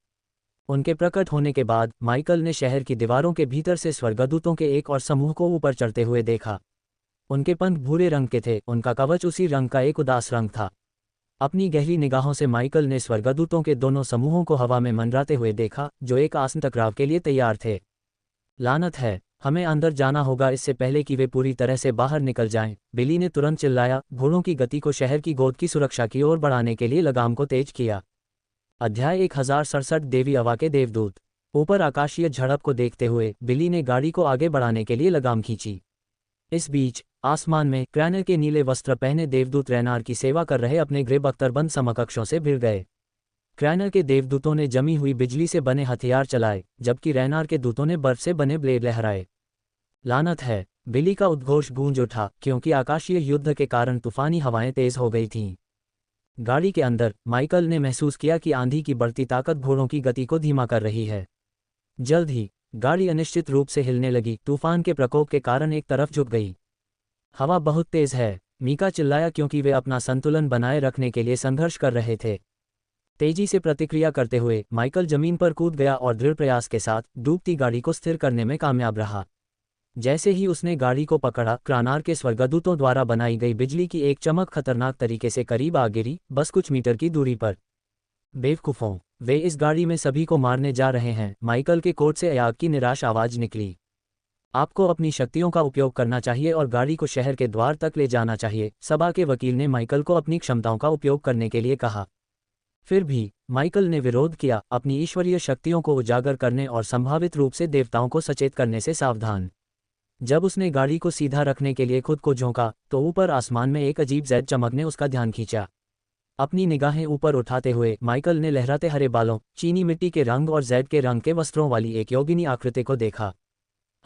उनके प्रकट होने के बाद माइकल ने शहर की दीवारों के भीतर से स्वर्गदूतों के एक और समूह को ऊपर चढ़ते हुए देखा। उनके पंख भूरे रंग के थे, उनका कवच उसी रंग का एक उदास रंग था। अपनी गहरी निगाहों से माइकल ने स्वर्गदूतों के दोनों समूहों को हवा में मंडराते हुए देखा, जो एक आसन टकराव के लिए तैयार थे। लानत है, हमें अंदर जाना होगा इससे पहले कि वे पूरी तरह से बाहर निकल जाएं, बिली ने तुरंत चिल्लाया, घोड़ों की गति को शहर की गोद की सुरक्षा की ओर बढ़ाने के लिए लगाम को तेज किया। अध्याय 1067 देवी अवा के देवदूत। ऊपर आकाशीय झड़प को देखते हुए बिली ने गाड़ी को आगे बढ़ाने के लिए लगाम खींची। इस बीच आसमान में क्रैनर के नीले वस्त्र पहने देवदूत रेनार की सेवा कर रहे अपने ग्रे बख्तरबंद समकक्षों से भिड़ गए। क्रैनर के देवदूतों ने जमी हुई बिजली से बने हथियार चलाए, जबकि रेनार के दूतों ने बर्फ से बने ब्लेड लहराए। लानत है, बिली का उद्घोष गूंज उठा, क्योंकि आकाशीय युद्ध के कारण तूफानी हवाएं तेज हो गई थीं। गाड़ी के अंदर माइकल ने महसूस किया कि आंधी की बढ़ती ताकत घोड़ों की गति को धीमा कर रही है। जल्द ही गाड़ी अनिश्चित रूप से हिलने लगी, तूफान के प्रकोप के कारण एक तरफ झुक गई। हवा बहुत तेज है, मीका चिल्लाया, क्योंकि वे अपना संतुलन बनाए रखने के लिए संघर्ष कर रहे थे। तेजी से प्रतिक्रिया करते हुए माइकल जमीन पर कूद गया और दृढ़ प्रयास के साथ डूबती गाड़ी को स्थिर करने में कामयाब रहा। जैसे ही उसने गाड़ी को पकड़ा, क्रैनर के स्वर्गदूतों द्वारा बनाई गई बिजली की एक चमक खतरनाक तरीके से करीब आ गिरी, बस कुछ मीटर की दूरी पर। बेवकूफ़ों, वे इस गाड़ी में सभी को मारने जा रहे हैं, माइकल के कोट से अयाग की निराश आवाज़ निकली। आपको अपनी शक्तियों का उपयोग करना चाहिए और गाड़ी को शहर के द्वार तक ले जाना चाहिए, सभा के वकील ने माइकल को अपनी क्षमताओं का उपयोग करने के लिए कहा। फिर भी माइकल ने विरोध किया, अपनी ईश्वरीय शक्तियों को उजागर करने और संभावित रूप से देवताओं को सचेत करने से सावधान। जब उसने गाड़ी को सीधा रखने के लिए खुद को झोंका, तो ऊपर आसमान में एक अजीब जैद चमक ने उसका ध्यान खींचा। अपनी निगाहें ऊपर उठाते हुए माइकल ने लहराते हरे बालों, चीनी मिट्टी के रंग और जैद के रंग के वस्त्रों वाली एक योगिनी आकृति को देखा।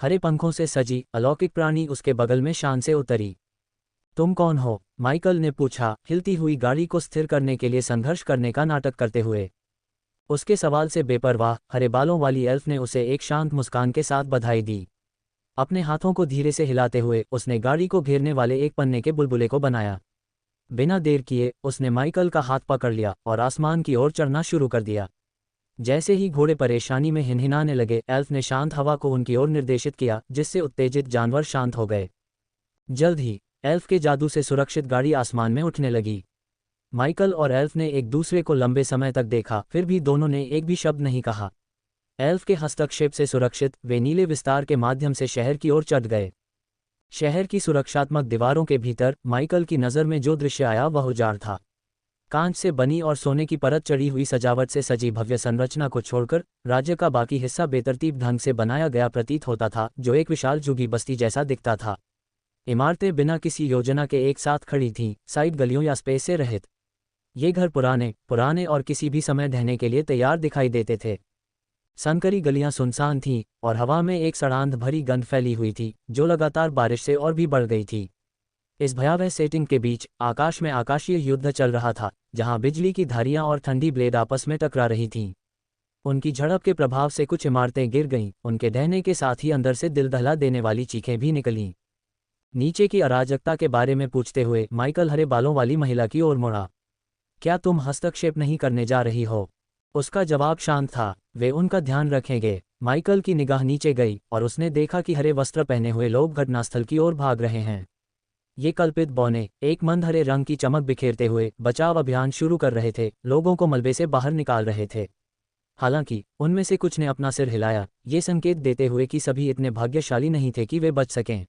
हरे पंखों से सजी अलौकिक प्राणी उसके बगल में शान से उतरी। तुम कौन हो? माइकल ने पूछा, हिलती हुई गाड़ी को स्थिर करने के लिए संघर्ष करने का नाटक करते हुए। उसके सवाल से बेपरवाह हरे बालों वाली एल्फ ने उसे एक शांत मुस्कान के साथ बधाई दी। अपने हाथों को धीरे से हिलाते हुए उसने गाड़ी को घेरने वाले एक पन्ने के बुलबुले को बनाया। बिना देर किए उसने माइकल का हाथ पकड़ लिया और आसमान की ओर चढ़ना शुरू कर दिया। जैसे ही घोड़े परेशानी में हिनहिनाने लगे, एल्फ ने शांत हवा को उनकी ओर निर्देशित किया, जिससे उत्तेजित जानवर शांत हो गए। जल्द ही एल्फ के जादू से सुरक्षित गाड़ी आसमान में उठने लगी। माइकल और एल्फ ने एक दूसरे को लंबे समय तक देखा, फिर भी दोनों ने एक भी शब्द नहीं कहा। एल्फ के हस्तक्षेप से सुरक्षित वे नीले विस्तार के माध्यम से शहर की ओर चढ़ गए। शहर की सुरक्षात्मक दीवारों के भीतर माइकल की नज़र में जो दृश्य आया वह उजाड़ था। कांच से बनी और सोने की परत चढ़ी हुई सजावट से सजी भव्य संरचना को छोड़कर राज्य का बाकी हिस्सा बेतरतीब ढंग से बनाया गया प्रतीत होता था, जो एक विशाल झुग्गी बस्ती जैसा दिखता था। इमारतें बिना किसी योजना के एक साथ खड़ी थीं, साइड गलियों या स्पेस से रहित। ये घर पुराने और किसी भी समय ढहने के लिए तैयार दिखाई देते थे। संकरी गलियां सुनसान थीं और हवा में एक सड़ांध भरी गंध फैली हुई थी, जो लगातार बारिश से और भी बढ़ गई थी। इस भयावह सेटिंग के बीच आकाश में आकाशीय युद्ध चल रहा था, जहां बिजली की धारियां और ठंडी ब्लेड आपस में टकरा रही थीं। उनकी झड़प के प्रभाव से कुछ इमारतें गिर गईं, उनके ढहने के साथ ही अंदर से दिल दहला देने वाली चीखें भी निकलीं। नीचे की अराजकता के बारे में पूछते हुए माइकल हरे बालों वाली महिला की ओर मुड़ा। क्या तुम हस्तक्षेप नहीं करने जा रही हो? उसका जवाब शांत था। वे उनका ध्यान रखेंगे। माइकल की निगाह नीचे गई और उसने देखा कि हरे वस्त्र पहने हुए लोग घटनास्थल की ओर भाग रहे हैं। ये कल्पित बौने एक मंद हरे रंग की चमक बिखेरते हुए बचाव अभियान शुरू कर रहे थे, लोगों को मलबे से बाहर निकाल रहे थे। हालांकि उनमें से कुछ ने अपना सिर हिलाया, ये संकेत देते हुए कि सभी इतने भाग्यशाली नहीं थे कि वे बच सकें।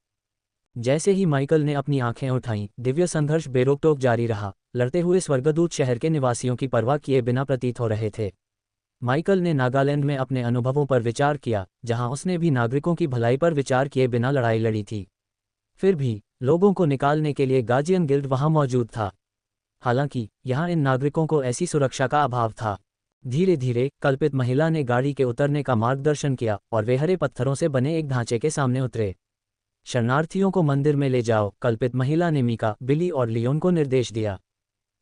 जैसे ही माइकल ने अपनी आंखें उठाईं, दिव्य संघर्ष बेरोक-टोक जारी रहा। लड़ते हुए स्वर्गदूत शहर के निवासियों की परवाह किए बिना प्रतीत हो रहे थे। माइकल ने नागालैंड में अपने अनुभवों पर विचार किया, जहां उसने भी नागरिकों की भलाई पर विचार किए बिना लड़ाई लड़ी थी। फिर भी लोगों को निकालने के लिए गार्जियन गिल्ड वहां मौजूद था। हालांकि यहां इन नागरिकों को ऐसी सुरक्षा का अभाव था। धीरे धीरे कल्पित महिला ने गाड़ी के उतरने का मार्गदर्शन किया और वे हरे पत्थरों से बने एक ढांचे के सामने उतरे। शरणार्थियों को मंदिर में ले जाओ, कल्पित महिला ने मीका, बिली और लियोन को निर्देश दिया।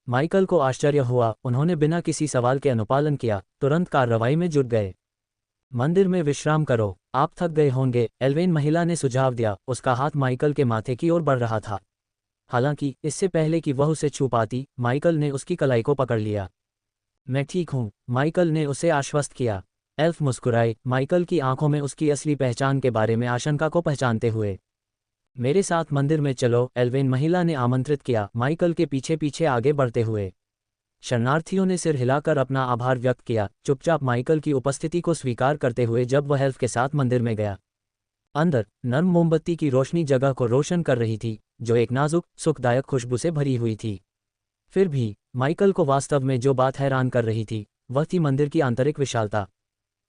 माइकल को आश्चर्य हुआ, उन्होंने बिना किसी सवाल के अनुपालन किया, तुरंत कार्रवाई में जुट गए। मंदिर में विश्राम करो, आप थक गए होंगे, एल्वेन महिला ने सुझाव दिया। उसका हाथ माइकल के माथे की ओर बढ़ रहा था। हालांकि इससे पहले कि वह उसे छू पाती, माइकल ने उसकी कलाई को पकड़ लिया। मैं ठीक हूं, माइकल ने उसे आश्वस्त किया। एल्फ मुस्कुराए, माइकल की आंखों में उसकी असली पहचान के बारे में आशंका को पहचानते हुए। मेरे साथ मंदिर में चलो, एल्वेन महिला ने आमंत्रित किया, माइकल के पीछे पीछे आगे बढ़ते हुए। शरणार्थियों ने सिर हिलाकर अपना आभार व्यक्त किया, चुपचाप माइकल की उपस्थिति को स्वीकार करते हुए जब वह एल्फ के साथ मंदिर में गया। अंदर नर्म मोमबत्ती की रोशनी जगह को रोशन कर रही थी, जो एक नाजुक, सुखदायक खुशबू से भरी हुई थी। फिर भी माइकल को वास्तव में जो बात हैरान कर रही थी, वह थी मंदिर की आंतरिक विशालता।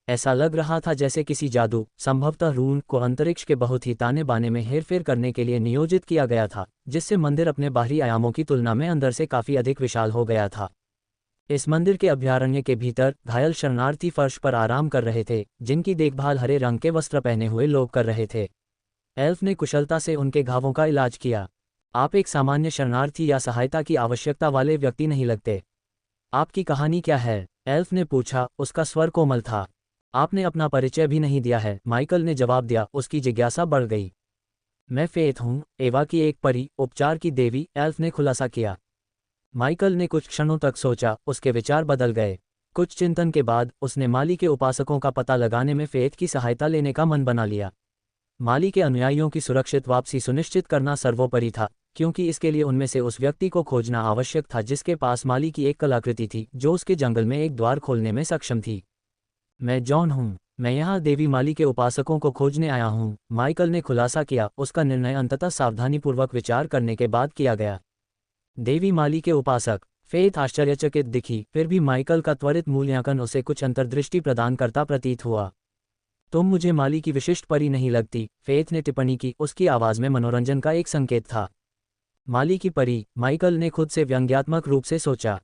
ऐसा लग रहा था जैसे किसी जादू, संभवतः रून को अंतरिक्ष के बहुत ही ताने बाने में हेरफेर करने के लिए नियोजित किया गया था, जिससे मंदिर अपने बाहरी आयामों की तुलना में अंदर से काफी अधिक विशाल हो गया था। इस मंदिर के अभयारण्य के भीतर घायल शरणार्थी फर्श पर आराम कर रहे थे, जिनकी देखभाल हरे रंग के वस्त्र पहने हुए लोग कर रहे थे। एल्फ ने कुशलता से उनके घावों का इलाज किया। आप एक सामान्य शरणार्थी या सहायता की आवश्यकता वाले व्यक्ति नहीं लगते। आपकी कहानी क्या है? एल्फ ने पूछा, उसका स्वर कोमल था। आपने अपना परिचय भी नहीं दिया है, माइकल ने जवाब दिया। उसकी जिज्ञासा बढ़ गई। मैं फेथ हूँ, एवा की एक परी, उपचार की देवी, एल्फ ने खुलासा किया। माइकल ने कुछ क्षणों तक सोचा, उसके विचार बदल गए। कुछ चिंतन के बाद उसने माली के उपासकों का पता लगाने में फेथ की सहायता लेने का मन बना लिया। माली के अनुयायियों की सुरक्षित वापसी सुनिश्चित करना सर्वोपरि था, क्योंकि इसके लिए उनमें से उस व्यक्ति को खोजना आवश्यक था जिसके पास माली की एक कलाकृति थी, जो उसके जंगल में एक द्वार खोलने में सक्षम थी। मैं जॉन हूँ, मैं यहाँ देवी माली के उपासकों को खोजने आया हूँ, माइकल ने खुलासा किया। उसका निर्णय अंततः सावधानीपूर्वक विचार करने के बाद किया गया। देवी माली के उपासक? फेथ आश्चर्यचकित दिखी, फिर भी माइकल का त्वरित मूल्यांकन उसे कुछ अंतर्दृष्टि प्रदान करता प्रतीत हुआ। तुम मुझे माली की विशिष्ट परी नहीं लगती, फेथ ने टिप्पणी की, उसकी आवाज में मनोरंजन का एक संकेत था। माली की परी? माइकल ने खुद से व्यंग्यात्मक रूप से सोचा।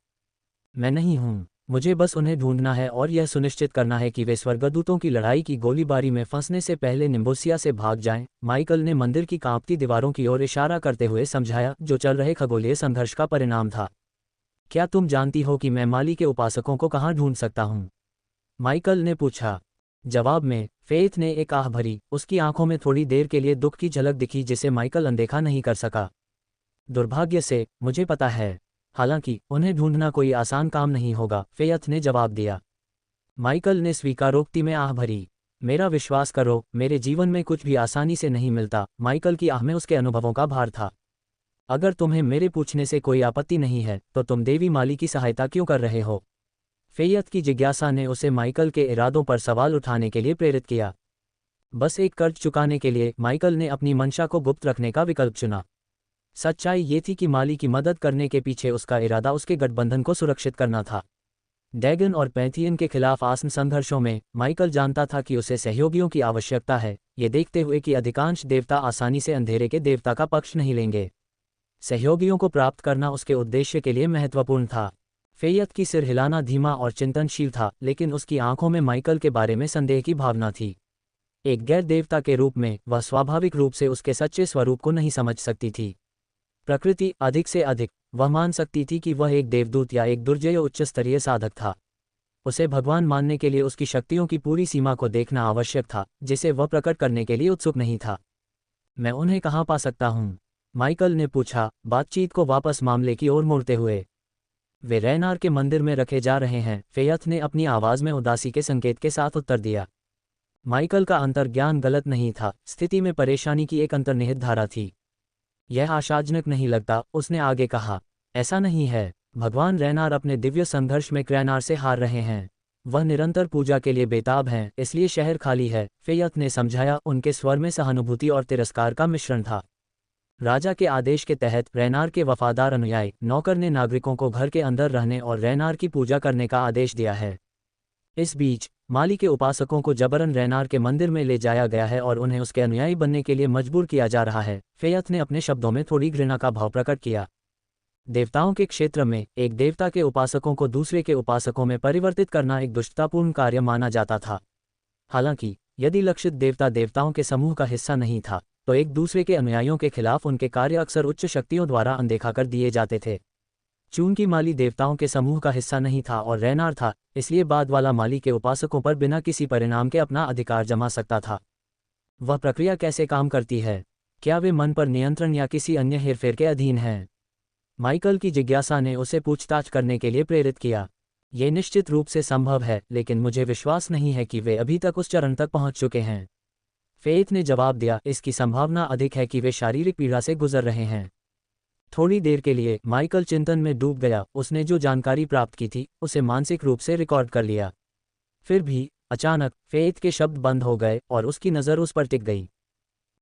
मैं नहीं हूँ, मुझे बस उन्हें ढूंढना है और यह सुनिश्चित करना है कि वे स्वर्गदूतों की लड़ाई की गोलीबारी में फंसने से पहले निम्बोसिया से भाग जाएं। माइकल ने मंदिर की कांपती दीवारों की ओर इशारा करते हुए समझाया, जो चल रहे खगोलीय संघर्ष का परिणाम था। क्या तुम जानती हो कि मैं माली के उपासकों को कहाँ ढूंढ सकता हूँ? माइकल ने पूछा। जवाब में फेथ ने एक आह भरी। उसकी आंखों में थोड़ी देर के लिए दुख की झलक दिखी, जिसे माइकल अनदेखा नहीं कर सका। दुर्भाग्य से मुझे पता है, हालांकि उन्हें ढूंढना कोई आसान काम नहीं होगा, फेथ ने जवाब दिया। माइकल ने स्वीकारोक्ति में आह भरी। मेरा विश्वास करो, मेरे जीवन में कुछ भी आसानी से नहीं मिलता। माइकल की आह में उसके अनुभवों का भार था। अगर तुम्हें मेरे पूछने से कोई आपत्ति नहीं है, तो तुम देवी माली की सहायता क्यों कर रहे हो? फेयत की जिज्ञासा ने उसे माइकल के इरादों पर सवाल उठाने के लिए प्रेरित किया। बस एक कर्ज चुकाने के लिए। माइकल ने अपनी मंशा को गुप्त रखने का विकल्प चुना। सच्चाई ये थी कि माली की मदद करने के पीछे उसका इरादा उसके गठबंधन को सुरक्षित करना था। डैगन और पैंथियन के खिलाफ आसन संघर्षों में माइकल जानता था कि उसे सहयोगियों की आवश्यकता है, ये देखते हुए कि अधिकांश देवता आसानी से अंधेरे के देवता का पक्ष नहीं लेंगे। सहयोगियों को प्राप्त करना उसके उद्देश्य के लिए महत्वपूर्ण था। फेयत की सिर हिलाना धीमा और चिंतनशील था, लेकिन उसकी आंखों में माइकल के बारे में संदेह की भावना थी। एक गैर देवता के रूप में वह स्वाभाविक रूप से उसके सच्चे स्वरूप को नहीं समझ सकती थी। प्रकृति अधिक से अधिक। वह मान सकती थी कि वह एक देवदूत या एक दुर्जय उच्च स्तरीय साधक था। उसे भगवान मानने के लिए उसकी शक्तियों की पूरी सीमा को देखना आवश्यक था, जिसे वह प्रकट करने के लिए उत्सुक नहीं था। मैं उन्हें कहाँ पा सकता हूँ? माइकल ने पूछा, बातचीत को वापस मामले की ओर मोड़ते हुए। वे रैनार के मंदिर में रखे जा रहे हैं, फेयथ ने अपनी आवाज़ में उदासी के संकेत के साथ उत्तर दिया। माइकल का अंतर्ज्ञान गलत नहीं था, स्थिति में परेशानी की एक अंतर्निहित धारा थी। यह आशाजनक नहीं लगता, उसने आगे कहा। ऐसा नहीं है, भगवान रैनार अपने दिव्य संघर्ष में क्रैनार से हार रहे हैं। वह निरंतर पूजा के लिए बेताब हैं, इसलिए शहर खाली है, फेयथ ने समझाया। उनके स्वर में सहानुभूति और तिरस्कार का मिश्रण था। राजा के आदेश के तहत रैनार के वफादार अनुयायी नौकर ने नागरिकों को घर के अंदर रहने और रैनार की पूजा करने का आदेश दिया है। इस बीच माली के उपासकों को जबरन रैनार के मंदिर में ले जाया गया है और उन्हें उसके अनुयायी बनने के लिए मजबूर किया जा रहा है। फेयथ ने अपने शब्दों में थोड़ी घृणा का भाव प्रकट किया। देवताओं के क्षेत्र में एक देवता के उपासकों को दूसरे के उपासकों में परिवर्तित करना एक दुष्टतापूर्ण कार्य माना जाता था। हालांकि यदि लक्षित देवता देवताओं के समूह का हिस्सा नहीं था, तो एक दूसरे के अनुयायियों के खिलाफ उनके कार्य अक्सर उच्च शक्तियों द्वारा अनदेखा कर दिए जाते थे। चूंकि माली देवताओं के समूह का हिस्सा नहीं था और रैनार था, इसलिए बाद वाला माली के उपासकों पर बिना किसी परिणाम के अपना अधिकार जमा सकता था। वह प्रक्रिया कैसे काम करती है? क्या वे मन पर नियंत्रण या किसी अन्य हेरफेर के अधीन हैं? माइकल की जिज्ञासा ने उसे पूछताछ करने के लिए प्रेरित किया। ये निश्चित रूप से संभव है, लेकिन मुझे विश्वास नहीं है कि वे अभी तक उस चरण तक पहुंच चुके हैं। फेथ ने जवाब दिया, इसकी संभावना अधिक है कि वे शारीरिक पीड़ा से गुजर रहे हैं। थोड़ी देर के लिए माइकल चिंतन में डूब गया। उसने जो जानकारी प्राप्त की थी उसे मानसिक रूप से रिकॉर्ड कर लिया। फिर भी अचानक फेथ के शब्द बंद हो गए और उसकी नज़र उस पर टिक गई।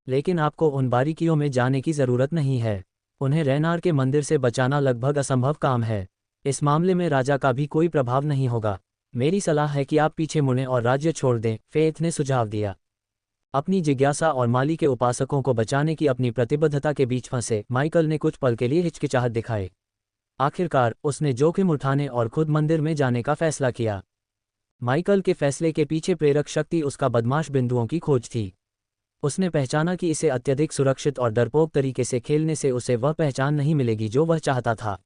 लेकिन आपको उन बारीकियों में जाने की ज़रूरत नहीं है। उन्हें रैनार के मंदिर से बचाना लगभग असंभव काम है। इस मामले में राजा का भी कोई प्रभाव नहीं होगा। मेरी सलाह है कि आप पीछे मुड़ें और राज्य छोड़ दें, फेथ ने सुझाव दिया। अपनी जिज्ञासा और माली के उपासकों को बचाने की अपनी प्रतिबद्धता के बीच फंसे माइकल ने कुछ पल के लिए हिचकिचाहट दिखाई। आखिरकार उसने जोखिम उठाने और खुद मंदिर में जाने का फैसला किया। माइकल के फैसले के पीछे प्रेरक शक्ति उसका बदमाश बिंदुओं की खोज थी। उसने पहचाना कि इसे अत्यधिक सुरक्षित और डरपोक तरीके से खेलने से उसे वह पहचान नहीं मिलेगी जो वह चाहता था।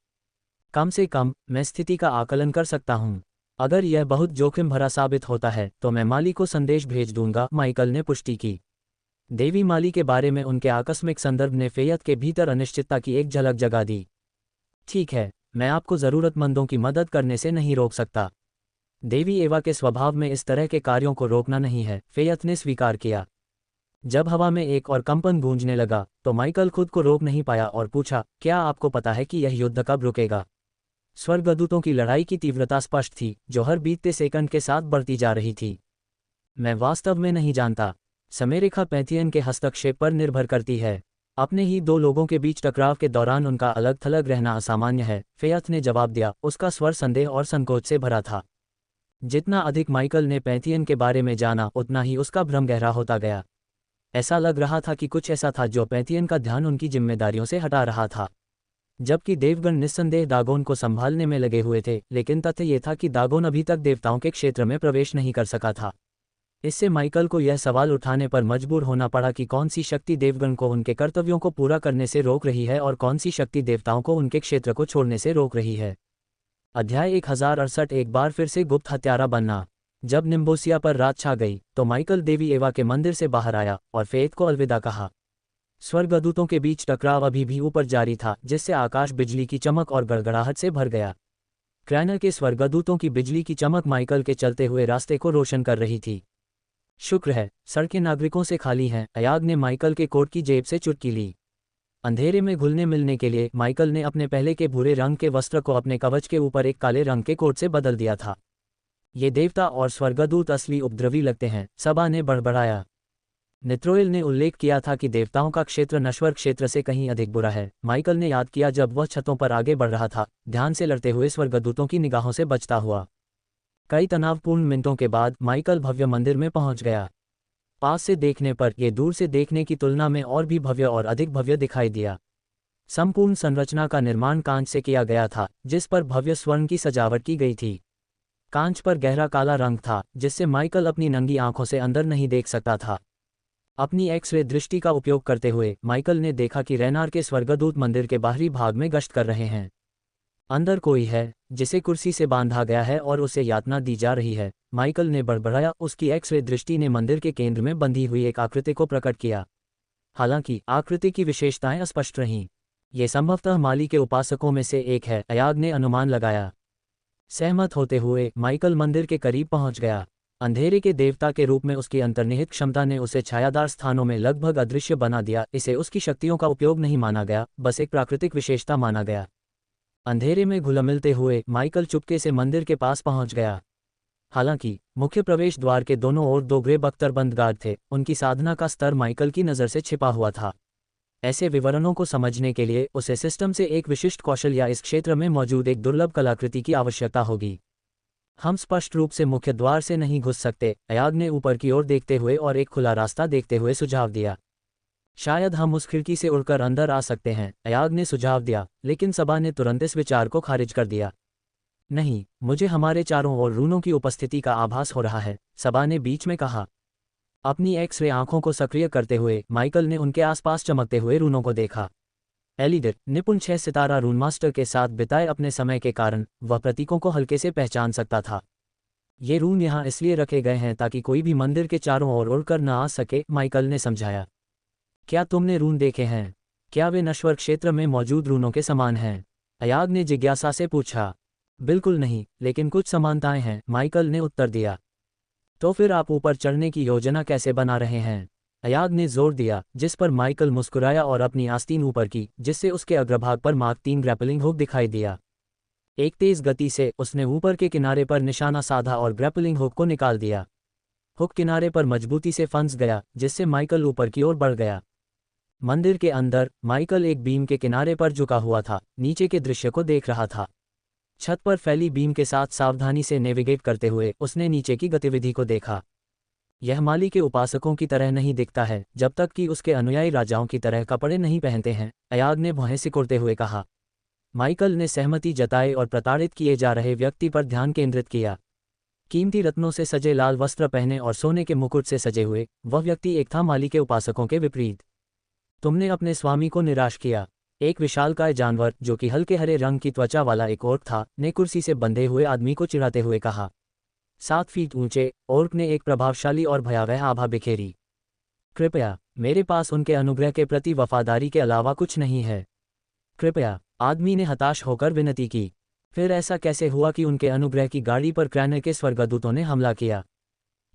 कम से कम मैं स्थिति का आकलन कर सकता हूँ। अगर यह बहुत जोखिम भरा साबित होता है तो मैं माली को संदेश भेज दूंगा, माइकल ने पुष्टि की। देवी माली के बारे में उनके आकस्मिक संदर्भ ने फेयथ के भीतर अनिश्चितता की एक झलक जगा दी। ठीक है, मैं आपको ज़रूरतमंदों की मदद करने से नहीं रोक सकता। देवी एवा के स्वभाव में इस तरह के कार्यों को रोकना नहीं है, फेयथ ने स्वीकार किया। जब हवा में एक और कंपन गूंजने लगा तो माइकल खुद को रोक नहीं पाया और पूछा, क्या आपको पता है कि यह युद्ध कब रुकेगा? स्वर्गदूतों की लड़ाई की तीव्रता स्पष्ट थी, जो हर बीतते सेकंड के साथ बढ़ती जा रही थी। मैं वास्तव में नहीं जानता। समयरेखा पैंथियन के हस्तक्षेप पर निर्भर करती है। अपने ही दो लोगों के बीच टकराव के दौरान उनका अलग थलग रहना असामान्य है, फेयथ ने जवाब दिया। उसका स्वर संदेह और संकोच से भरा था। जितना अधिक माइकल ने पैंथियन के बारे में जाना, उतना ही उसका भ्रम गहरा होता गया। ऐसा लग रहा था कि कुछ ऐसा था जो पैंथियन का ध्यान उनकी जिम्मेदारियों से हटा रहा था। जबकि देवगण निस्संदेह दागोन को संभालने में लगे हुए थे, लेकिन तथ्य यह था कि दागोन अभी तक देवताओं के क्षेत्र में प्रवेश नहीं कर सका था। इससे माइकल को यह सवाल उठाने पर मजबूर होना पड़ा कि कौन सी शक्ति देवगण को उनके कर्तव्यों को पूरा करने से रोक रही है और कौन सी शक्ति देवताओं को उनके क्षेत्र को छोड़ने से रोक रही है। अध्याय 1068 एक बार फिर से गुप्त हत्यारा बनना। जब निम्बोसिया पर रात छा गई तो माइकल देवी एवा के मंदिर से बाहर आया और फेथ को अलविदा कहा। स्वर्गदूतों के बीच टकराव अभी भी ऊपर जारी था, जिससे आकाश बिजली की चमक और गड़गड़ाहट से भर गया। क्रैनर के स्वर्गदूतों की बिजली की चमक माइकल के चलते हुए रास्ते को रोशन कर रही थी। शुक्र है, सड़कें नागरिकों से खाली हैं, अयाग ने माइकल के कोट की जेब से चुटकी ली। अंधेरे में घुलने मिलने के लिए माइकल ने अपने पहले के भूरे रंग के वस्त्र को अपने कवच के ऊपर एक काले रंग के कोट से बदल दिया था। ये देवता और स्वर्गदूत असली उपद्रवी लगते हैं, सबा ने बड़बड़ाया। नित्रोइल ने उल्लेख किया था कि देवताओं का क्षेत्र नश्वर क्षेत्र से कहीं अधिक बुरा है, माइकल ने याद किया जब वह छतों पर आगे बढ़ रहा था, ध्यान से लड़ते हुए स्वर्गदूतों की निगाहों से बचता हुआ। कई तनावपूर्ण मिनटों के बाद माइकल भव्य मंदिर में पहुंच गया। पास से देखने पर यह दूर से देखने की तुलना में और भी भव्य और अधिक भव्य दिखाई दिया। संपूर्ण संरचना का निर्माण कांच से किया गया था, जिस पर भव्य स्वर्ण की सजावट की गई थी। कांच पर गहरा काला रंग था, जिससे माइकल अपनी नंगी आंखों से अंदर नहीं देख सकता था। अपनी एक्स-रे दृष्टि का उपयोग करते हुए माइकल ने देखा कि रेनार के स्वर्गदूत मंदिर के बाहरी भाग में गश्त कर रहे हैं। अंदर कोई है जिसे कुर्सी से बांधा गया है और उसे यातना दी जा रही है, माइकल ने बड़बड़ाया। उसकी एक्स-रे दृष्टि ने मंदिर के केंद्र में बंधी हुई एक आकृति को प्रकट किया। हालांकि आकृति की विशेषताएं अस्पष्ट रहीं। ये संभवतः माली के उपासकों में से एक है, अयाग ने अनुमान लगाया। सहमत होते हुए माइकल मंदिर के करीब पहुंच गया। अंधेरे के देवता के रूप में उसकी अंतर्निहित क्षमता ने उसे छायादार स्थानों में लगभग अदृश्य बना दिया। इसे उसकी शक्तियों का उपयोग नहीं माना गया, बस एक प्राकृतिक विशेषता माना गया। अंधेरे में घुलमिलते हुए माइकल चुपके से मंदिर के पास पहुंच गया। हालांकि मुख्य प्रवेश द्वार के दोनों ओर 2 ग्रे बख्तरबंद गार्ड थे। उनकी साधना का स्तर माइकल की नज़र से छिपा हुआ था। ऐसे विवरणों को समझने के लिए उसे सिस्टम से एक विशिष्ट कौशल या इस क्षेत्र में मौजूद एक दुर्लभ कलाकृति की आवश्यकता होगी। हम स्पष्ट रूप से मुख्य द्वार से नहीं घुस सकते, अयाग ने ऊपर की ओर देखते हुए और एक खुला रास्ता देखते हुए सुझाव दिया। शायद हम उस खिड़की से उड़कर अंदर आ सकते हैं, अयाग ने सुझाव दिया, लेकिन सबा ने तुरंत इस विचार को खारिज कर दिया। नहीं, मुझे हमारे चारों ओर रूनों की उपस्थिति का आभास हो रहा है, सबा ने बीच में कहा। अपनी एक्स-रे आंखों को सक्रिय करते हुए माइकल ने उनके आसपास चमकते हुए रूनों को देखा। एलिडर, निपुण 6 सितारा रून मास्टर के साथ बिताए अपने समय के कारण वह प्रतीकों को हल्के से पहचान सकता था। ये रून यहाँ इसलिए रखे गए हैं ताकि कोई भी मंदिर के चारों ओर उड़कर न आ सके, माइकल ने समझाया। क्या तुमने रून देखे हैं? क्या वे नश्वर क्षेत्र में मौजूद रूनों के समान हैं? अयाग ने जिज्ञासा से पूछा। बिल्कुल नहीं, लेकिन कुछ समानताएं हैं, माइकल ने उत्तर दिया। तो फिर आप ऊपर चढ़ने की योजना कैसे बना रहे हैं? अयाग ने जोर दिया, जिस पर माइकल मुस्कुराया और अपनी आस्तीन ऊपर की, जिससे उसके अग्रभाग पर मार्क 3 ग्रैपलिंग हुक दिखाई दिया। एक तेज गति से उसने ऊपर के किनारे पर निशाना साधा और ग्रैपलिंग हुक को निकाल दिया। हुक किनारे पर मजबूती से फंस गया, जिससे माइकल ऊपर की ओर बढ़ गया। मंदिर के अंदर माइकल एक बीम के किनारे पर झुका हुआ था, नीचे के दृश्य को देख रहा था। छत पर फैली बीम के साथ सावधानी से नेविगेट करते हुए उसने नीचे की गतिविधि को देखा। यह माली के उपासकों की तरह नहीं दिखता है, जब तक कि उसके अनुयायी राजाओं की तरह कपड़े नहीं पहनते हैं, अयाग ने भौहें सिकुड़ते हुए कहा। माइकल ने सहमति जताई और प्रताड़ित किए जा रहे व्यक्ति पर ध्यान केंद्रित किया। कीमती रत्नों से सजे लाल वस्त्र पहने और सोने के मुकुट से सजे हुए वह व्यक्ति एक था माली के उपासकों के विपरीत। तुमने अपने स्वामी को निराश किया। एक विशालकाय जानवर जो कि हल्के हरे रंग की त्वचा वाला एक ओर्क था, ने कुर्सी से बंधे हुए आदमी को चिढ़ाते हुए कहा। 7 फीट ऊंचे ओर्क ने एक प्रभावशाली और भयावह आभा बिखेरी। कृपया, मेरे पास उनके अनुग्रह के प्रति वफादारी के अलावा कुछ नहीं है। कृपया, आदमी ने हताश होकर विनती की। फिर ऐसा कैसे हुआ कि उनके अनुग्रह की गाड़ी पर क्रैनर के स्वर्गदूतों ने हमला किया?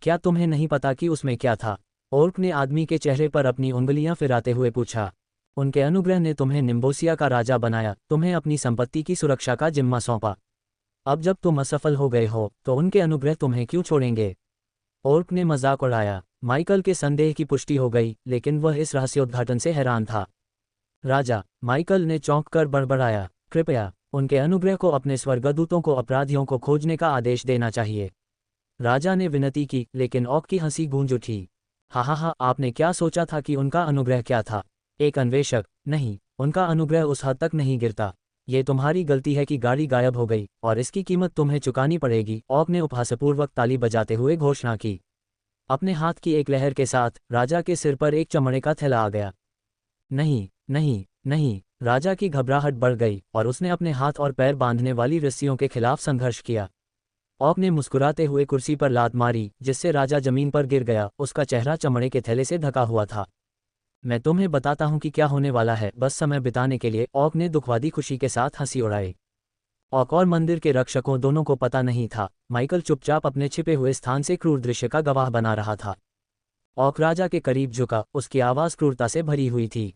क्या तुम्हें नहीं पता कि उसमें क्या था? ओर्क ने आदमी के चेहरे पर अपनी उंगलियां फिराते हुए पूछा। उनके अनुग्रह ने तुम्हें निम्बोसिया का राजा बनाया, तुम्हें अपनी संपत्ति की सुरक्षा का जिम्मा सौंपा। अब जब तुम असफल हो गए हो तो उनके अनुग्रह तुम्हें क्यों छोड़ेंगे? ओर्क ने मजाक उड़ाया। माइकल के संदेह की पुष्टि हो गई, लेकिन वह इस रहस्योद्घाटन से हैरान था। राजा, माइकल ने चौंक कर बड़बड़ाया, कृपया, उनके अनुग्रह को अपने स्वर्गदूतों को अपराधियों को खोजने का आदेश देना चाहिए। राजा ने विनती की, लेकिन ओर्क की हंसी गूंज उठी। हा, आपने क्या सोचा था कि उनका अनुग्रह क्या था? एक अन्वेषक? नहीं, उनका अनुग्रह उस हद तक नहीं गिरता। ये तुम्हारी गलती है कि गाड़ी गायब हो गई, और इसकी कीमत तुम्हें चुकानी पड़ेगी, ओर्क ने उपहासपूर्वक ताली बजाते हुए घोषणा की। अपने हाथ की एक लहर के साथ राजा के सिर पर एक चमड़े का थैला आ गया। नहीं, नहीं, नहीं, राजा की घबराहट बढ़ गई और उसने अपने हाथ और पैर बांधने वाली रस्सियों के खिलाफ संघर्ष किया। ओर्क ने मुस्कुराते हुए कुर्सी पर लात मारी, जिससे राजा जमीन पर गिर गया। उसका चेहरा चमड़े के थैले से ढका हुआ था। मैं तुम्हें बताता हूं कि क्या होने वाला है, बस समय बिताने के लिए, ओर्क ने दुखवादी खुशी के साथ हंसी उड़ाई। ओर्क और मंदिर के रक्षकों दोनों को पता नहीं था। माइकल चुपचाप अपने छिपे हुए स्थान से क्रूर दृश्य का गवाह बना रहा था। ओर्क राजा के करीब झुका, उसकी आवाज़ क्रूरता से भरी हुई थी।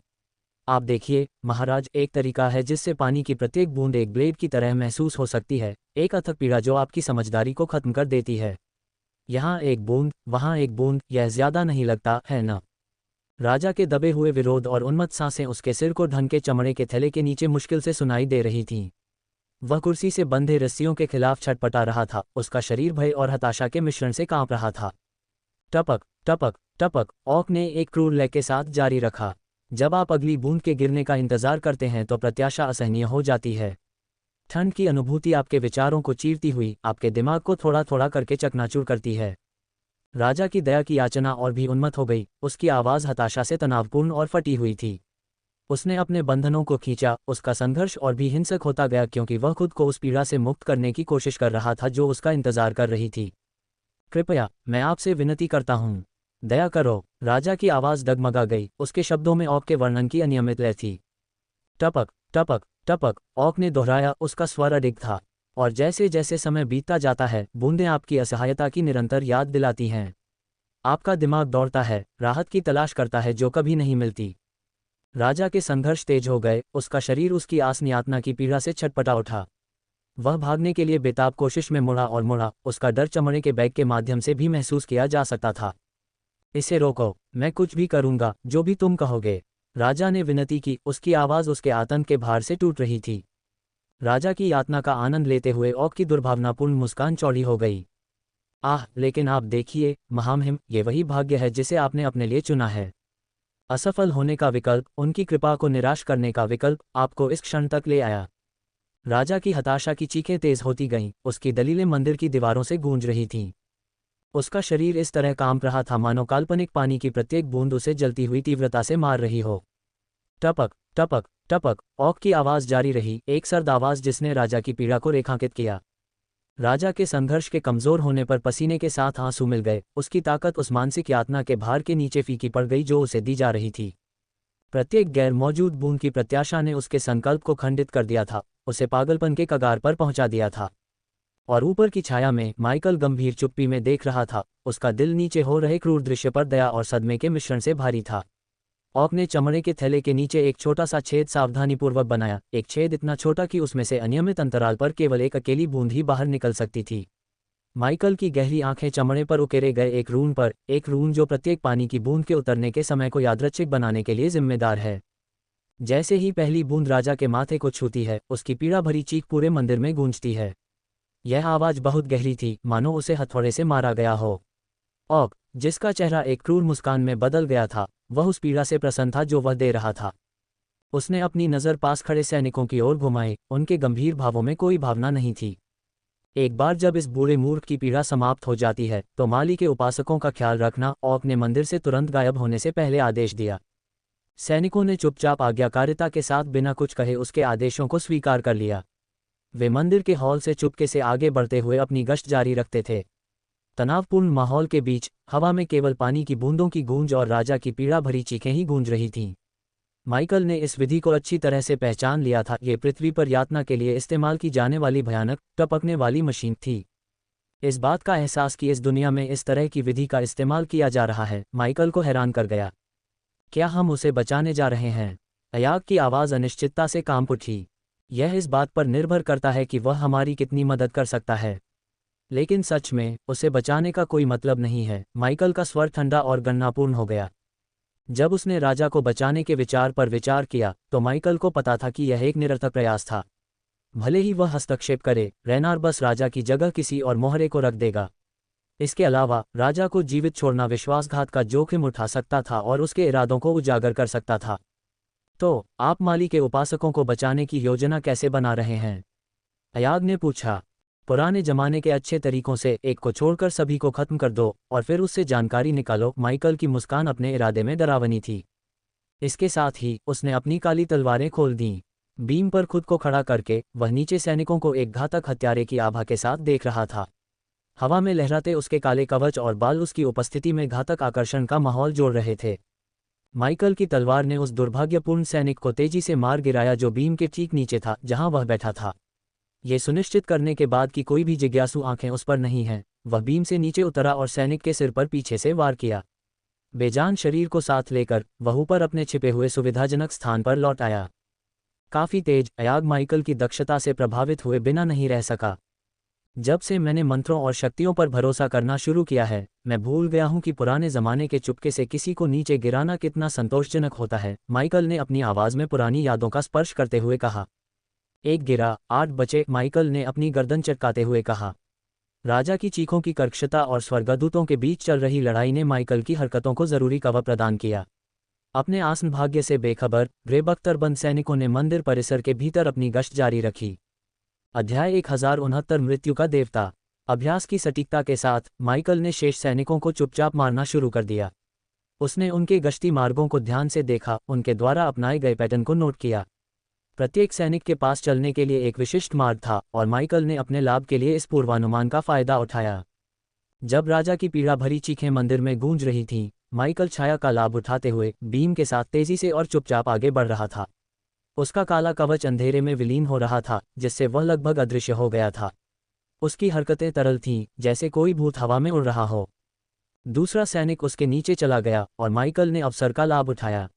आप देखिए, महाराज, एक तरीका है जिससे पानी की प्रत्येक बूंद एक ब्लेड की तरह महसूस हो सकती है, एक अथक पीड़ा जो आपकी समझदारी को खत्म कर देती है। यहाँ एक बूंद, वहाँ एक बूंद, यह ज्यादा नहीं लगता है न? राजा के दबे हुए विरोध और उन्मत्त सांसें उसके सिर को ढंग के चमड़े के थैले के नीचे मुश्किल से सुनाई दे रही थीं। वह कुर्सी से बंधे रस्सियों के खिलाफ छटपटा रहा था, उसका शरीर भय और हताशा के मिश्रण से कांप रहा था। टपक टपक टपक, ओर्क ने एक क्रूर लय के साथ जारी रखा। जब आप अगली बूंद के गिरने का इंतजार करते हैं तो प्रत्याशा असहनीय हो जाती है। ठंड की अनुभूति आपके विचारों को चीरती हुई आपके दिमाग को थोड़ा थोड़ा करके चकनाचूर करती है। राजा की दया की याचना और भी उन्मत्त हो गई, उसकी आवाज़ हताशा से तनावपूर्ण और फटी हुई थी। उसने अपने बंधनों को खींचा, उसका संघर्ष और भी हिंसक होता गया क्योंकि वह खुद को उस पीड़ा से मुक्त करने की कोशिश कर रहा था जो उसका इंतजार कर रही थी। कृपया, मैं आपसे विनती करता हूँ, दया करो। राजा की आवाज़ डगमगा गई, उसके शब्दों में औक के वर्णन की अनियमित लय थी। टपक टपक टपक, औक ने दोहराया, उसका स्वर अडिग था। और जैसे जैसे समय बीतता जाता है, बूंदें आपकी असहायता की निरंतर याद दिलाती हैं। आपका दिमाग दौड़ता है, राहत की तलाश करता है जो कभी नहीं मिलती। राजा के संघर्ष तेज हो गए, उसका शरीर उसकी आसन यातना की पीड़ा से छटपटा उठा। वह भागने के लिए बेताब कोशिश में मुड़ा और मुड़ा, उसका डर चमड़े के बैग के माध्यम से भी महसूस किया जा सकता था। इसे रोको, मैं कुछ भी करूंगा, जो भी तुम कहोगे, राजा ने विनती की, उसकी आवाज़ उसके आतंक के भार से टूट रही थी। राजा की यातना का आनंद लेते हुए औक की दुर्भावनापूर्ण मुस्कान चौड़ी हो गई। आह, लेकिन आप देखिए महामहिम, ये वही भाग्य है जिसे आपने अपने लिए चुना है। असफल होने का विकल्प, उनकी कृपा को निराश करने का विकल्प, आपको इस क्षण तक ले आया। राजा की हताशा की चीखें तेज होती गईं, उसकी दलीलें मंदिर की दीवारों से गूंज रही थीं। उसका शरीर इस तरह कांप रहा था मानो काल्पनिक पानी की प्रत्येक बूंद उसे जलती हुई तीव्रता से मार रही हो। टपक टपक टपक, औक की आवाज़ जारी रही, एक सर्द आवाज़ जिसने राजा की पीड़ा को रेखांकित किया। राजा के संघर्ष के कमज़ोर होने पर पसीने के साथ आंसू मिल गए, उसकी ताकत उस मानसिक यातना के भार के नीचे फीकी पड़ गई जो उसे दी जा रही थी। प्रत्येक गैर मौजूद बूंद की प्रत्याशा ने उसके संकल्प को खंडित कर दिया था, उसे पागलपन के कगार पर पहुंचा दिया था। और ऊपर की छाया में माइकल गंभीर चुप्पी में देख रहा था, उसका दिल नीचे हो रहे क्रूर दृश्य पर दया और सदमे के मिश्रण से भारी था। औक ने चमड़े के थैले के नीचे एक छोटा सा छेद सावधानीपूर्वक बनाया, एक छेद इतना छोटा कि उसमें से अनियमित अंतराल पर केवल एक अकेली बूंद ही बाहर निकल सकती थी। माइकल की गहरी आंखें चमड़े पर उकेरे गए एक रून जो प्रत्येक पानी की बूंद के उतरने के समय को यादृच्छिक बनाने के लिए जिम्मेदार है। जैसे ही पहली बूंद राजा के माथे को छूती है, उसकी पीड़ा भरी चीख पूरे मंदिर में गूंजती है। यह आवाज़ बहुत गहरी थी, मानो उसे हथौड़े से मारा गया हो। औक, जिसका चेहरा एक क्रूर मुस्कान में बदल गया था, वह उस पीड़ा से प्रसन्न था जो वह दे रहा था। उसने अपनी नज़र पास खड़े सैनिकों की ओर घुमाई, उनके गंभीर भावों में कोई भावना नहीं थी। एक बार जब इस बूढ़े मूर्ख की पीड़ा समाप्त हो जाती है, तो माली के उपासकों का ख्याल रखना, औक ने मंदिर से तुरंत गायब होने से पहले आदेश दिया। सैनिकों ने चुपचाप आज्ञाकारिता के साथ बिना कुछ कहे उसके आदेशों को स्वीकार कर लिया। वे मंदिर के हॉल से चुपके से आगे बढ़ते हुए अपनी गश्त जारी रखते थे। तनावपूर्ण माहौल के बीच हवा में केवल पानी की बूंदों की गूंज और राजा की पीड़ा भरी चीखें ही गूंज रही थीं। माइकल ने इस विधि को अच्छी तरह से पहचान लिया था, ये पृथ्वी पर यातना के लिए इस्तेमाल की जाने वाली भयानक, टपकने वाली मशीन थी। इस बात का एहसास कि इस दुनिया में इस तरह की विधि का इस्तेमाल किया जा रहा है, माइकल को हैरान कर गया। क्या हम उसे बचाने जा रहे हैं? अयाग की आवाज़ अनिश्चितता से कांप उठी। यह इस बात पर निर्भर करता है कि वह हमारी कितनी मदद कर सकता है। लेकिन सच में, उसे बचाने का कोई मतलब नहीं है। माइकल का स्वर ठंडा और गणनापूर्ण हो गया। जब उसने राजा को बचाने के विचार पर विचार किया, तो माइकल को पता था कि यह एक निरर्थक प्रयास था। भले ही वह हस्तक्षेप करे, रेनार बस राजा की जगह किसी और मोहरे को रख देगा। इसके अलावा, राजा को जीवित छोड़ना विश्वासघात का जोखिम उठा सकता था और उसके इरादों को उजागर कर सकता था। तो, आप माली के उपासकों को बचाने की योजना कैसे बना रहे हैं? अयाग ने पूछा। पुराने जमाने के अच्छे तरीकों से एक को छोड़कर सभी को खत्म कर दो और फिर उससे जानकारी निकालो। माइकल की मुस्कान अपने इरादे में डरावनी थी। इसके साथ ही उसने अपनी काली तलवारें खोल दीं। बीम पर खुद को खड़ा करके वह नीचे सैनिकों को एक घातक हत्यारे की आभा के साथ देख रहा था। हवा में लहराते उसके काले कवच और बाल उसकी उपस्थिति में घातक आकर्षण का माहौल जोड़ रहे थे। माइकल की तलवार ने उस दुर्भाग्यपूर्ण सैनिक को तेजी से मार गिराया जो बीम के ठीक नीचे था, जहां वह बैठा था। ये सुनिश्चित करने के बाद कि कोई भी जिज्ञासु आंखें उस पर नहीं हैं, वह बीम से नीचे उतरा और सैनिक के सिर पर पीछे से वार किया। बेजान शरीर को साथ लेकर वह ऊपर अपने छिपे हुए सुविधाजनक स्थान पर लौट आया। काफी तेज। अयाग माइकल की दक्षता से प्रभावित हुए बिना नहीं रह सका। जब से मैंने मंत्रों और शक्तियों पर भरोसा करना शुरू किया है, मैं भूल गया हूं कि पुराने जमाने के चुपके से किसी को नीचे गिराना कितना संतोषजनक होता है। माइकल ने अपनी आवाज में पुरानी यादों का स्पर्श करते हुए कहा। एक गिरा, 8 बचे, माइकल ने अपनी गर्दन चटकाते हुए कहा। राजा की चीखों की कर्कशता और स्वर्गदूतों के बीच चल रही लड़ाई ने माइकल की हरकतों को जरूरी कवर प्रदान किया। अपने आसन भाग्य से बेखबर, ग्रेबख्तरबंद सैनिकों ने मंदिर परिसर के भीतर अपनी गश्त जारी रखी। अध्याय 1069 मृत्यु का देवता। अभ्यास की सटीकता के साथ माइकल ने शेष सैनिकों को चुपचाप मारना शुरू कर दिया। उसने उनके गश्ती मार्गों को ध्यान से देखा, उनके द्वारा अपनाए गए पैटर्न को नोट किया। प्रत्येक सैनिक के पास चलने के लिए एक विशिष्ट मार्ग था और माइकल ने अपने लाभ के लिए इस पूर्वानुमान का फायदा उठाया। जब राजा की पीड़ा भरी चीखें मंदिर में गूंज रही थीं, माइकल छाया का लाभ उठाते हुए बीम के साथ तेजी से और चुपचाप आगे बढ़ रहा था। उसका काला कवच अंधेरे में विलीन हो रहा था, जिससे वह लगभग अदृश्य हो गया था। उसकी हरकतें तरल थीं, जैसे कोई भूत हवा में उड़ रहा हो। दूसरा सैनिक उसके नीचे चला गया और माइकल ने अवसर का लाभ उठाया।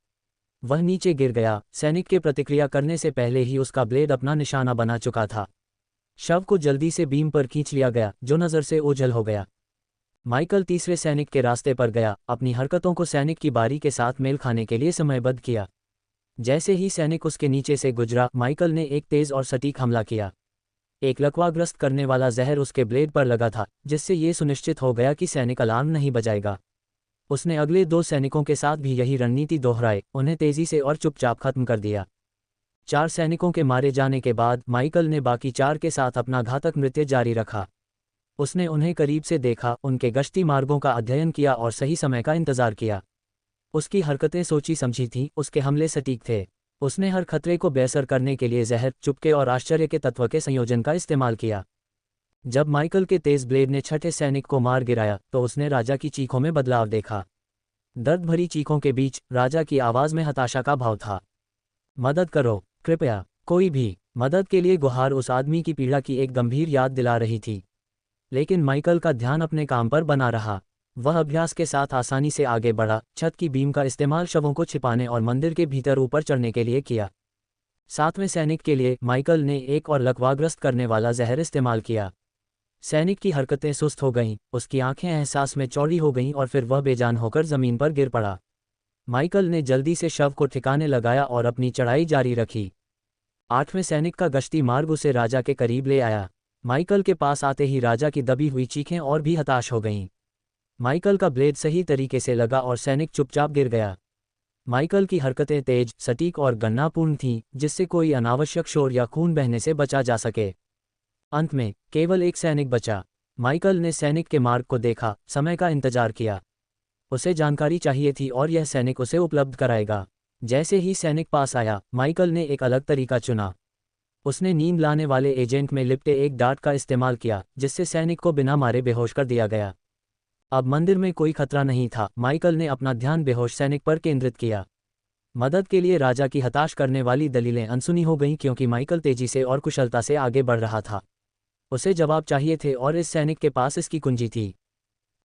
वह नीचे गिर गया। सैनिक के प्रतिक्रिया करने से पहले ही उसका ब्लेड अपना निशाना बना चुका था। शव को जल्दी से बीम पर खींच लिया गया, जो नज़र से ओझल हो गया। माइकल तीसरे सैनिक के रास्ते पर गया, अपनी हरकतों को सैनिक की बारी के साथ मेल खाने के लिए समयबद्ध किया। जैसे ही सैनिक उसके नीचे से गुजरा, माइकल ने एक तेज और सटीक हमला किया। एक लकवाग्रस्त करने वाला जहर उसके ब्लेड पर लगा था, जिससे ये सुनिश्चित हो गया कि सैनिक अलार्म नहीं बजाएगा। उसने अगले 2 सैनिकों के साथ भी यही रणनीति दोहराई, उन्हें तेजी से और चुपचाप खत्म कर दिया। 4 सैनिकों के मारे जाने के बाद माइकल ने बाकी 4 के साथ अपना घातक नृत्य जारी रखा। उसने उन्हें करीब से देखा, उनके गश्ती मार्गों का अध्ययन किया और सही समय का इंतजार किया। उसकी हरकतें सोची समझी थीं, उसके हमले सटीक थे। उसने हर खतरे को बेअसर करने के लिए जहर, चुपके और आश्चर्य के तत्व के संयोजन का इस्तेमाल किया। जब माइकल के तेज ब्लेड ने छठे सैनिक को मार गिराया, तो उसने राजा की चीखों में बदलाव देखा। दर्द भरी चीखों के बीच राजा की आवाज़ में हताशा का भाव था। मदद करो, कृपया। कोई भी मदद के लिए गुहार उस आदमी की पीड़ा की एक गंभीर याद दिला रही थी। लेकिन माइकल का ध्यान अपने काम पर बना रहा। वह अभ्यास के साथ आसानी से आगे बढ़ा, छत की बीम का इस्तेमाल शवों को छिपाने और मंदिर के भीतर ऊपर चढ़ने के लिए किया। 7वें सैनिक के लिए माइकल ने एक और लकवाग्रस्त करने वाला जहर इस्तेमाल किया। सैनिक की हरकतें सुस्त हो गईं, उसकी आंखें एहसास में चौड़ी हो गईं और फिर वह बेजान होकर जमीन पर गिर पड़ा। माइकल ने जल्दी से शव को ठिकाने लगाया और अपनी चढ़ाई जारी रखी। 8वें सैनिक का गश्ती मार्ग उसे राजा के करीब ले आया। माइकल के पास आते ही राजा की दबी हुई चीखें और भी हताश हो गईं। माइकल का ब्लेड सही तरीके से लगा और सैनिक चुपचाप गिर गया। माइकल की हरकतें तेज, सटीक और गणनापूर्ण थीं, जिससे कोई अनावश्यक शोर या खून बहने से बचा जा सके। अंत में केवल एक सैनिक बचा। माइकल ने सैनिक के मार्ग को देखा, समय का इंतजार किया। उसे जानकारी चाहिए थी और यह सैनिक उसे उपलब्ध कराएगा। जैसे ही सैनिक पास आया, माइकल ने एक अलग तरीका चुना। उसने नींद लाने वाले एजेंट में लिपटे एक डार्ट का इस्तेमाल किया, जिससे सैनिक को बिना मारे बेहोश कर दिया गया। अब मंदिर में कोई खतरा नहीं था। माइकल ने अपना ध्यान बेहोश सैनिक पर केंद्रित किया। मदद के लिए राजा की हताश करने वाली दलीलें अनसुनी हो गईं, क्योंकि माइकल तेजी से और कुशलता से आगे बढ़ रहा था। उसे जवाब चाहिए थे और इस सैनिक के पास इसकी कुंजी थी।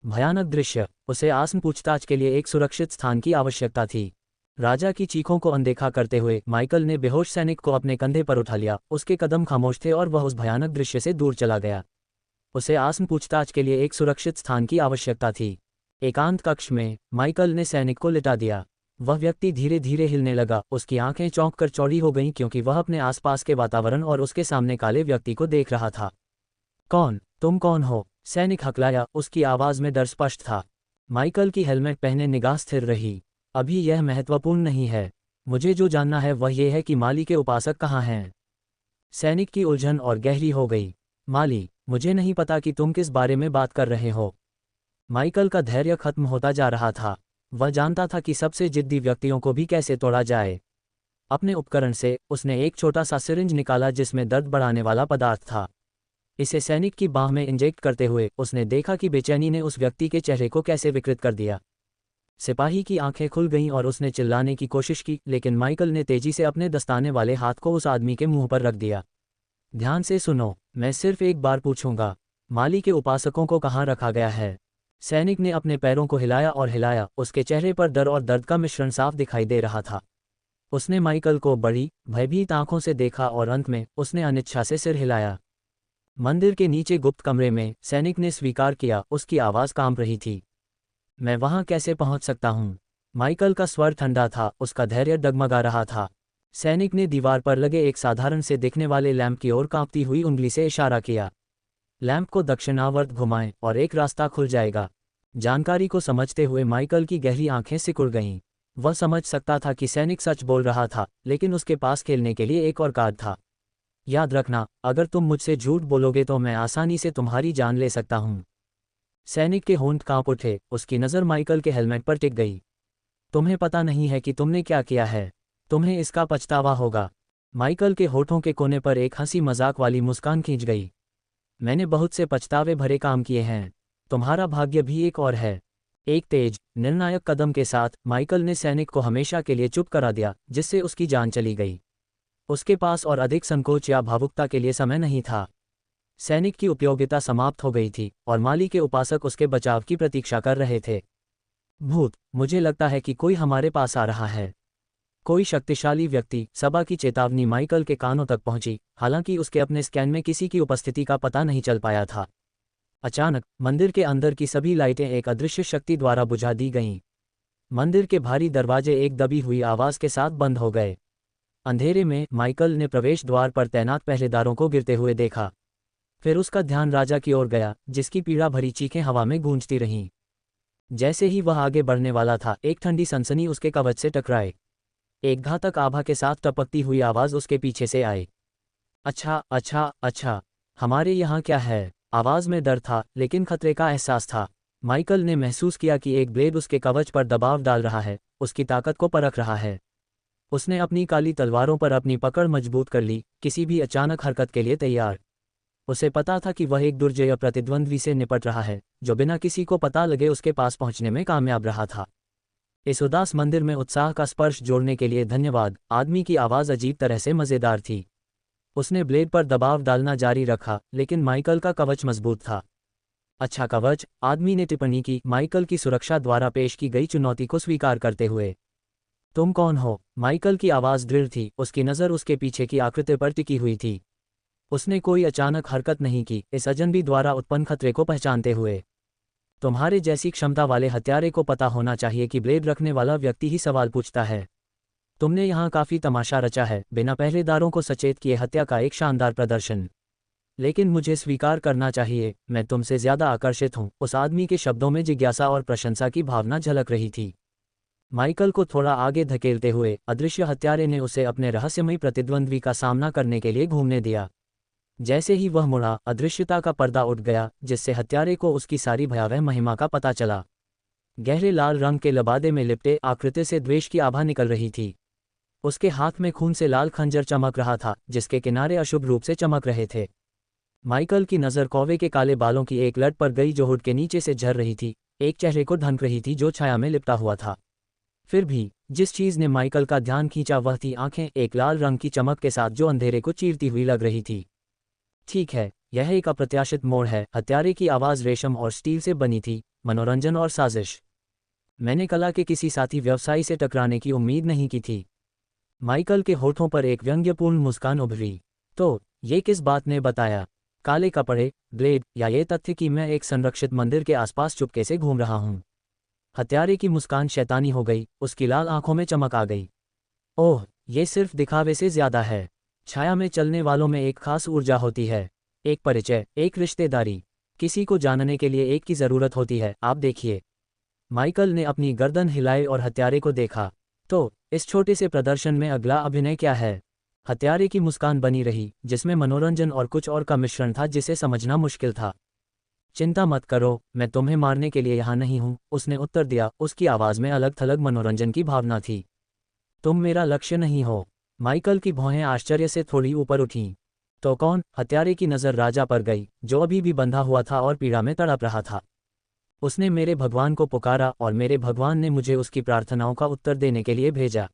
भयानक दृश्य। उसे आत्म पूछताछ के लिए एक सुरक्षित स्थान की आवश्यकता थी। राजा की चीखों को अनदेखा करते हुए माइकल ने बेहोश सैनिक को अपने कंधे पर उठा लिया। उसके कदम खामोश थे और वह उस भयानक दृश्य से दूर चला गया। उसे आत्म पूछताछ के लिए एक सुरक्षित स्थान की आवश्यकता थी। एकांत कक्ष में माइकल ने सैनिक को लिटा दिया। वह व्यक्ति धीरे धीरे हिलने लगा। उसकी आंखें चौंक कर चौड़ी हो गईं, क्योंकि वह अपने आसपास के वातावरण और उसके सामने काले व्यक्ति को देख रहा था। कौन? तुम कौन हो? सैनिक हकलाया। उसकी आवाज़ में डर स्पष्ट था। माइकल की हेलमेट पहने निगाह स्थिर रही। अभी यह महत्वपूर्ण नहीं है। मुझे जो जानना है वह यह है कि माली के उपासक कहाँ हैं। सैनिक की उलझन और गहरी हो गई। माली? मुझे नहीं पता कि तुम किस बारे में बात कर रहे हो। माइकल का धैर्य खत्म होता जा रहा था। वह जानता था कि सबसे जिद्दी व्यक्तियों को भी कैसे तोड़ा जाए। अपने उपकरण से उसने एक छोटा सा सिरिंज निकाला, जिसमें दर्द बढ़ाने वाला पदार्थ था। इसे सैनिक की बाह में इंजेक्ट करते हुए उसने देखा कि बेचैनी ने उस व्यक्ति के चेहरे को कैसे विकृत कर दिया। सिपाही की आंखें खुल गईं और उसने चिल्लाने की कोशिश की, लेकिन माइकल ने तेजी से अपने दस्ताने वाले हाथ को उस आदमी के मुंह पर रख दिया। ध्यान से सुनो, मैं सिर्फ एक बार पूछूंगा, माली के उपासकों को कहाँ रखा गया है? सैनिक ने अपने पैरों को हिलाया और हिलाया। उसके चेहरे पर डर और दर्द का मिश्रण साफ दिखाई दे रहा था। उसने माइकल को बड़ी भयभीत आंखों से देखा और अंत में उसने अनिच्छा से सिर हिलाया। मंदिर के नीचे गुप्त कमरे में सैनिक ने स्वीकार किया। उसकी आवाज़ कांप रही थी। मैं वहां कैसे पहुंच सकता हूं? माइकल का स्वर ठंडा था, उसका धैर्य डगमगा रहा था। सैनिक ने दीवार पर लगे एक साधारण से दिखने वाले लैंप की ओर कांपती हुई उंगली से इशारा किया। लैंप को दक्षिणावर्त घुमाएं और एक रास्ता खुल जाएगा। जानकारी को समझते हुए माइकल की गहरी आंखें सिकुड़ गईं। वह समझ सकता था कि सैनिक सच बोल रहा था, लेकिन उसके पास खेलने के लिए एक और कार्ड था। याद रखना, अगर तुम मुझसे झूठ बोलोगे तो मैं आसानी से तुम्हारी जान ले सकता हूँ। सैनिक के होंठ कांप उठे, उसकी नज़र माइकल के हेलमेट पर टिक गई। तुम्हें पता नहीं है कि तुमने क्या किया है। तुम्हें इसका पछतावा होगा। माइकल के होठों के कोने पर एक हंसी मजाक वाली मुस्कान खींच गई। मैंने बहुत से पछतावे भरे काम किए हैं। तुम्हारा भाग्य भी एक और है। एक तेज, निर्णायक कदम के साथ माइकल ने सैनिक को हमेशा के लिए चुप करा दिया, जिससे उसकी जान चली गई। उसके पास और अधिक संकोच या भावुकता के लिए समय नहीं था। सैनिक की उपयोगिता समाप्त हो गई थी और माली के उपासक उसके बचाव की प्रतीक्षा कर रहे थे। भूत, मुझे लगता है कि कोई हमारे पास आ रहा है। कोई शक्तिशाली व्यक्ति, सभा की चेतावनी माइकल के कानों तक पहुंची, हालांकि उसके अपने स्कैन में किसी की उपस्थिति का पता नहीं चल पाया था। अचानक मंदिर के अंदर की सभी लाइटें एक अदृश्य शक्ति द्वारा बुझा दी गईं। मंदिर के भारी दरवाजे एक दबी हुई आवाज के साथ बंद हो गए। अंधेरे में माइकल ने प्रवेश द्वार पर तैनात पहरेदारों को गिरते हुए देखा। फिर उसका ध्यान राजा की ओर गया, जिसकी पीड़ा भरी चीखें हवा में गूंजती रहीं। जैसे ही वह आगे बढ़ने वाला था, एक ठंडी सनसनी उसके कवच से टकराए। एक घातक आभा के साथ टपकती हुई आवाज उसके पीछे से आई। अच्छा अच्छा अच्छा, हमारे यहाँ क्या है? आवाज में डर था, लेकिन खतरे का एहसास था। माइकल ने महसूस किया कि एक ब्लेड उसके कवच पर दबाव डाल रहा है, उसकी ताकत को परख रहा है। उसने अपनी काली तलवारों पर अपनी पकड़ मजबूत कर ली, किसी भी अचानक हरकत के लिए तैयार। उसे पता था कि वह एक दुर्जय प्रतिद्वंद्वी से निपट रहा है, जो बिना किसी को पता लगे उसके पास पहुंचने में कामयाब रहा था। इस उदास मंदिर में उत्साह का स्पर्श जोड़ने के लिए धन्यवाद। आदमी की आवाज़ अजीब तरह से मज़ेदार थी। उसने ब्लेड पर दबाव डालना जारी रखा, लेकिन माइकल का कवच मजबूत था। अच्छा कवच, आदमी ने टिप्पणी की, माइकल की सुरक्षा द्वारा पेश की गई चुनौती को स्वीकार करते हुए। तुम कौन हो? माइकल की आवाज़ दृढ़ थी, उसकी नज़र उसके पीछे की आकृति पर टिकी हुई थी। उसने कोई अचानक हरकत नहीं की, इस अजनबी द्वारा उत्पन्न खतरे को पहचानते हुए। तुम्हारे जैसी क्षमता वाले हत्यारे को पता होना चाहिए कि ब्लेड रखने वाला व्यक्ति ही सवाल पूछता है। तुमने यहाँ काफ़ी तमाशा रचा है, बिना पहरेदारों को सचेत किए हत्या का एक शानदार प्रदर्शन। लेकिन मुझे स्वीकार करना चाहिए, मैं तुमसे ज़्यादा आकर्षित हूँ। उस आदमी के शब्दों में जिज्ञासा और प्रशंसा की भावना झलक रही थी। माइकल को थोड़ा आगे धकेलते हुए अदृश्य हत्यारे ने उसे अपने रहस्यमयी प्रतिद्वंद्वी का सामना करने के लिए घूमने दिया। जैसे ही वह मुड़ा, अदृश्यता का पर्दा उठ गया, जिससे हत्यारे को उसकी सारी भयावह महिमा का पता चला। गहरे लाल रंग के लबादे में लिपटे आकृति से द्वेष की आभा निकल रही थी। उसके हाथ में खून से लाल खंजर चमक रहा था, जिसके किनारे अशुभ रूप से चमक रहे थे। माइकल की नज़र कौवे के काले बालों की एक लट पर गई जो हुड के नीचे से झर रही थी, एक चेहरे को ढंक रही थी जो छाया में लिपटा हुआ था। फिर भी जिस चीज़ ने माइकल का ध्यान खींचा वह थी आंखें, एक लाल रंग की चमक के साथ जो अंधेरे को चीरती हुई लग रही थी। ठीक है, यह एक अप्रत्याशित मोड़ है। हत्यारे की आवाज़ रेशम और स्टील से बनी थी, मनोरंजन और साजिश। मैंने कला के किसी साथी व्यवसायी से टकराने की उम्मीद नहीं की थी। माइकल के होठों पर एक व्यंग्यपूर्ण मुस्कान उभरी। तो ये किस बात ने बताया? काले कपड़े, ब्लेड, या ये तथ्य कि मैं एक संरक्षित मंदिर के आसपास चुपके से घूम रहा हूँ? हत्यारे की मुस्कान शैतानी हो गई, उसकी लाल आंखों में चमक आ गई। ओह, ये सिर्फ दिखावे से ज्यादा है। छाया में चलने वालों में एक खास ऊर्जा होती है, एक परिचय, एक रिश्तेदारी। किसी को जानने के लिए एक की जरूरत होती है। आप देखिए। माइकल ने अपनी गर्दन हिलाई और हत्यारे को देखा। तो इस छोटे से प्रदर्शन में अगला अभिनय क्या है? हत्यारे की मुस्कान बनी रही, जिसमें मनोरंजन और कुछ और का मिश्रण था जिसे समझना मुश्किल था। चिंता मत करो, मैं तुम्हें मारने के लिए यहाँ नहीं हूँ, उसने उत्तर दिया। उसकी आवाज़ में अलग थलग मनोरंजन की भावना थी। तुम मेरा लक्ष्य नहीं हो। माइकल की भौहें आश्चर्य से थोड़ी ऊपर उठीं। तो कौन? हत्यारे की नज़र राजा पर गई, जो अभी भी बंधा हुआ था और पीड़ा में तड़प रहा था। उसने मेरे भगवान को पुकारा और मेरे भगवान ने मुझे उसकी प्रार्थनाओं का उत्तर देने के लिए भेजा।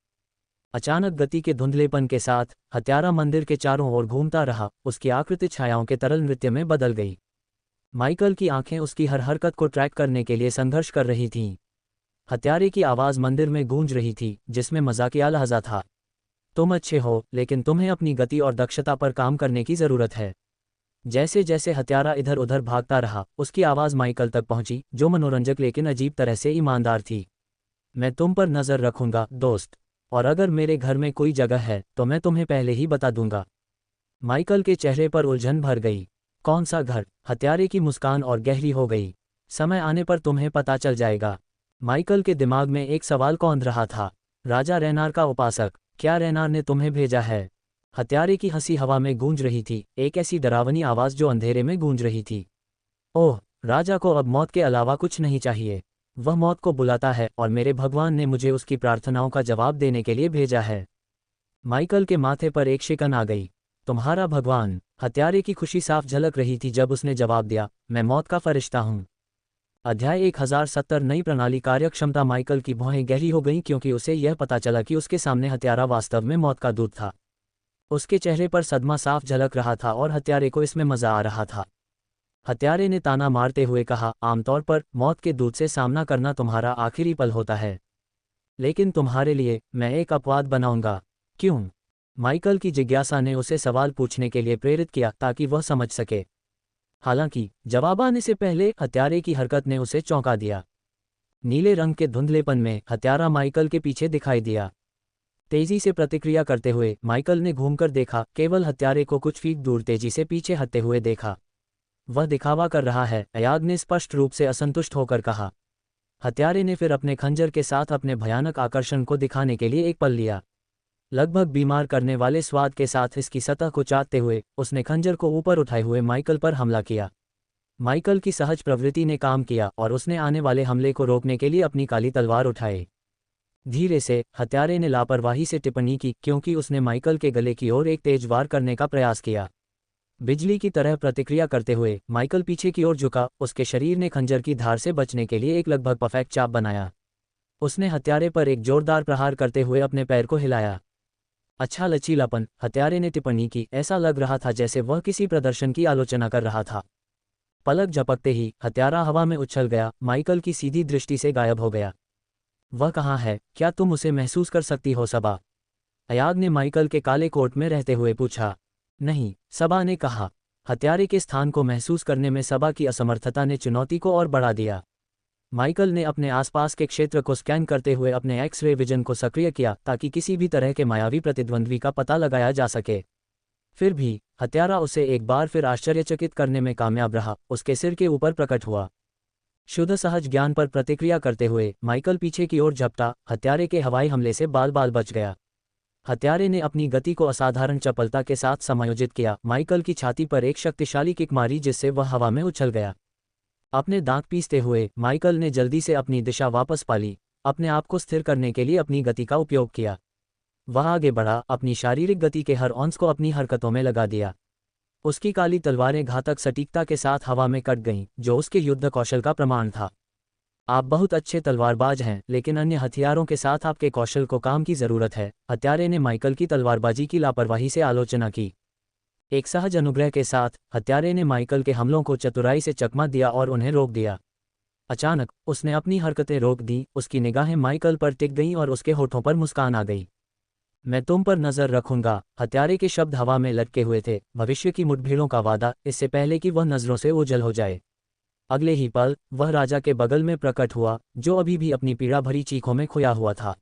अचानक गति के धुंधलेपन के साथ हत्यारा मंदिर के चारों ओर घूमता रहा, उसकी आकृति छायाओं के तरल नृत्य में बदल गई। माइकल की आंखें उसकी हर हरकत को ट्रैक करने के लिए संघर्ष कर रही थीं। हत्यारे की आवाज़ मंदिर में गूंज रही थी, जिसमें मजाकिया लहजा था। तुम अच्छे हो, लेकिन तुम्हें अपनी गति और दक्षता पर काम करने की ज़रूरत है। जैसे जैसे हत्यारा इधर उधर भागता रहा, उसकी आवाज़ माइकल तक पहुंची, जो मनोरंजक लेकिन अजीब तरह से ईमानदार थी। मैं तुम पर नज़र रखूंगा, दोस्त। और अगर मेरे घर में कोई जगह है तो मैं तुम्हें पहले ही बता दूंगा। माइकल के चेहरे पर उलझन भर गई। कौन सा घर? हत्यारे की मुस्कान और गहरी हो गई। समय आने पर तुम्हें पता चल जाएगा। माइकल के दिमाग में एक सवाल कौंध रहा था। राजा रेनार का उपासक। क्या रेनार ने तुम्हें भेजा है? हत्यारे की हंसी हवा में गूंज रही थी, एक ऐसी डरावनी आवाज जो अंधेरे में गूंज रही थी। ओह, राजा को अब मौत के अलावा कुछ नहीं चाहिए। वह मौत को बुलाता है और मेरे भगवान ने मुझे उसकी प्रार्थनाओं का जवाब देने के लिए भेजा है। माइकल के माथे पर एक शिकन आ गई। तुम्हारा भगवान? हत्यारे की खुशी साफ झलक रही थी जब उसने जवाब दिया, मैं मौत का फरिश्ता हूँ। अध्याय 1070 नई प्रणाली कार्यक्षमता। माइकल की भौहें गहरी हो गईं क्योंकि उसे यह पता चला कि उसके सामने हत्यारा वास्तव में मौत का दूत था। उसके चेहरे पर सदमा साफ झलक रहा था और हत्यारे को इसमें मजा आ रहा था। हत्यारे ने ताना मारते हुए कहा, आमतौर पर मौत के दूत से सामना करना तुम्हारा आखिरी पल होता है, लेकिन तुम्हारे लिए मैं एक अपवाद बनाऊंगा। क्यों? माइकल की जिज्ञासा ने उसे सवाल पूछने के लिए प्रेरित किया ताकि वह समझ सके। हालांकि जवाब आने से पहले हत्यारे की हरकत ने उसे चौंका दिया। नीले रंग के धुंधलेपन में हत्यारा माइकल के पीछे दिखाई दिया। तेजी से प्रतिक्रिया करते हुए माइकल ने घूमकर देखा, केवल हत्यारे को कुछ फीट दूर तेजी से पीछे हटते हुए देखा। वह दिखावा कर रहा है, अयाग ने स्पष्ट रूप से असंतुष्ट होकर कहा। हत्यारे ने फिर अपने खंजर के साथ अपने भयानक आकर्षण को दिखाने के लिए एक पल लिया। लगभग बीमार करने वाले स्वाद के साथ इसकी सतह को चाटते हुए उसने खंजर को ऊपर उठाए हुए माइकल पर हमला किया। माइकल की सहज प्रवृत्ति ने काम किया और उसने आने वाले हमले को रोकने के लिए अपनी काली तलवार उठाई। धीरे से हत्यारे ने लापरवाही से टिप्पणी की क्योंकि उसने माइकल के गले की ओर एक तेज वार करने का प्रयास किया। बिजली की तरह प्रतिक्रिया करते हुए माइकल पीछे की ओर झुका। उसके शरीर ने खंजर की धार से बचने के लिए एक लगभग परफेक्ट चाप बनाया। उसने हत्यारे पर एक जोरदार प्रहार करते हुए अपने पैर को हिलाया। अच्छा लचीलापन, हत्यारे ने टिप्पणी की। ऐसा लग रहा था जैसे वह किसी प्रदर्शन की आलोचना कर रहा था। पलक झपकते ही हत्यारा हवा में उछल गया, माइकल की सीधी दृष्टि से गायब हो गया। वह कहाँ है? क्या तुम उसे महसूस कर सकती हो सबा? अयाग ने माइकल के काले कोट में रहते हुए पूछा। नहीं, सबा ने कहा। हत्यारे के स्थान को महसूस करने में सबा की असमर्थता ने चुनौती को और बढ़ा दिया। माइकल ने अपने आसपास के क्षेत्र को स्कैन करते हुए अपने एक्स-रे विजन को सक्रिय किया ताकि किसी भी तरह के मायावी प्रतिद्वंद्वी का पता लगाया जा सके। फिर भी हत्यारा उसे एक बार फिर आश्चर्यचकित करने में कामयाब रहा। उसके सिर के ऊपर प्रकट हुआ। शुद्ध सहज ज्ञान पर प्रतिक्रिया करते हुए माइकल पीछे की ओर झपटा। हत्यारे के हवाई हमले से बाल बाल बच गया। हत्यारे ने अपनी गति को असाधारण चपलता के साथ समायोजित किया। माइकल की छाती पर एक शक्तिशाली किक मारी जिससे वह हवा में उछल गया। अपने दांत पीसते हुए माइकल ने जल्दी से अपनी दिशा वापस पा ली। अपने आप को स्थिर करने के लिए अपनी गति का उपयोग किया। वह आगे बढ़ा, अपनी शारीरिक गति के हर औंस को अपनी हरकतों में लगा दिया। उसकी काली तलवारें घातक सटीकता के साथ हवा में कट गईं, जो उसके युद्ध कौशल का प्रमाण था। आप बहुत अच्छे तलवारबाज हैं, लेकिन अन्य हथियारों के साथ आपके कौशल को काम की जरूरत है। हत्यारे ने माइकल की तलवारबाजी की लापरवाही से आलोचना की। एक सहज अनुग्रह के साथ हत्यारे ने माइकल के हमलों को चतुराई से चकमा दिया और उन्हें रोक दिया। अचानक उसने अपनी हरकतें रोक दी। उसकी निगाहें माइकल पर टिक गईं और उसके होठों पर मुस्कान आ गई। मैं तुम पर नजर रखूंगा। हत्यारे के शब्द हवा में लटके हुए थे, भविष्य की मुठभेड़ों का वादा, इससे पहले कि वह नजरों से ओझल हो जाए। अगले ही पल वह राजा के बगल में प्रकट हुआ, जो अभी भी अपनी पीड़ा भरी चीखों में खोया हुआ था।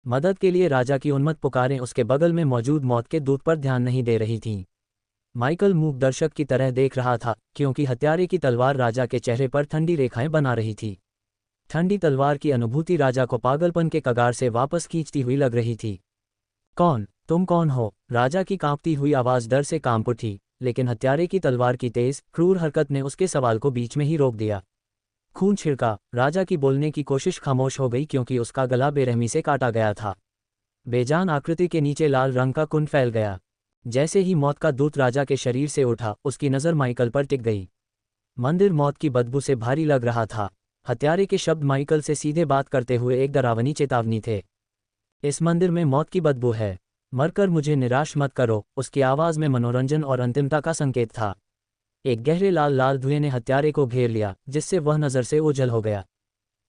मदद के लिए राजा की उन्मत्त पुकारें उसके बगल में मौजूद मौत के दूत पर ध्यान नहीं दे रही थीं। माइकल मूक दर्शक की तरह देख रहा था क्योंकि हत्यारे की तलवार राजा के चेहरे पर ठंडी रेखाएं बना रही थी। ठंडी तलवार की अनुभूति राजा को पागलपन के कगार से वापस खींचती हुई लग रही थी। कौन? तुम कौन हो? राजा की कांपती हुई आवाज डर से कांप उठी, लेकिन हत्यारे की तलवार की तेज, क्रूर हरकत ने उसके सवाल को बीच में ही रोक दिया। खून छिड़का। राजा की बोलने की कोशिश खामोश हो गई क्योंकि उसका गला बेरहमी से काटा गया था। बेजान आकृति के नीचे लाल रंग का कुंड फैल गया। जैसे ही मौत का दूत राजा के शरीर से उठा, उसकी नज़र माइकल पर टिक गई। मंदिर मौत की बदबू से भारी लग रहा था। हत्यारे के शब्द माइकल से सीधे बात करते हुए एक डरावनी चेतावनी थे। इस मंदिर में मौत की बदबू है। मरकर मुझे निराश मत करो। उसकी आवाज़ में मनोरंजन और अंतिमता का संकेत था। एक गहरे लाल लाल धुएं ने हत्यारे को घेर लिया, जिससे वह नज़र से ओझल हो गया।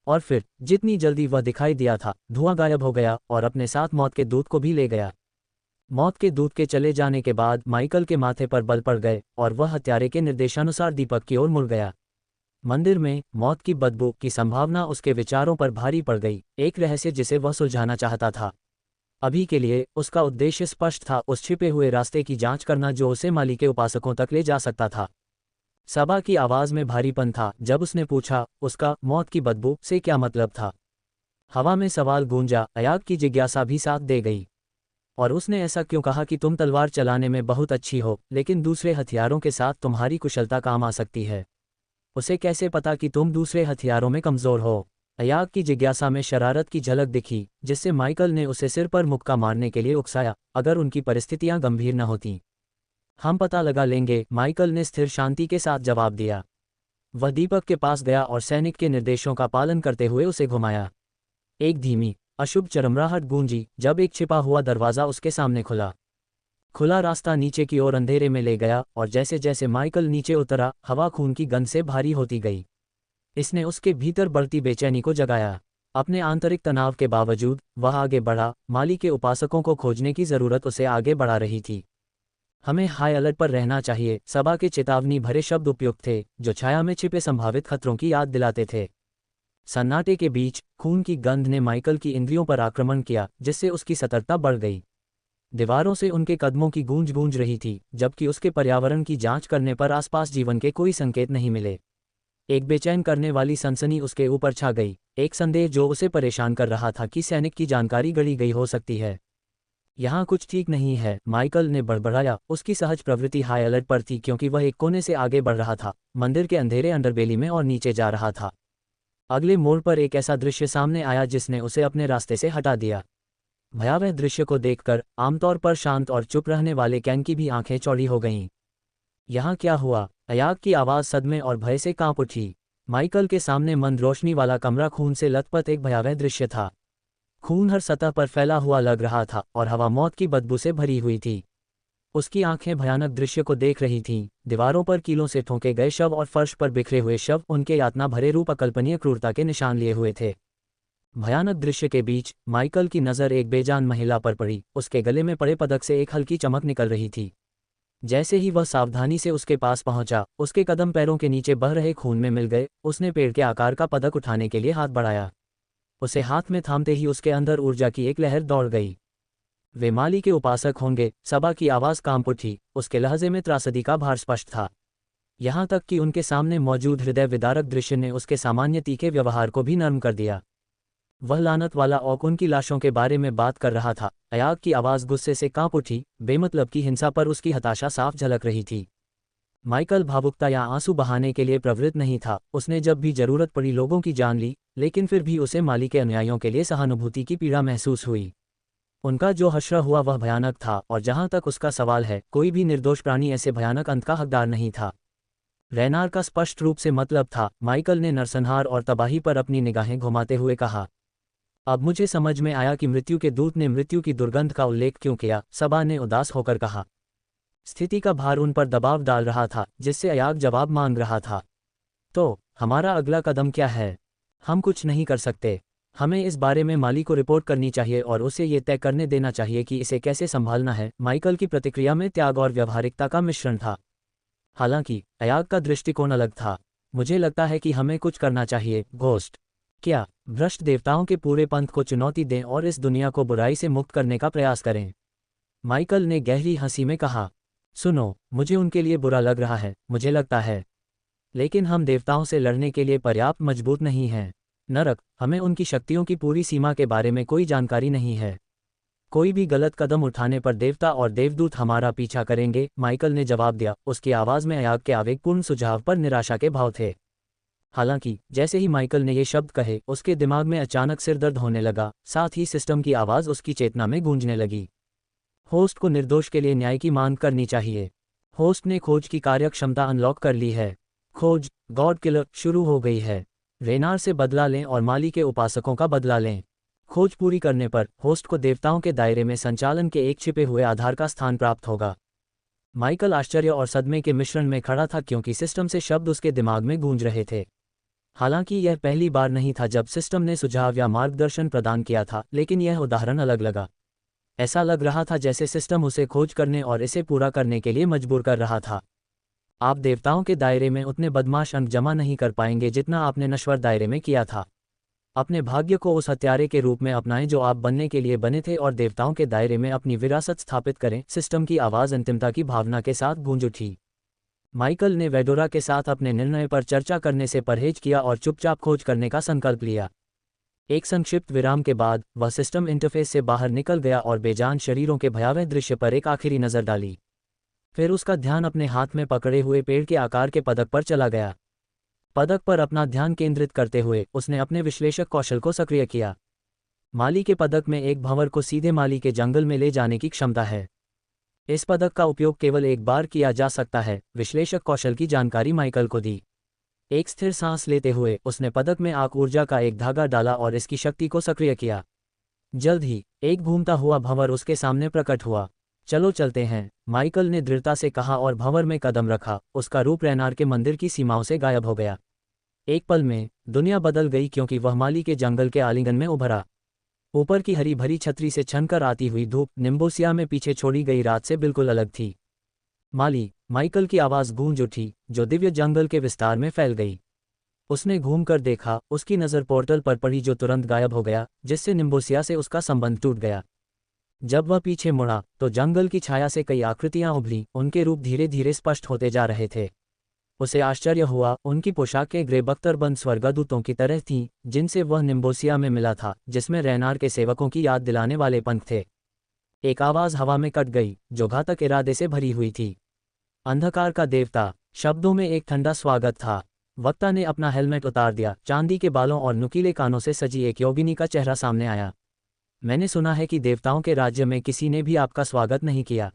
और फिर जितनी जल्दी वह दिखाई दिया था, धुआं गायब हो गया और अपने साथ मौत के दूत को भी ले गया। मौत के दूत के चले जाने के बाद माइकल के माथे पर बल पड़ गए और वह हत्यारे के निर्देशानुसार दीपक की ओर मुड़ गया। मंदिर में मौत की बदबू की संभावना उसके विचारों पर भारी पड़ गई, एक रहस्य जिसे वह सुलझाना चाहता था। अभी के लिए उसका उद्देश्य स्पष्ट था, उस छिपे हुए रास्ते की जांच करना जो उसे माली के उपासकों तक ले जा सकता था। सबा की आवाज में भारीपन था जब उसने पूछा, उसका मौत की बदबू से क्या मतलब था? हवा में सवाल गूंजा, अयाग की जिज्ञासा भी साथ दे गई। और उसने ऐसा क्यों कहा कि तुम तलवार चलाने में बहुत अच्छी हो, लेकिन दूसरे हथियारों के साथ तुम्हारी कुशलता काम आ सकती है। उसे कैसे पता कि तुम दूसरे हथियारों में कमज़ोर हो? अयाग की जिज्ञासा में शरारत की झलक दिखी, जिससे माइकल ने उसे सिर पर मुक्का मारने के लिए उकसाया, अगर उनकी परिस्थितियां गंभीर न होतीं। हम पता लगा लेंगे, माइकल ने स्थिर शांति के साथ जवाब दिया। वह दीपक के पास गया और सैनिक के निर्देशों का पालन करते हुए उसे घुमाया। एक धीमी, अशुभ चरमराहट गूंजी जब एक छिपा हुआ दरवाज़ा उसके सामने खुला। खुला रास्ता नीचे की ओर अंधेरे में ले गया, और जैसे जैसे माइकल नीचे उतरा, हवा खून की गंध से भारी होती गई। इसने उसके भीतर बढ़ती बेचैनी को जगाया। अपने आंतरिक तनाव के बावजूद वह आगे बढ़ा। माली के उपासकों को खोजने की जरूरत उसे आगे बढ़ा रही थी। हमें हाई अलर्ट पर रहना चाहिए, सभा के चेतावनी भरे शब्द उपयुक्त थे, जो छाया में छिपे संभावित खतरों की याद दिलाते थे। सन्नाटे के बीच खून की गंध ने माइकल की इंद्रियों पर आक्रमण किया, जिससे उसकी सतर्कता बढ़ गई। दीवारों से उनके कदमों की गूंज गूंज रही थी, जबकि उसके पर्यावरण की जांच करने पर आसपास जीवन के कोई संकेत नहीं मिले। एक बेचैन करने वाली सनसनी उसके ऊपर छा गई, एक संदेह जो उसे परेशान कर रहा था कि सैनिक की जानकारी गढ़ी गई हो सकती है। यहाँ कुछ ठीक नहीं है, माइकल ने बड़बड़ाया। उसकी सहज प्रवृत्ति हाई अलर्ट पर थी, क्योंकि वह एक कोने से आगे बढ़ रहा था, मंदिर के अंधेरे अंडरबेली में, और नीचे जा रहा था। अगले मोड़ पर एक ऐसा दृश्य सामने आया जिसने उसे अपने रास्ते से हटा दिया। भयावह दृश्य को देखकर आमतौर पर शांत और चुप रहने वाले कैन की भी आंखें चौड़ी हो गईं। यहाँ क्या हुआ? अयाग की आवाज़ सदमे और भय से कांप उठी। माइकल के सामने मंद रोशनी वाला कमरा खून से लथपथ एक भयावह दृश्य था। खून हर सतह पर फैला हुआ लग रहा था, और हवा मौत की बदबू से भरी हुई थी। उसकी आंखें भयानक दृश्य को देख रही थीं। दीवारों पर कीलों से ठोके गए शव और फर्श पर बिखरे हुए शव उनके यातना भरे रूप अकल्पनीय क्रूरता के निशान लिए हुए थे। भयानक दृश्य के बीच माइकल की नज़र एक बेजान महिला पर पड़ी। उसके गले में पड़े पदक से एक हल्की चमक निकल रही थी। जैसे ही वह सावधानी से उसके पास पहुंचा, उसके कदम पैरों के नीचे बह रहे खून में मिल गए। उसने पेड़ के आकार का पदक उठाने के लिए हाथ बढ़ाया। उसे हाथ में थामते ही उसके अंदर ऊर्जा की एक लहर दौड़ गई। वे माली के उपासक होंगे, सभा की आवाज़ कांप उठी। उसके लहजे में त्रासदी का भार स्पष्ट था। यहाँ तक कि उनके सामने मौजूद हृदय विदारक दृश्य ने उसके सामान्य तीखे व्यवहार को भी नर्म कर दिया। वह लानत वाला औक उनकी लाशों के बारे में बात कर रहा था। अयाग की आवाज़ गुस्से से कांप उठी। बेमतलब की हिंसा पर उसकी हताशा साफ झलक रही थी। माइकल भावुकता या आंसू बहाने के लिए प्रवृत्त नहीं था। उसने जब भी जरूरत पड़ी लोगों की जान ली, लेकिन फिर भी उसे माली के अनुयायियों के लिए सहानुभूति की पीड़ा महसूस हुई। उनका जो हश्र हुआ वह भयानक था, और जहां तक उसका सवाल है, कोई भी निर्दोष प्राणी ऐसे भयानक अंत का हकदार नहीं था। रैनार का स्पष्ट रूप से मतलब था। माइकल ने नरसंहार और तबाही पर अपनी निगाहें घुमाते हुए कहा, अब मुझे समझ में आया कि मृत्यु के दूत ने मृत्यु की दुर्गंध का उल्लेख क्यों किया। सभा ने उदास होकर कहा। स्थिति का भार उन पर दबाव डाल रहा था, जिससे अयाग जवाब मांग रहा था। तो हमारा अगला कदम क्या है? हम कुछ नहीं कर सकते। हमें इस बारे में माली को रिपोर्ट करनी चाहिए और उसे ये तय करने देना चाहिए कि इसे कैसे संभालना है। माइकल की प्रतिक्रिया में त्याग और व्यावहारिकता का मिश्रण था। हालांकि अयाग का दृष्टिकोण अलग था। मुझे लगता है कि हमें कुछ करना चाहिए, घोस्ट। क्या? भ्रष्ट देवताओं के पूरे पंथ को चुनौती दें और इस दुनिया को बुराई से मुक्त करने का प्रयास करें। माइकल ने गहरी हंसी में कहा, सुनो, मुझे उनके लिए बुरा लग रहा है, मुझे लगता है। लेकिन हम देवताओं से लड़ने के लिए पर्याप्त मजबूत नहीं हैं। नरक, हमें उनकी शक्तियों की पूरी सीमा के बारे में कोई जानकारी नहीं है। कोई भी गलत कदम उठाने पर देवता और देवदूत हमारा पीछा करेंगे, माइकल ने जवाब दिया। उसकी आवाज़ में अयाग के आवेगपूर्ण सुझाव पर निराशा के भाव थे। हालांकि जैसे ही माइकल ने ये शब्द कहे, उसके दिमाग में अचानक सिर दर्द होने लगा। साथ ही सिस्टम की आवाज़ उसकी चेतना में गूंजने लगी। होस्ट को निर्दोष के लिए न्याय की मांग करनी चाहिए। होस्ट ने खोज की कार्यक्षमता अनलॉक कर ली है। खोज, गॉड किलर, शुरू हो गई है। रेनार से बदला लें और माली के उपासकों का बदला लें। खोज पूरी करने पर होस्ट को देवताओं के दायरे में संचालन के एक छिपे हुए आधार का स्थान प्राप्त होगा। माइकल आश्चर्य और सदमे के मिश्रण में खड़ा था, क्योंकि सिस्टम से शब्द उसके दिमाग में गूंज रहे थे। हालांकि यह पहली बार नहीं था जब सिस्टम ने सुझाव या मार्गदर्शन प्रदान किया था, लेकिन यह उदाहरण अलग लगा। ऐसा लग रहा था जैसे सिस्टम उसे खोज करने और इसे पूरा करने के लिए मजबूर कर रहा था। आप देवताओं के दायरे में उतने बदमाश अंक जमा नहीं कर पाएंगे जितना आपने नश्वर दायरे में किया था। अपने भाग्य को उस हत्यारे के रूप में अपनाएं जो आप बनने के लिए बने थे, और देवताओं के दायरे में अपनी विरासत स्थापित करें। सिस्टम की आवाज़ अंतिमता की भावना के साथ गूंज उठी। माइकल ने वेडोरा के साथ अपने निर्णय पर चर्चा करने से परहेज किया और चुपचाप खोज करने का संकल्प लिया। एक संक्षिप्त विराम के बाद वह सिस्टम इंटरफेस से बाहर निकल गया और बेजान शरीरों के भयावह दृश्य पर एक आखिरी नज़र डाली। फिर उसका ध्यान अपने हाथ में पकड़े हुए पेड़ के आकार के पदक पर चला गया। पदक पर अपना ध्यान केंद्रित करते हुए उसने अपने विश्लेषक कौशल को सक्रिय किया। माली के पदक में एक भंवर को सीधे माली के जंगल में ले जाने की क्षमता है। इस पदक का उपयोग केवल एक बार किया जा सकता है। विश्लेषक कौशल की जानकारी माइकल को दी। एक स्थिर सांस लेते हुए उसने पदक में आग ऊर्जा का एक धागा डाला और इसकी शक्ति को सक्रिय किया। जल्द ही एक घूमता हुआ भंवर उसके सामने प्रकट हुआ। चलो चलते हैं, माइकल ने दृढ़ता से कहा और भंवर में कदम रखा। उसका रूप रैनार के मंदिर की सीमाओं से गायब हो गया। एक पल में दुनिया बदल गई क्योंकि वह माली के जंगल के आलिंगन में उभरा। ऊपर की हरी भरी छतरी से छनकर आती हुई धूप निम्बोसिया में पीछे छोड़ी गई रात से बिल्कुल अलग थी। माली, माइकल की आवाज़ गूंज उठी, जो दिव्य जंगल के विस्तार में फैल गई। उसने घूमकर देखा, उसकी नज़र पोर्टल पर पड़ी जो तुरंत गायब हो गया, जिससे निम्बोसिया से उसका संबंध टूट गया। जब वह पीछे मुड़ा तो जंगल की छाया से कई आकृतियां उभरी। उनके रूप धीरे धीरे स्पष्ट होते जा रहे थे। उसे आश्चर्य हुआ, उनकी पोशाकें ग्रे बख्तरबंद स्वर्गदूतों की तरह थीं, जिनसे वह निम्बोसिया में मिला था, जिसमें रैनार के सेवकों की याद दिलाने वाले पंख थे। एक आवाज़ हवा में कट गई, जो घातक इरादे से भरी हुई थी। अंधकार का देवता, शब्दों में एक ठंडा स्वागत था। वक्ता ने अपना हेलमेट उतार दिया। चांदी के बालों और नुकीले कानों से सजी एक योगिनी का चेहरा सामने आया। मैंने सुना है कि देवताओं के राज्य में किसी ने भी आपका स्वागत नहीं किया।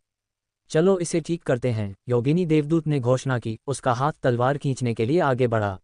चलो इसे ठीक करते हैं, योगिनी देवदूत ने घोषणा की। उसका हाथ तलवार खींचने के लिए आगे बढ़ा।